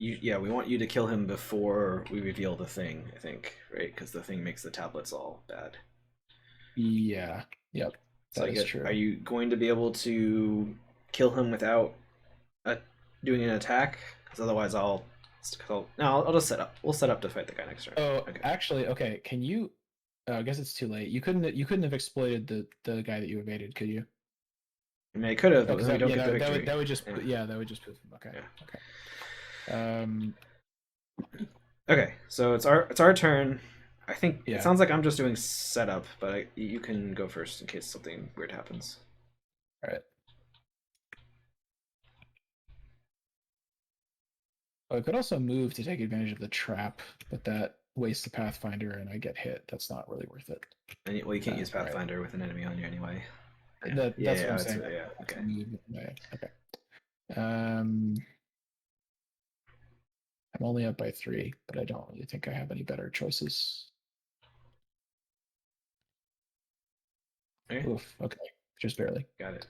we want you to kill him before we reveal the thing. I think, right? Because the thing makes the tablets all bad. Yeah, yep, So that I is get. Are true. you going to be able to kill him without doing an attack? Because otherwise, no. I'll just set up. We'll set up to fight the guy next turn. Oh, Okay. actually, okay. Can you? I guess it's too late. You couldn't have exploited the guy that you evaded, could you? I mean, I could have, Oh, but because then we that don't yeah get the that would victory. that would just Yeah. yeah that would just prove him. Okay, Yeah. okay. Um, Okay. So it's our turn. I think it yeah. sounds like I'm just doing setup, but you can go first in case something weird happens. All right. Oh, I could also move to take advantage of the trap, but that wastes the Pathfinder and I get hit. That's not really worth it. And well, you can't use All right. Pathfinder with an enemy on you anyway. Yeah. That's what I'm saying. I Yeah. want to Okay. move. Okay. Um, I'm only up by 3, but I don't really think I have any better choices. Okay. Oof. Okay. Just barely. Got it.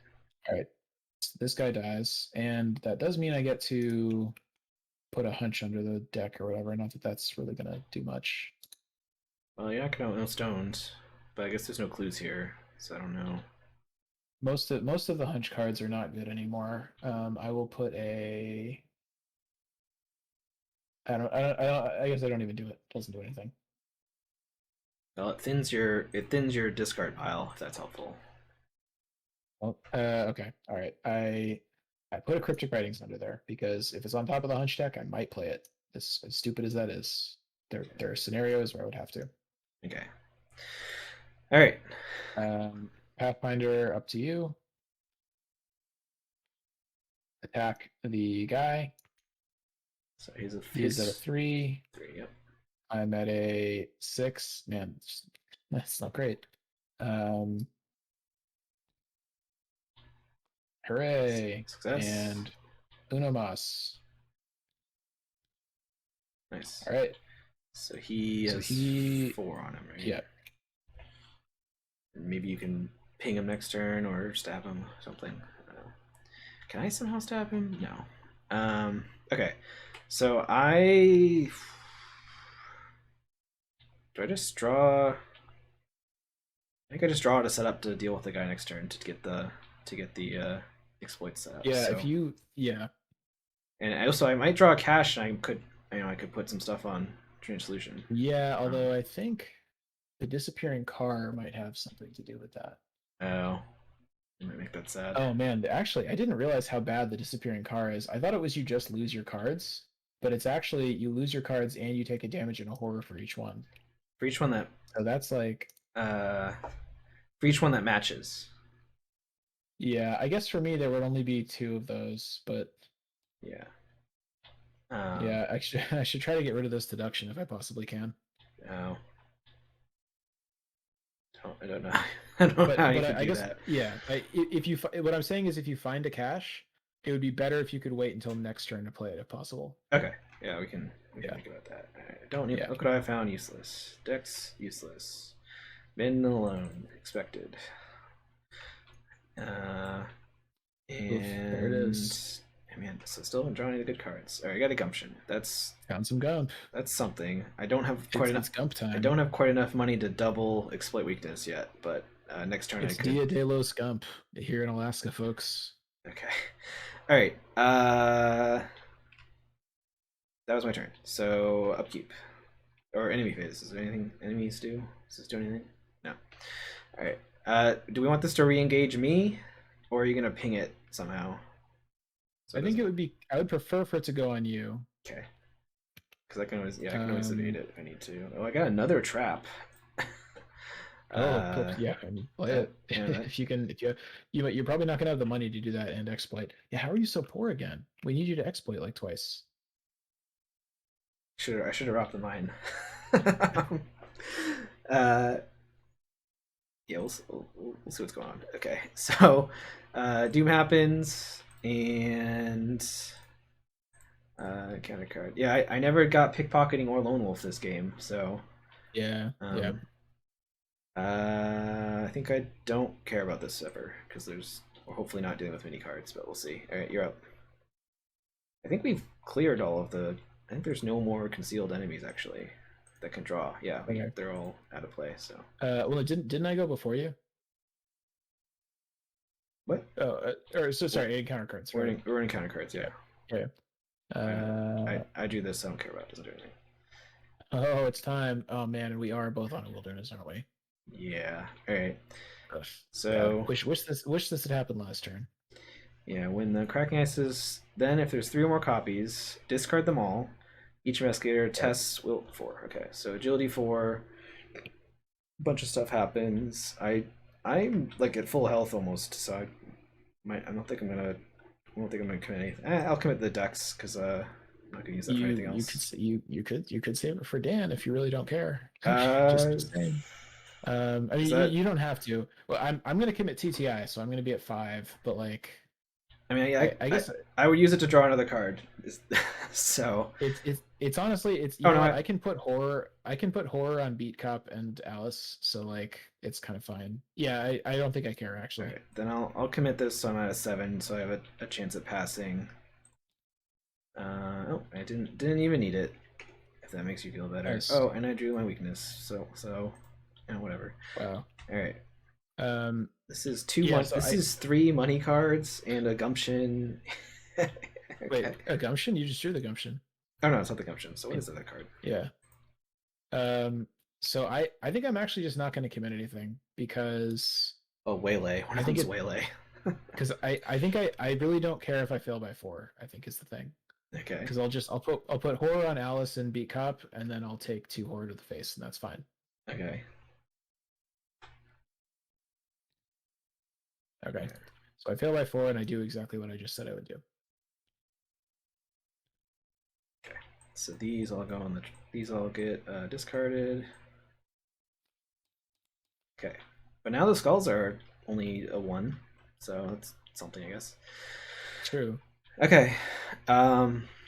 All right. So this guy dies, and that does mean I get to put a hunch under the deck or whatever. Not that that's really gonna do much. Well, you're not gonna know stones, but I guess there's no clues here, so I don't know. Most of the hunch cards are not good anymore. I will put a. I guess I don't even do it. It doesn't do anything. Well, it thins your discard pile if that's helpful. Well, okay, all right. I put a cryptic writings under there because if it's on top of the hunch deck, I might play it. As stupid as that is, there are scenarios where I would have to. Okay. All right. Pathfinder, up to you. attack the guy. So he's at He's at a 3. 3. Yep. I'm at a 6. Man, that's not great. Hooray! Success. And uno mas. Nice. All right. So he So has he 4 on him, right? Yeah. And maybe you can ping him next turn or stab him, something. Can I somehow stab him? No. Okay. So do I just draw? I think I just draw to set up to deal with the guy next turn to get the exploit set up. Yeah, so. if you And also I might draw a cash, and I could put some stuff on Train Solution. Yeah, although I think the disappearing car might have something to do with that. Oh, it might make that sad. Oh man, actually, I didn't realize how bad the disappearing car is. I thought it was you just lose your cards, but it's actually you lose your cards and you take a damage and a horror for each one. For each one that So that's like for each one that matches. Yeah, I guess for me there would only be 2 of those, but Yeah. yeah, actually I should try to get rid of this deduction if I possibly can. Oh. I don't know. I don't know how you could do that. Yeah, if you what I'm saying is if you find a cache, it would be better if you could wait until next turn to play it if possible. Okay. Yeah, we can think about that. Right. Don't need. Look what I found. Useless. Dex useless. Min alone expected. And There it is. Man, so still haven't drawn any good cards. All right, I got a gumption. That's Found some gump. That's something. I don't have quite enough. It's gump time. I don't have quite enough money to double exploit weakness yet, but next turn it's I could. Dia de los Gump here in Alaska, folks. Okay. All right. That was my turn. So upkeep or enemy phase. Is there anything enemies do? Does this do anything? No. All right. Do we want this to re-engage me, or are you gonna ping it somehow? So I think it would be. I would prefer for it to go on you. Okay. Because I can always, I can always evade it if I need to. Oh, I got another trap. Yeah, I mean, play it. If you're probably not gonna have the money to do that and exploit. Yeah, how are you so poor again? We need you to exploit like twice. I should have robbed the mine. Yeah, we'll see what's going on. Okay, so Doom happens and counter card. Yeah, I never got pickpocketing or lone wolf this game, so yeah. I think I don't care about this ever because we're hopefully not dealing with mini cards, but we'll see. All right, you're up. I think we've cleared all of the. I think there's no more concealed enemies actually that can draw. Yeah, okay. They're all out of play. So. Well, didn't I go before you? What? Oh, sorry, encounter cards. We're in encounter cards. Yeah. Yeah. I do this. I don't care about. It doesn't do anything. Oh, it's time. Oh man, and we are both on a wilderness, aren't we? Yeah. All right. Ugh. So wish this had happened last turn. Yeah, when the cracking ice is then if there's 3 or more copies, discard them all. Each investigator tests will 4. Okay, so agility 4. A bunch of stuff happens. I'm like at full health almost, so I don't think I'm gonna commit anything. I'll commit the dex because I'm not gonna use that for anything else. You could save it for Dan if you really don't care. Just saying. I mean, you don't have to. Well, I'm gonna commit TTI, so I'm gonna be at 5. But like, I mean, I guess I would use it to draw another card. So it's honestly I can put horror on Beat Cop and Alice, so like it's kind of fine. Yeah, I don't think I care actually. Okay, then I'll commit this, so I'm at a 7, so I have a chance at passing. Oh, I didn't even need it. If that makes you feel better. Nice. Oh, and I drew my weakness, so whatever. Wow. All right. This is this is 3 money cards and a gumption. Okay. Wait, a gumption? You just drew the gumption. Oh no, it's not the gumption. So what is that card? Yeah. So I think I'm actually just not going to commit anything because. Oh, waylay. I think it's waylay. Because I think I really don't care if I fail by 4. I think is the thing. Okay. Because I'll put horror on Alice and Beat Cop, and then I'll take 2 horror to the face, and that's fine. Okay. Okay. So I fail by 4, and I do exactly what I just said I would do. So these all go on the. These all get discarded. Okay, but now the skulls are only a 1, so that's something, I guess. True. Okay.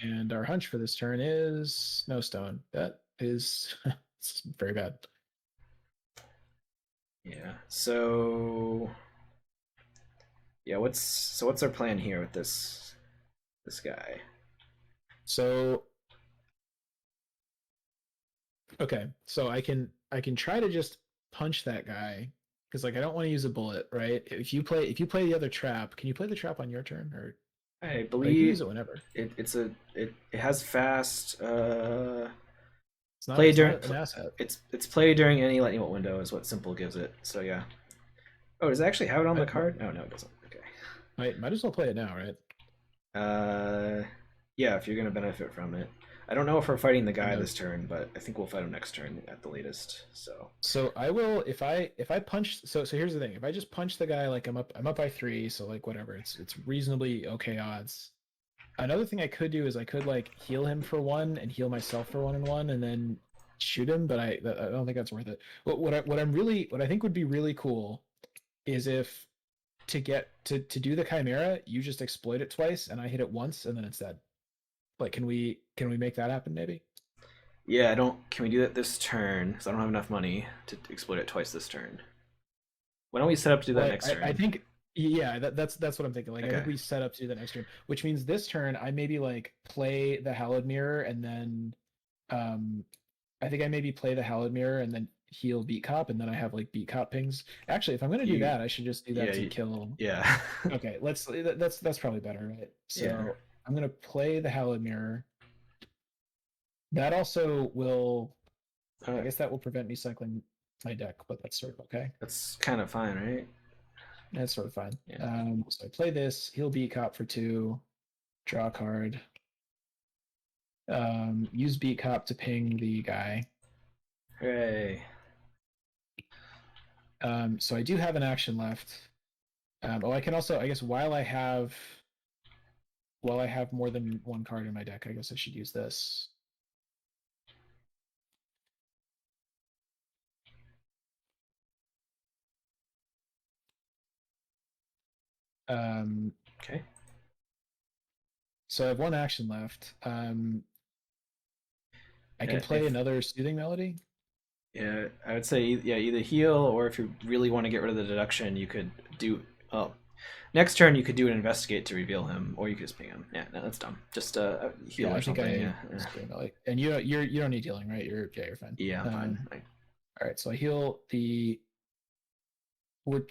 And our hunch for this turn is no stone. That is it's very bad. Yeah. So yeah, what's our plan here with this guy? So okay, so I can try to just punch that guy because like I don't want to use a bullet, right? If you play the other trap, can you play the trap on your turn or I oh, you can believe use it whenever. it has fast It's not play it's during not an asset. it's play during any lightning bolt window is what simple gives it. So yeah. Oh, does it actually have it on the Might, might, card? Oh no, it doesn't. Okay. might as well play it now, right? Uh, yeah, if you're gonna benefit from it. I don't know if we're fighting the I guy know. this turn, but I think we'll fight him next turn at the latest. So So I will if I punch so here's the thing. If I just punch the guy like I'm up by 3, so like whatever. It's reasonably okay odds. Another thing I could do is I could like heal him for 1 and heal myself for 1 and then shoot him, but I don't think that's worth it. What I think would be really cool is if to do the chimera, you just exploit it twice and I hit it once and then it's dead. Like can we make that happen maybe? yeah, I don't. Can we do that this turn? Because I don't have enough money to exploit it twice this turn. Why don't we set up to do that Well, next I turn? think yeah, that's what I'm thinking. Like I Okay. think we set up to do the next turn, which means this turn I maybe like play the Hallowed Mirror and then um I think I maybe play the Hallowed Mirror and then heal Beat Cop and then I have like Beat Cop pings. Actually, if I'm gonna do You, that, I should just do that yeah, to kill. yeah. Okay, that's probably better, right? Yeah. So I'm gonna play the Hallowed Mirror. That also will I Uh, guess that will prevent me cycling my deck, but that's sort of okay. that's kind of fine, right? That's sort of fine. Yeah. So I play this, heal Beat Cop for 2, draw a card, use Beat Cop to ping the guy. Hooray. So I do have an action left. I can also, I guess, while I have more than 1 card in my deck, I guess I should use this. Um, Okay. so I have 1 action left. I can play If another Soothing Melody. yeah, I would say yeah, either heal or if you really want to get rid of the deduction, you could do. Oh, next turn you could do an investigate to reveal him, or you could just ping him. Yeah, no, that's dumb. Just heal Yeah, or I think something. I Yeah. Soothing Melody, and you don't need healing, right? You're fine. Yeah, I'm fine. All right, so I heal the. We're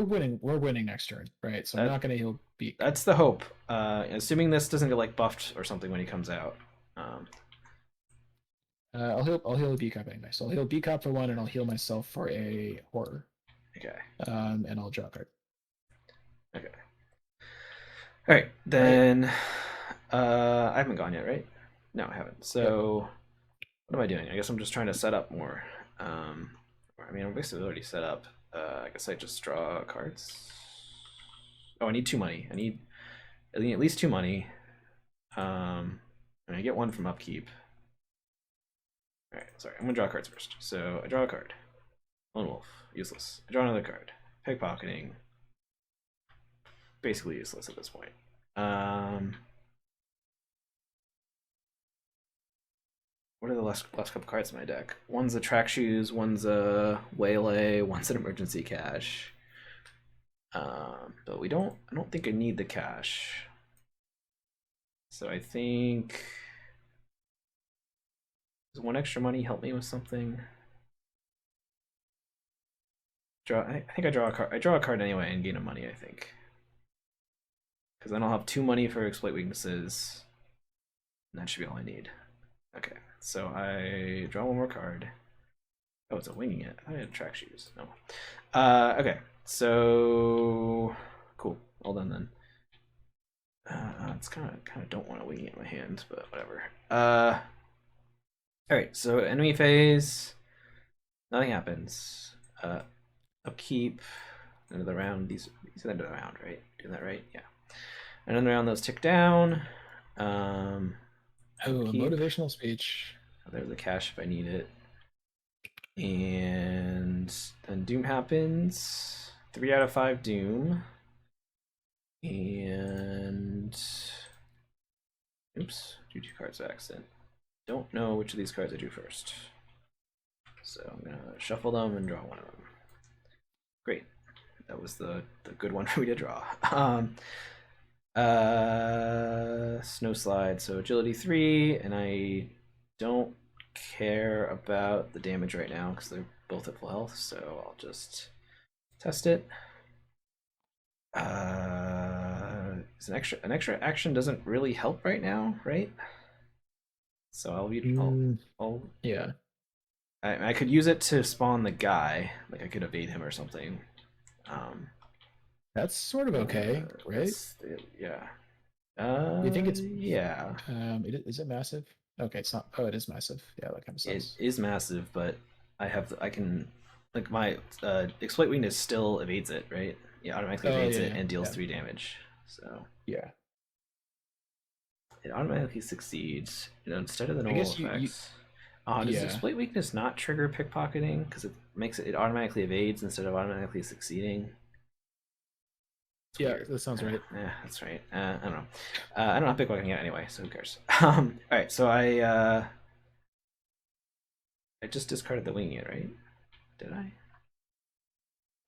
winning. We're winning next turn, right? So I'm That not going to heal Beat that's Cop. the hope. Assuming this doesn't get like buffed or something when he comes out. I'll heal a Beat Cop anyway. So I'll heal Beat Cop for 1, and I'll heal myself for a horror. Okay. And I'll draw a card. Okay. All right, All right. then. I haven't gone yet, right? No, I haven't. Yep. So, what am I doing? I guess I'm just trying to set up more. I mean, I'm basically already set up. I guess I just draw cards. Oh, I need 2 money. I need at least 2 money. And I get 1 from upkeep. All right, sorry. I'm gonna draw cards first. So I draw a card. Lone Wolf, useless. I draw another card. Pickpocketing, basically useless at this point. What are the last couple cards in my deck? One's a track shoes, one's a waylay, one's an emergency cash. But I don't think I need the cash. So I think does 1 extra money help me with something? I think I draw a card. I draw a card anyway and gain a money. I think because then I'll have 2 money for exploit weaknesses. And that should be all I need. Okay, so I draw 1 more card. Oh, it's a winging it. I had track shoes. No. Okay, so cool. All done then. It's kind of don't want to wing it in my hand, but whatever. All right. So enemy phase, nothing happens. Upkeep, end of the round. These are the end of the round, right? Doing that right? Yeah. And then the round those tick down. Oh, a Upkeep. motivational speech. There's the cash if I need it. And then Doom happens. 3 out of 5 Doom. And oops, drew 2 cards by accident. Don't know which of these cards I drew first. So I'm gonna shuffle them and draw one of them. Great. That was the good one for me to draw. Snow slide, so agility 3, and I don't care about the damage right now because they're both at full health, so I'll just test it. Is an extra action doesn't really help right now, right? So Yeah, I could use it to spawn the guy, like I could evade him or something. Um, that's sort of okay, right? Yeah. You think it's Yeah. is it massive? Okay, it's not. Oh, it is massive. Yeah, that kind of It sucks. is massive, but I can like my exploit weakness still evades it, right? Yeah, automatically Oh evades yeah, it yeah, and deals yeah. 3 damage. So Yeah. it automatically succeeds. Instead of the I normal guess effects. Does yeah. exploit weakness not trigger pickpocketing? Because it automatically evades instead of automatically succeeding. It's Yeah, weird. that sounds right. Yeah, that's right. I don't know. I don't have pickpocketing yet anyway, so who cares? All right, so I just discarded the wing it, right? Did I?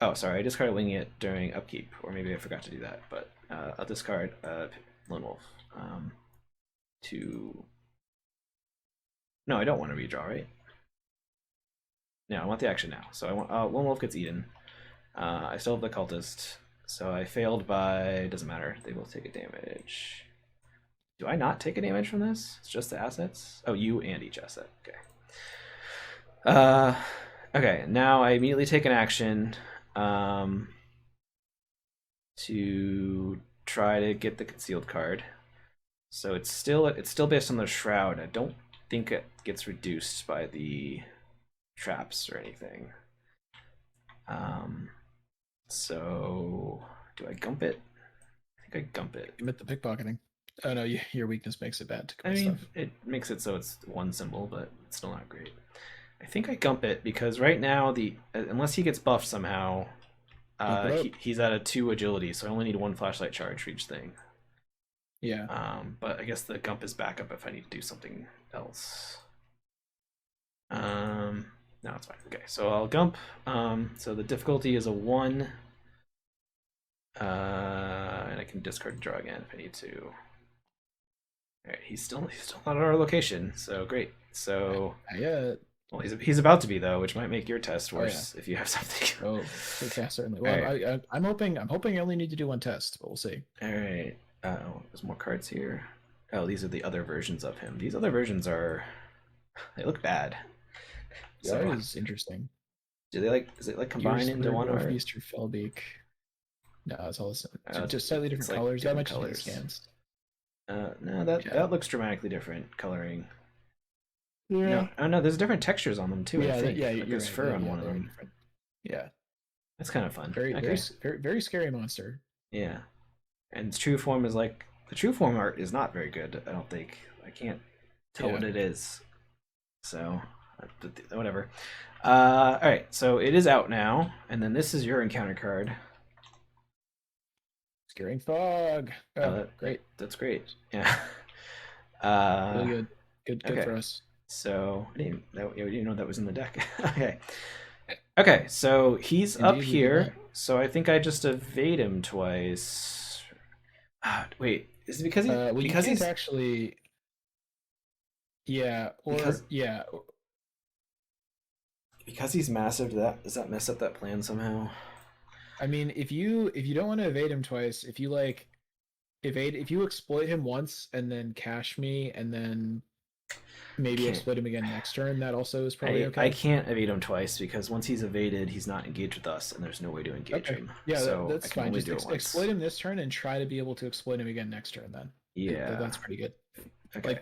Oh, sorry, I discarded winging it during upkeep, or maybe I forgot to do that. But I'll discard Lone Wolf to. No, I don't want to redraw, right? No, I want the action now. So I want Lone Wolf gets eaten. I still have the cultist, so I failed by. Doesn't matter. They both take a damage. Do I not take a damage from this? It's just the assets. Oh, you and each asset. Okay. Uh, okay. Now I immediately take an action. To try to get the concealed card. So it's still based on the shroud. I don't think it gets reduced by the traps or anything. Um, so do I gump it? I think I gump it. Commit the pickpocketing. Oh no, your weakness makes it bad to I commit mean, stuff. it makes it so it's one symbol, but it's still not great. I think I gump it because right now unless he gets buffed somehow, Gump it up. he's at a 2 agility, so I only need 1 flashlight charge for each thing. Yeah. But I guess the gump is backup if I need to do something else. No, it's fine. Okay, so I'll gump. So the difficulty is a 1. And I can discard and draw again if I need to. Alright, he's still not at our location, so great. So Yeah. well, he's about to be though, which might make your test Oh yeah. worse if you have something. Oh, yeah, certainly. Well, Alright. I'm hoping I only need to do one test, but we'll see. Alright. Oh, there's more cards here. Oh, these are the other versions of him. These other versions they look bad. The So art is interesting. do they is it like combined into one art? Feaster Fellbeak. No, it's all the same. Just It's slightly different like colors. That different might just be the colors. scans. No, Yeah. that looks dramatically different coloring. Yeah. No, oh no, there's different textures on them too. Yeah, I think. yeah, Like you're there's right. fur on Yeah, one of they are them. different. Yeah. That's kind of fun. Very, Okay. very scary monster. Yeah, and its true form is like the true form art is not very good. I don't think. I can't tell what it is. So, whatever. All right, so it is out now, and then this is your encounter card. Scaring fog. Oh, great. That's great. Yeah. Really good. Good okay. for us. So we didn't know that was in the deck. Okay. Okay, so he's Indeed, up here. So I think I just evade him twice. Wait, is it because he? Well, because you can't he's actually. Yeah, because he's massive. Does that mess up that plan somehow? I mean, if you don't want to evade him twice, if you if you exploit him once and then cash me and then maybe exploit him again next turn, that also is probably okay. I can't evade him twice because once he's evaded, he's not engaged with us, and there's no way to engage him. Yeah, so that's fine. Just exploit him this turn and try to be able to exploit him again next turn. Then that's pretty good. Okay. Like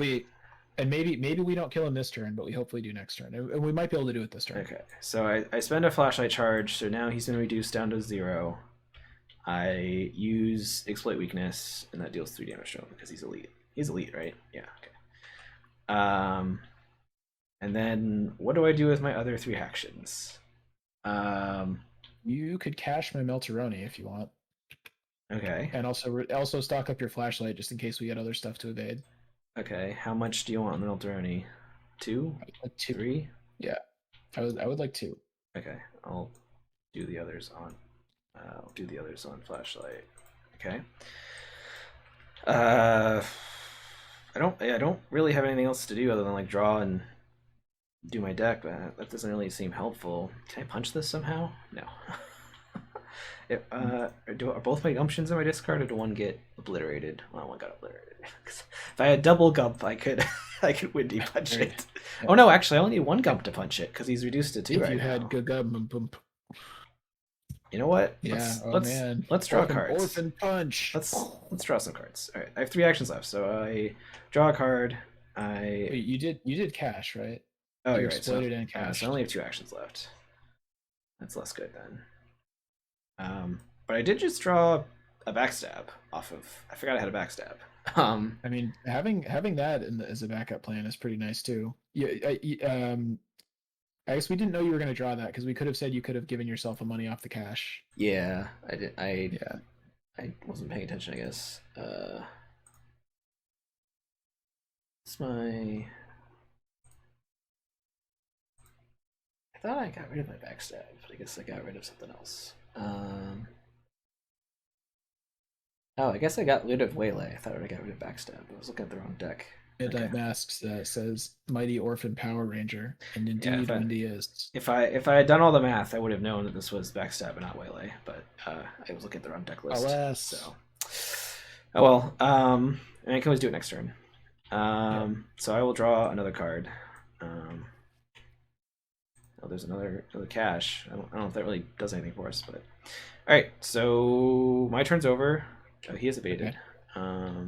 maybe we don't kill him this turn, but we hopefully do next turn, and we might be able to do it this turn. Okay, so I spend a flashlight charge, so now he's been reduced down to 0. I use exploit weakness, and that deals 3 damage to him because he's elite. He's elite, right? Yeah. Okay. And then what do I do with my other 3 actions? Um, You could cash my Melteroni if you want, okay. and also stock up your flashlight just in case we get other stuff to evade. Okay. How much do you want on the Melteroni? 2? Like 2. 3? Yeah, I would like 2. Okay. I'll do the others on. I'll do the others on flashlight. Okay. Uh, I don't really have anything else to do other than like draw and do my deck, but that doesn't really seem helpful. Can I punch this somehow? No. Are both my gumptions in my discard, or do one get obliterated? Well, one got obliterated. If I had double gump, I could I could windy punch it. Oh no, actually, I only need one gump to punch it because he's reduced to 2 If right you now. had Gugum, You know what? yeah. Man. Let's draw Orphan, cards. Orphan punch. Let's draw some cards. All right, I have 3 actions left, so I draw a card. Wait, you did cash, right? Oh, You you're right. So, exploited and cashed. so I only have 2 actions left. That's less good then. But I did just draw a backstab off of. I forgot I had a backstab. I mean, having that as a backup plan is pretty nice too. Yeah, I guess we didn't know you were going to draw that because we could have said you could have given yourself a money off the cash. Yeah, I did. Yeah. I wasn't paying attention, I guess. It's my. I thought I got rid of my backstab, but I guess I got rid of something else. Oh, I guess I got rid of Waylay. I thought I got rid of backstab. I was looking at the wrong deck. Midnight Masks says Mighty Orphan Power Ranger, and indeed Windy is. If I had done all the math, I would have known that this was backstab and not Waylay. But I was looking at the wrong deck list. Alas. So, oh well. I can always do it next turn. So I will draw another card. Oh, there's another cash. I don't know if that really does anything for us, but all right. So my turn's over. Oh, he has evaded. Okay. All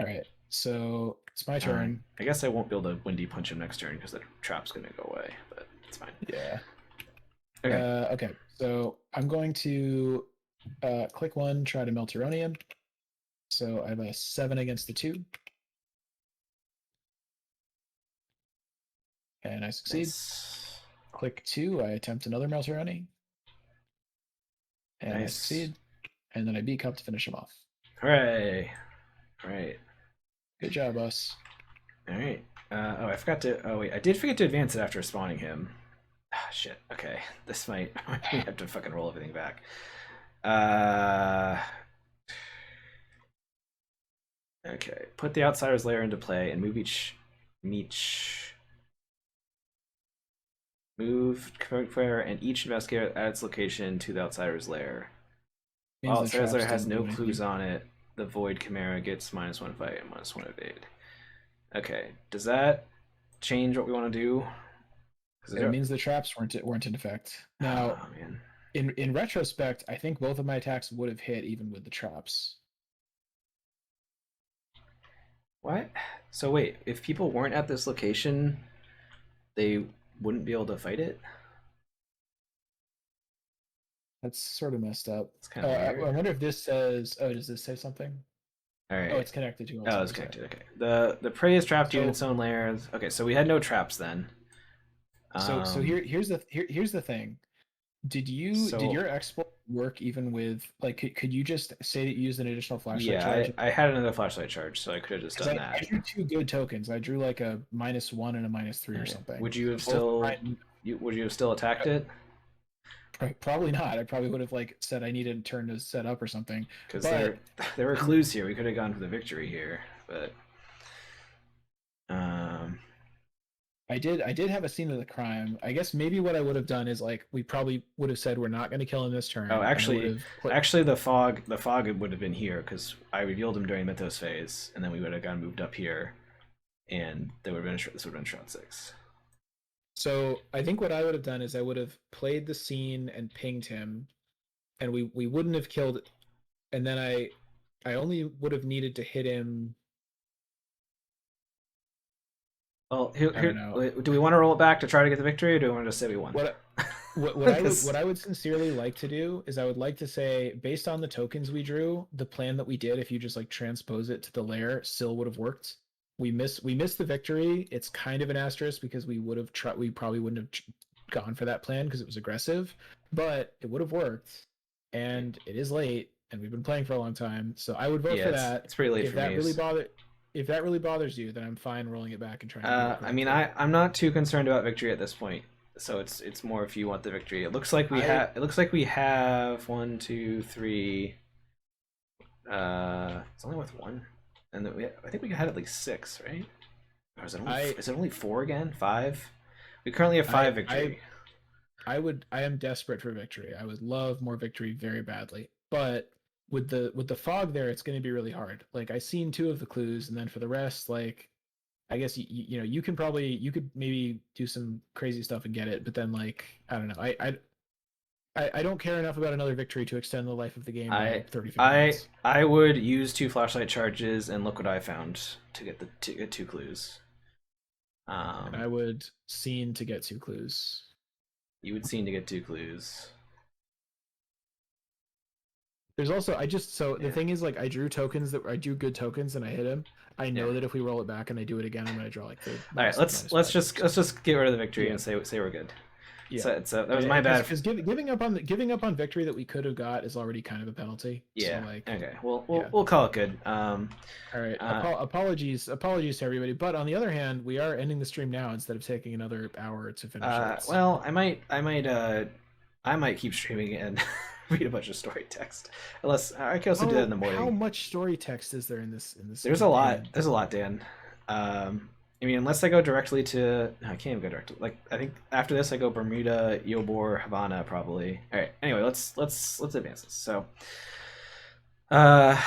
right. So it's my turn. I guess I won't be able to windy punch him next turn because the trap's gonna go away, but it's fine. Yeah. Okay. Okay. So I'm going to click 1, try to Melteronium. So I have a 7 against the 2. And I succeed. Nice. Click 2, I attempt another Melteroni. And I succeed. And then I beat Cup to finish him off. Hooray. All right. Good job, us. All right. I forgot to. Oh wait, I did forget to advance it after spawning him. Ah, shit. Okay, this might. We have to fucking roll everything back. Okay. Put the outsider's lair into play and move player and each investigator at its location to the outsider's lair. While outsider's lair has no clues on it, the void chimera gets -1 fight and -1 evade. Okay, does that change what we want to do? It means the traps weren't in effect. Now, in retrospect, I think both of my attacks would have hit even with the traps. What? So wait, if people weren't at this location, they wouldn't be able to fight it? That's sort of messed up. It's kind of weird. I wonder if this says. Oh, does this say something? All right. Oh, it's connected to. Oh, it's connected. Okay. The prey is trapped in its own layers. Okay, so we had no traps then. So here's the thing. Did your exploit work even with like? Could you just say that you used an additional flashlight charge? Yeah, I had another flashlight charge, so I could have just done that. I drew 2 good tokens. I drew like a -1 and a -3 or something. Would you have would you have still attacked it? Probably not. I probably would have like said I needed a turn to set up or something. Because there were clues here. We could have gone for the victory here, but I did have a scene of the crime. I guess maybe what I would have done is like we probably would have said we're not going to kill him this turn. Oh, actually, the fog would have been here because I revealed him during Mythos phase, and then we would have gone moved up here, and this would have been shroud 6. So I think what I would have done is I would have played the scene and pinged him, and we wouldn't have killed, and then I only would have needed to hit him. Well, do we want to roll it back to try to get the victory, or do we want to just say we won? What I would sincerely like to do is I would like to say, based on the tokens we drew, the plan that we did, if you just like transpose it to the lair, still would have worked. we missed the victory. It's kind of an asterisk because we probably wouldn't have gone for that plan because it was aggressive, but it would have worked. And it is late, and we've been playing for a long time, so I would vote Yeah, for that. it's pretty late If for that me. really bother if that really bothers you, then I'm fine rolling it back and trying to do it I mean, correctly. I'm not too concerned about victory at this point. So it's more if you want the victory. It looks like we I have. It looks like we have one, two, three. It's only with one, and then I think we had at least six, right? Or I is it only four again? Five? We currently have I five I victory. I am desperate for victory. I would love more victory very badly. But with the fog there, it's going to be really hard. Like I seen two of the clues, and then for the rest, like I guess you know you could maybe do some crazy stuff and get it, but then like I don't know. I don't care enough about another victory to extend the life of the game by I 35 I minutes. I would use two flashlight charges, and look what I found to get two clues. And Um, I would scene to get two clues. you would seem to get two clues. There's also the Yeah. thing is like I drew good tokens and I hit him. I Yeah. know that if we roll it back and I do it again, I'm gonna draw like the All right. minus five Let's clues. just get rid of the victory Yeah, and say we're good. yeah. So that was my bad. Because giving up on victory that we could have got is already kind of a penalty. So Yeah. like, Okay. yeah. We'll call it good. All right. Uh, Apologies to everybody. But on the other hand, we are ending the stream now instead of taking another hour to finish it. well, I might keep streaming and read a bunch of story text. Unless I can also do that in the How morning. much story text is there in this There's a lot. campaign? There's a lot, Dan. I mean, unless I go directly to, no, I can't even go directly. Like, I think after this, I go Bermuda, Yobor, Havana, probably. All right. Anyway, let's advance this. So, uh,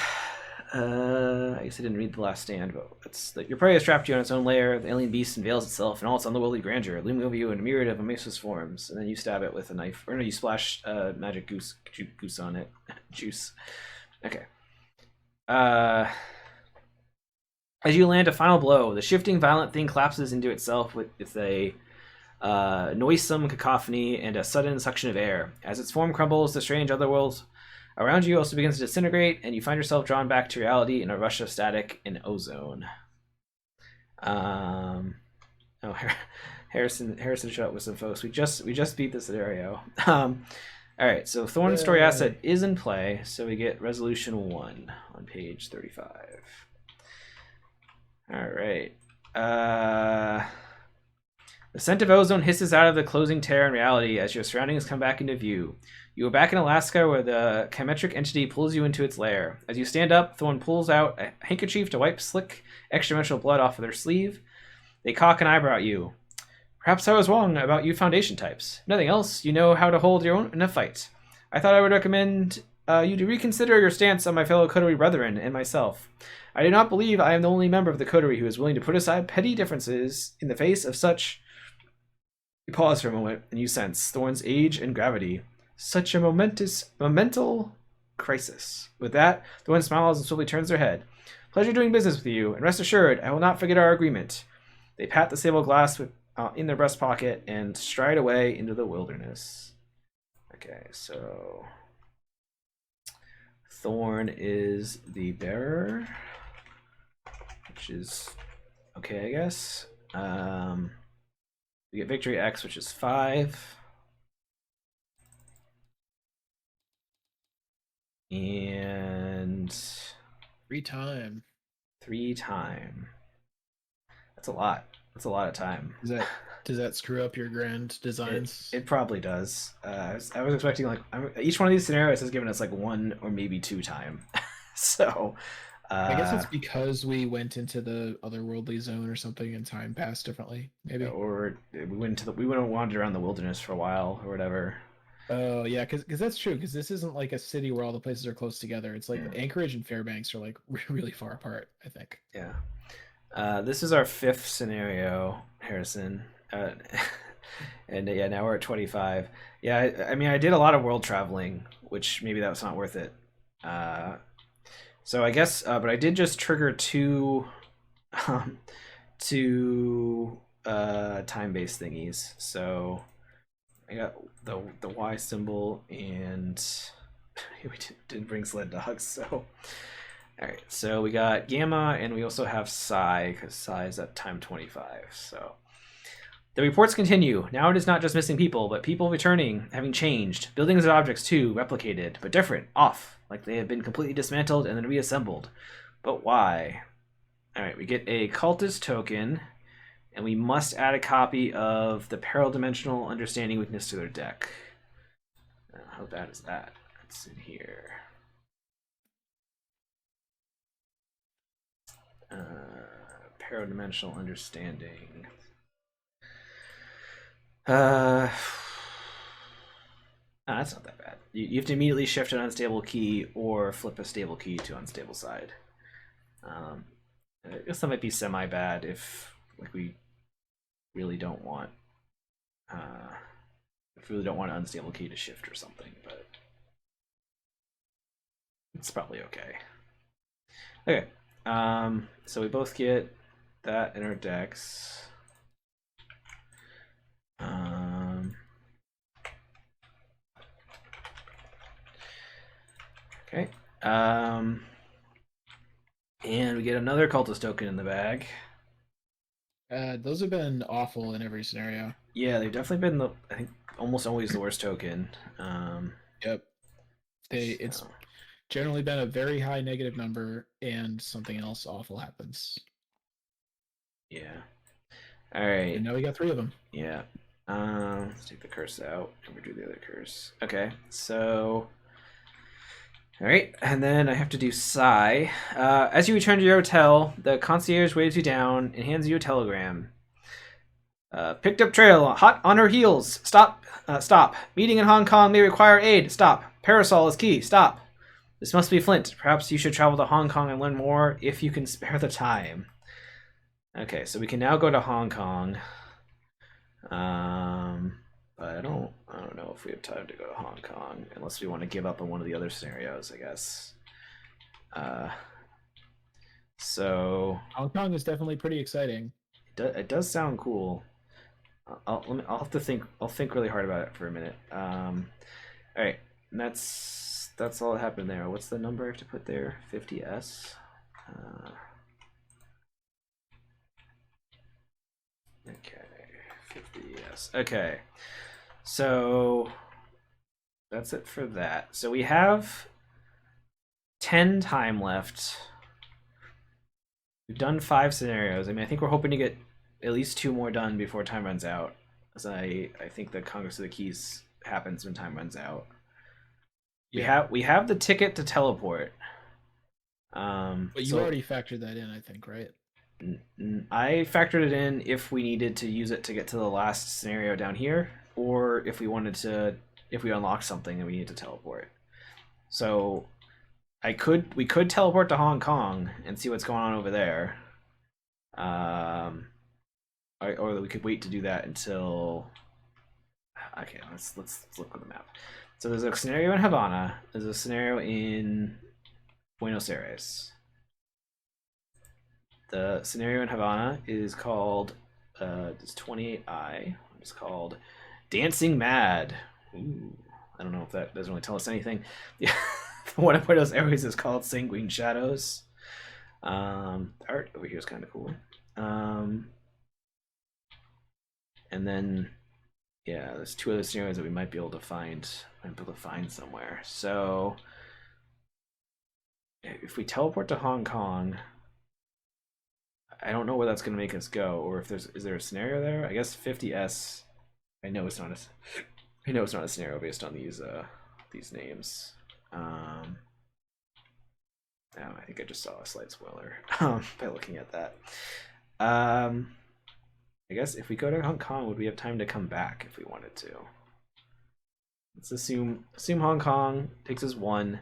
I guess I didn't read the last stand, but it's that your prey has trapped you on its own lair. The alien beast unveils itself in all its otherworldly grandeur, looming over you in a myriad of amazing forms. And then you stab it with a knife, or no, you splash magic goose on it, juice. Okay. Uh, as you land a final blow, the shifting, violent thing collapses into itself with a noisome cacophony and a sudden suction of air. As its form crumbles, the strange otherworld around you also begins to disintegrate, and you find yourself drawn back to reality in a rush of static and ozone. Um, oh, Harrison showed up with some folks. We just beat the scenario. All right, so Thorne story asset is in play, so we get resolution 1 on page 35. All right. The scent of ozone hisses out of the closing tear in reality as your surroundings come back into view. You are back in Alaska where the chimeric entity pulls you into its lair. As you stand up, Thorne pulls out a handkerchief to wipe slick, extra-dimensional blood off of their sleeve. They cock an eyebrow at you. Perhaps I was wrong about you foundation types. If nothing else, you know how to hold your own in a fight. I thought I would recommend you to reconsider your stance on my fellow Coterie brethren and myself. I do not believe I am the only member of the Coterie who is willing to put aside petty differences in the face of such. You pause for a moment, and you sense Thorne's age and gravity. Such a momental crisis. With that, Thorne smiles and swiftly turns their head. Pleasure doing business with you, and rest assured, I will not forget our agreement. They pat the sable glass in their breast pocket and stride away into the wilderness. Okay, so Thorne is the bearer, which is okay, I guess. We get victory X, which is 5. And 3 time. 3 time. That's a lot. That's a lot of time. Does that screw up your grand designs? It probably does. I was expecting like each one of these scenarios has given us like 1 or maybe 2 time. So I guess it's because we went into the otherworldly zone or something and time passed differently, maybe. Or we went and wandered around the wilderness for a while or whatever. Oh yeah, because that's true. Because this isn't like a city where all the places are close together. It's like Yeah. Anchorage and Fairbanks are like really far apart. I think. Yeah. This is our 5th scenario, Harrison. And yeah, now we're at 25. Yeah, I mean, I did a lot of world traveling, which maybe that was not worth it. So I guess, but I did just trigger 2, time-based thingies. So I got the Y symbol, and we didn't bring sled dogs. So all right, So we got Gamma, and we also have Psi, because Psi is at time 25. So the reports continue. Now it is not just missing people, but people returning, having changed. Buildings and objects, too, replicated, but different, off, like they have been completely dismantled and then reassembled. But why? Alright, we get a cultist token, and we must add a copy of the Parallel-Dimensional Understanding Weakness to their deck. How bad is that? It's in here. Paradimensional understanding. That's not that bad. You have to immediately shift an unstable key or flip a stable key to unstable side. I guess that might be semi bad if like we really don't want if we really don't want an unstable key to shift or something, but it's probably okay. Okay. So we both get that in our decks. Okay. And we get another cultist token in the bag. Those have been awful in every scenario. Yeah, they've definitely been I think almost always the worst token. Yep. It's generally been a very high negative number, and something else awful happens. Yeah. All right. And now we got 3 of them. Yeah. Let's take the curse out and redo the other curse. Okay, so. All right, and then I have to do Psi. As you return to your hotel, the concierge waves you down and hands you a telegram. Picked up trail, hot on her heels. Stop. Stop. Meeting in Hong Kong may require aid. Stop. Parasol is key. Stop. This must be Flint. Perhaps you should travel to Hong Kong and learn more if you can spare the time. Okay, so we can now go to Hong Kong. But I don't know if we have time to go to Hong Kong unless we want to give up on one of the other scenarios, I guess. So Hong Kong is definitely pretty exciting. it does sound cool. I'll have to think. I'll think really hard about it for a minute. All right, and that's all that happened there. What's the number I have to put there? 50s. Okay, 50s. Okay, so that's it for that. So we have 10 time left. We've done 5 scenarios. I mean, I think we're hoping to get at least 2 more done before time runs out. As I think the Congress of the Keys happens when time runs out. Yeah. We have the ticket to teleport. But you already factored that in, I think, right? I factored it in if we needed to use it to get to the last scenario down here, or if we wanted to, if we unlocked something and we need to teleport. So we could teleport to Hong Kong and see what's going on over there. Or we could wait to do that until. Okay, let's look at the map. So there's a scenario in Havana. There's a scenario in Buenos Aires. The scenario in Havana is called it's 28I. It's called Dancing Mad. Ooh, I don't know if that doesn't really tell us anything. Yeah, one of Buenos Aires is called Sanguine Shadows. The art over here is kind of cool. And then, yeah, there's 2 other scenarios that we might be able to find. Somewhere. So, if we teleport to Hong Kong, I don't know where that's going to make us go, or if is there a scenario there? I guess 50s. I know it's not a scenario based on these names. I think I just saw a slight spoiler by looking at that. I guess if we go to Hong Kong, would we have time to come back if we wanted to? Let's assume Hong Kong takes us 1,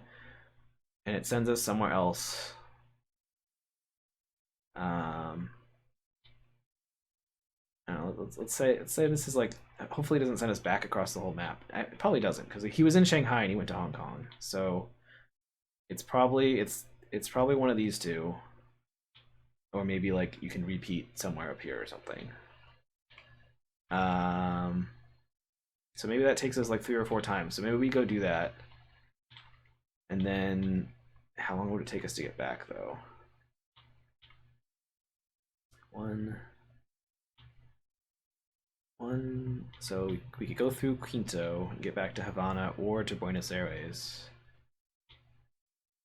and it sends us somewhere else. Let's say this is like, hopefully it doesn't send us back across the whole map. It probably doesn't, because he was in Shanghai and he went to Hong Kong, so it's probably one of these 2, or maybe like you can repeat somewhere up here or something. So maybe that takes us like 3 or 4 times. So maybe we go do that, and then How long would it take us to get back, though? One. So we could go through Quinto and get back to Havana or to Buenos Aires.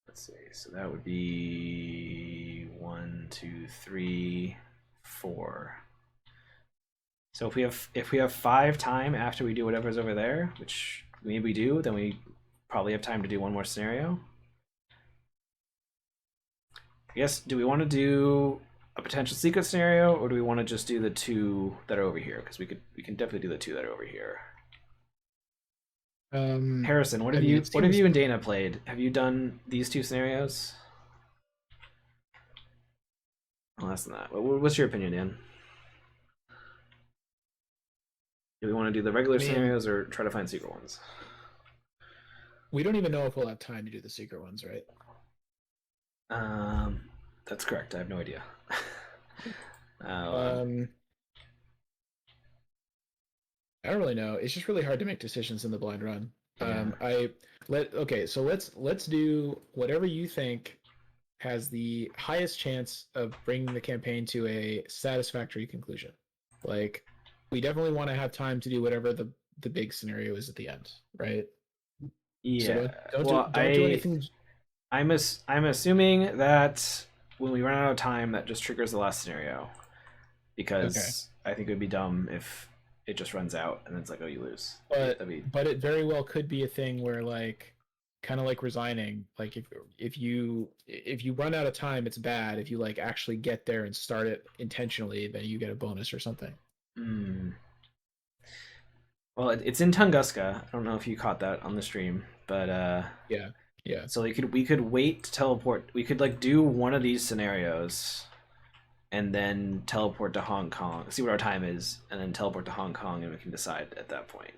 Let's see. So that would be 1, 2, 3, 4. So if we have 5 time after we do whatever's over there, which maybe we do, then we probably have time to do one more scenario. I guess, do we want to do a potential secret scenario, or do we want to just do the 2 that are over here? Because we can definitely do the 2 that are over here. Harrison, what have you and Dana played? Have you done these 2 scenarios? Oh, less than that. What's your opinion, Dan? Do we want to do the regular scenarios or try to find secret ones? We don't even know if we'll have time to do the secret ones, right? That's correct. I have no idea. I don't really know. It's just really hard to make decisions in the blind run. Yeah. So let's do whatever you think has the highest chance of bringing the campaign to a satisfactory conclusion. Like, we definitely want to have time to do whatever the big scenario is at the end, right? Yeah. So don't do anything. I'm assuming that when we run out of time, that just triggers the last scenario, because I think it would be dumb if it just runs out and then it's like, oh, you lose. But it very well could be a thing where, like, kind of like resigning. Like, if you run out of time, it's bad. If you like actually get there and start it intentionally, then you get a bonus or something. Well, it's in Tunguska. I don't know if you caught that on the stream, but yeah. So we could wait to teleport. We could like do one of these scenarios, and then teleport to Hong Kong. See what our time is, and then teleport to Hong Kong, and we can decide at that point.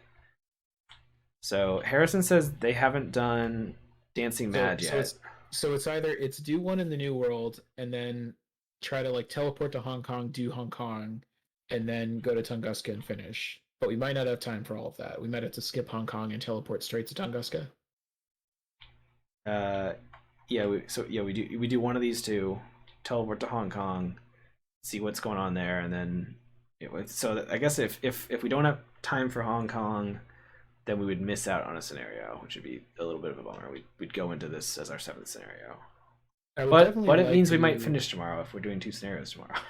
So Harrison says they haven't done Dancing Mad yet. So it's either do one in the New World and then try to like teleport to Hong Kong, do Hong Kong, and then go to Tunguska and finish. But we might not have time for all of that. We might have to skip Hong Kong and teleport straight to Tunguska. We do one of these 2, teleport to Hong Kong, see what's going on there, and then I guess if we don't have time for Hong Kong, then we would miss out on a scenario, which would be a little bit of a bummer. We'd go into this as our 7th scenario, but it means we might finish tomorrow if we're doing 2 scenarios tomorrow.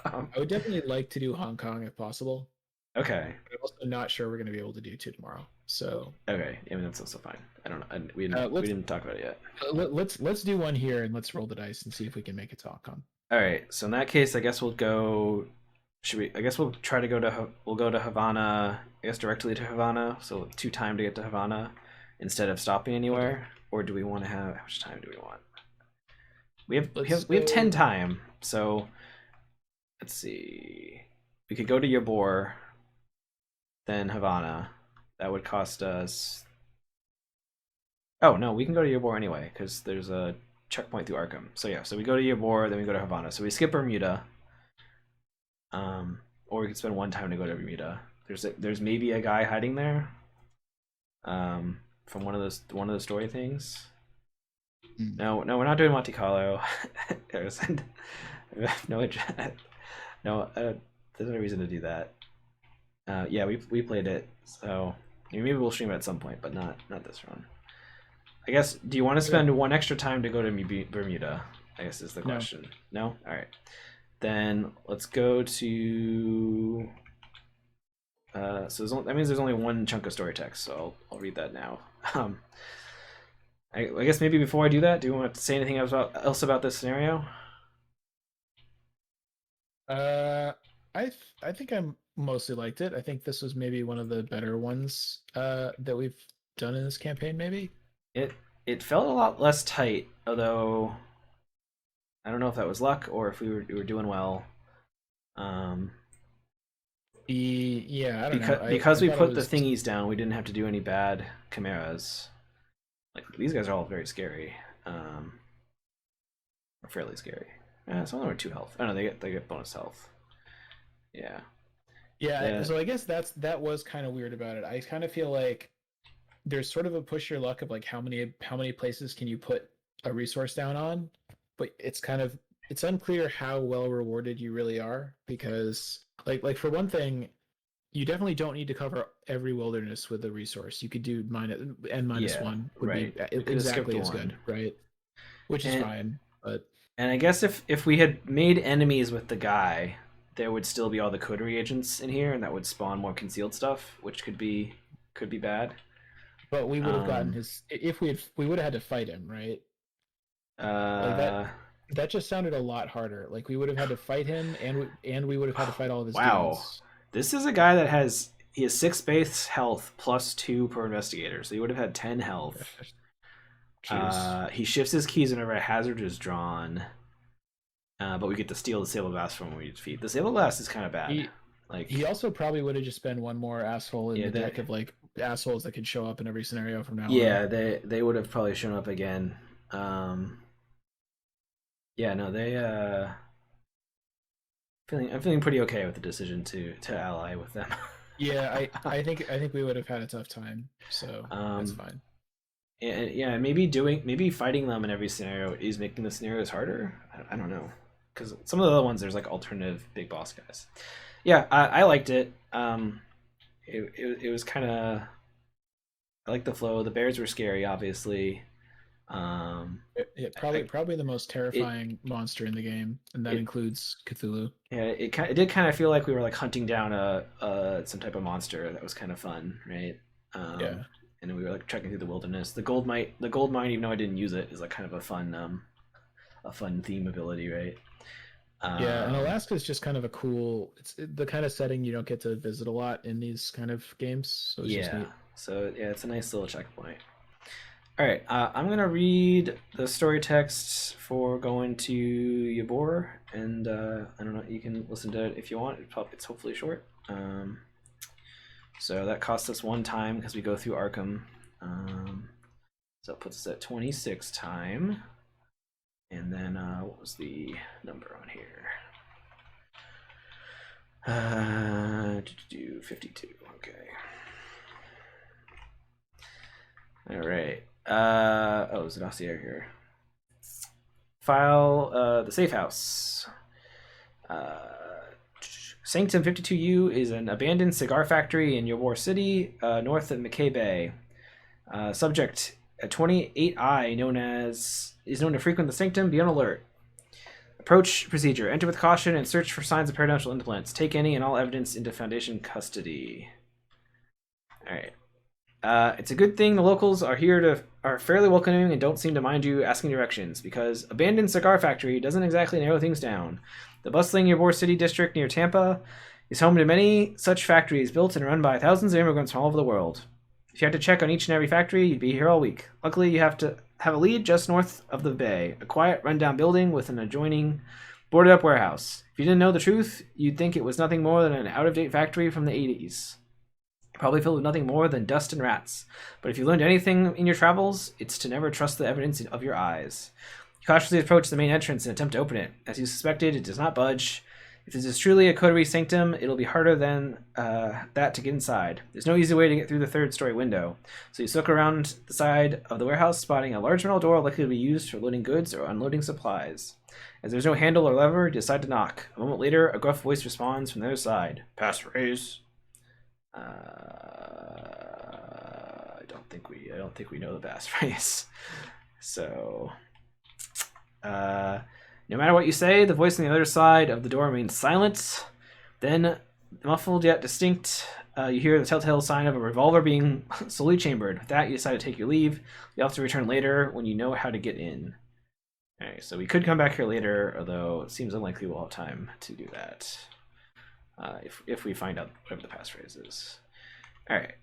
I would definitely like to do Hong Kong if possible. Okay. I'm also not sure we're going to be able to do 2 tomorrow. So okay, I mean that's also fine. I don't know. We didn't talk about it yet. Let's do one here and let's roll the dice and see if we can make it to Hong Kong. All right. So in that case, I guess we'll go. I guess we'll try to go to. We'll go to Havana. I guess directly to Havana. So 2 time to get to Havana, instead of stopping anywhere. Okay. Or do we want to have? How much time do we want? We have 10 time. So let's see. We could go to Yabor, then Havana. That would cost us. Oh no, we can go to Yabor anyway because there's a checkpoint through Arkham. So yeah, so we go to Yabor, then we go to Havana. So we skip Bermuda. Or we could spend 1 time to go to Bermuda. There's maybe a guy hiding there. From one of the story things. No, we're not doing Monte Carlo. There's no there's no reason to do that. Yeah, we played it, so maybe we'll stream it at some point, but not this run. I guess. Do you want to spend 1 extra time to go to Bermuda? I guess is the question. No? All right. Then let's go to. So that means there's only 1 chunk of story text, so I'll read that now. I guess maybe before I do that, do you want to say anything else about this scenario? I think I mostly liked it. I think this was maybe one of the better ones that we've done in this campaign. Maybe it felt a lot less tight, although I don't know if that was luck or if we were doing well. I don't know. Because we put the thingies down, we didn't have to do any bad chimeras. Like, these guys are all very scary, or fairly scary. Some of them are 2 health. Oh no, they get bonus health. Yeah. So I guess that was kind of weird about it. I kind of feel like there's sort of a push your luck of like how many places can you put a resource down on, but it's unclear how well rewarded you really are because like for one thing, you definitely don't need to cover every wilderness with a resource. You could do minus Yeah, one would be right. We could have skipped exactly the as good, one. right? Which is And fine, but I guess if we had made enemies with the guy, there would still be all the coterie agents in here, and that would spawn more concealed stuff, which could be bad. we would have gotten Um, his if we would have had to fight him, right? Like uh, that just sounded a lot harder. Like we would have had to fight him, and we would have had to fight all of his wow, demons. this is a guy that he has 6 base health plus 2 per investigator, so he would have had 10 health. Jeez. He shifts his keys whenever a hazard is drawn, but we get to steal the Sable Glass from when we defeat. The Sable Glass is kind of bad. He Like, he also probably would have just been one more asshole in yeah, the deck of like assholes that could show up in every scenario from now on. yeah, they would have probably shown up again. Um, yeah, no, I'm feeling pretty okay with the decision to ally with them. Yeah, I think we would have had a tough time. So that's um, fine. and yeah, maybe fighting them in every scenario is making the scenarios harder. I don't know, because some of the other ones there's like alternative big boss guys. Yeah, I liked it. It was kind of, I like the flow. The bears were scary, obviously. Um, Probably the most it terrifying monster in the game, and that it includes Cthulhu. yeah, it did kind of feel like we were like hunting down a some type of monster that was kind of fun, right? Yeah. And then we were like trekking through the wilderness. The gold mine, even though I didn't use it, is like kind of a fun theme ability, right? Yeah, and Um, Alaska is just kind of a cool. It's the kind of setting you don't get to visit a lot in these kind of games, so it's just yeah. neat. So yeah, it's a nice little checkpoint. All right, I'm gonna read the story text for going to Ybor, and I don't know. You can listen to it if you want. It's hopefully short. So that costs us 1 time because we go through Arkham. So it puts us at 26 time. And then what was the number on here? 52. Okay. All right. Oh, there's an dossier here. File the Safehouse. Sanctum 52U is an abandoned cigar factory in Ybor City, north of McKay Bay. Subject 28I, is known to frequent the Sanctum. Be on alert. Approach procedure: enter with caution and search for signs of paradoxical implants. Take any and all evidence into Foundation custody. All right. It's a good thing the locals are fairly welcoming and don't seem to mind you asking directions, because abandoned cigar factory doesn't exactly narrow things down. The bustling Ybor City district near Tampa is home to many such factories built and run by thousands of immigrants from all over the world. If you had to check on each and every factory, you'd be here all week. Luckily, you have to have a lead just north of the bay, a quiet, rundown building with an adjoining boarded-up warehouse. If you didn't know the truth, you'd think it was nothing more than an out-of-date factory from the 80s. Probably filled with nothing more than dust and rats. But if you learned anything in your travels, it's to never trust the evidence of your eyes. You cautiously approach the main entrance and attempt to open it. As you suspected, it does not budge. If this is truly a Coterie sanctum, it'll be harder than that to get inside. There's no easy way to get through the third-story window, so you circle around the side of the warehouse, spotting a large metal door likely to be used for loading goods or unloading supplies. As there's no handle or lever, you decide to knock. A moment later, a gruff voice responds from the other side. Passphrase. I don't think we know the passphrase. So, no matter what you say, the voice on the other side of the door remains silent. Then, muffled yet distinct, you hear the telltale sign of a revolver being slowly chambered. With that, you decide to take your leave. You'll have to return later when you know how to get in. Alright, so we could come back here later, although it seems unlikely we'll have time to do that. If we find out whatever the passphrase is. Alright.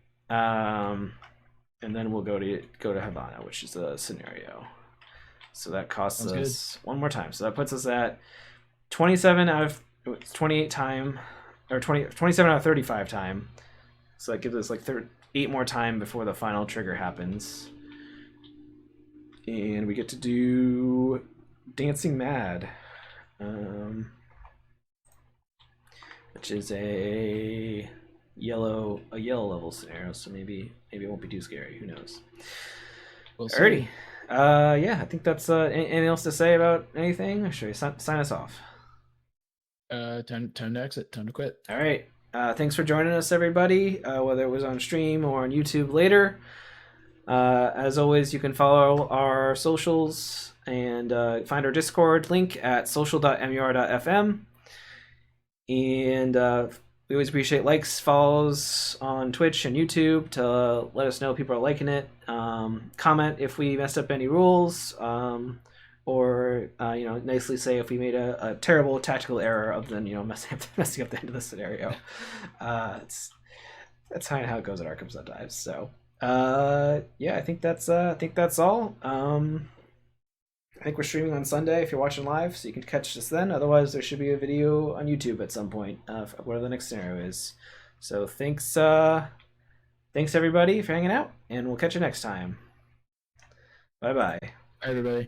And then we'll go to Havana, which is the scenario. So that costs us one more time. So that puts us at 27 out of 28 time, or 27 out of 35 time. So that gives us like 8 more time before the final trigger happens. And we get to do Dancing Mad, which is a yellow level scenario. So maybe it won't be too scary. Who knows? We'll Alrighty. see. Yeah, I think that's anything else to say about anything? Or should we sign us off? Time to exit. Time to quit. All right. Thanks for joining us, everybody, whether it was on stream or on YouTube later. As always, you can follow our socials and find our Discord link at social.mur.fm. And we always appreciate likes, follows on Twitch and YouTube to let us know people are liking it. Comment if we messed up any rules, or nicely say if we made a terrible tactical error of then messing up the end of the scenario. That's kind of how it goes at Arkham sometimes. So yeah, I think that's all. I think we're streaming on Sunday if you're watching live, so you can catch us then. Otherwise, there should be a video on YouTube at some point of whatever the next scenario is. So thanks everybody for hanging out, and we'll catch you next time. Bye bye. Bye, everybody.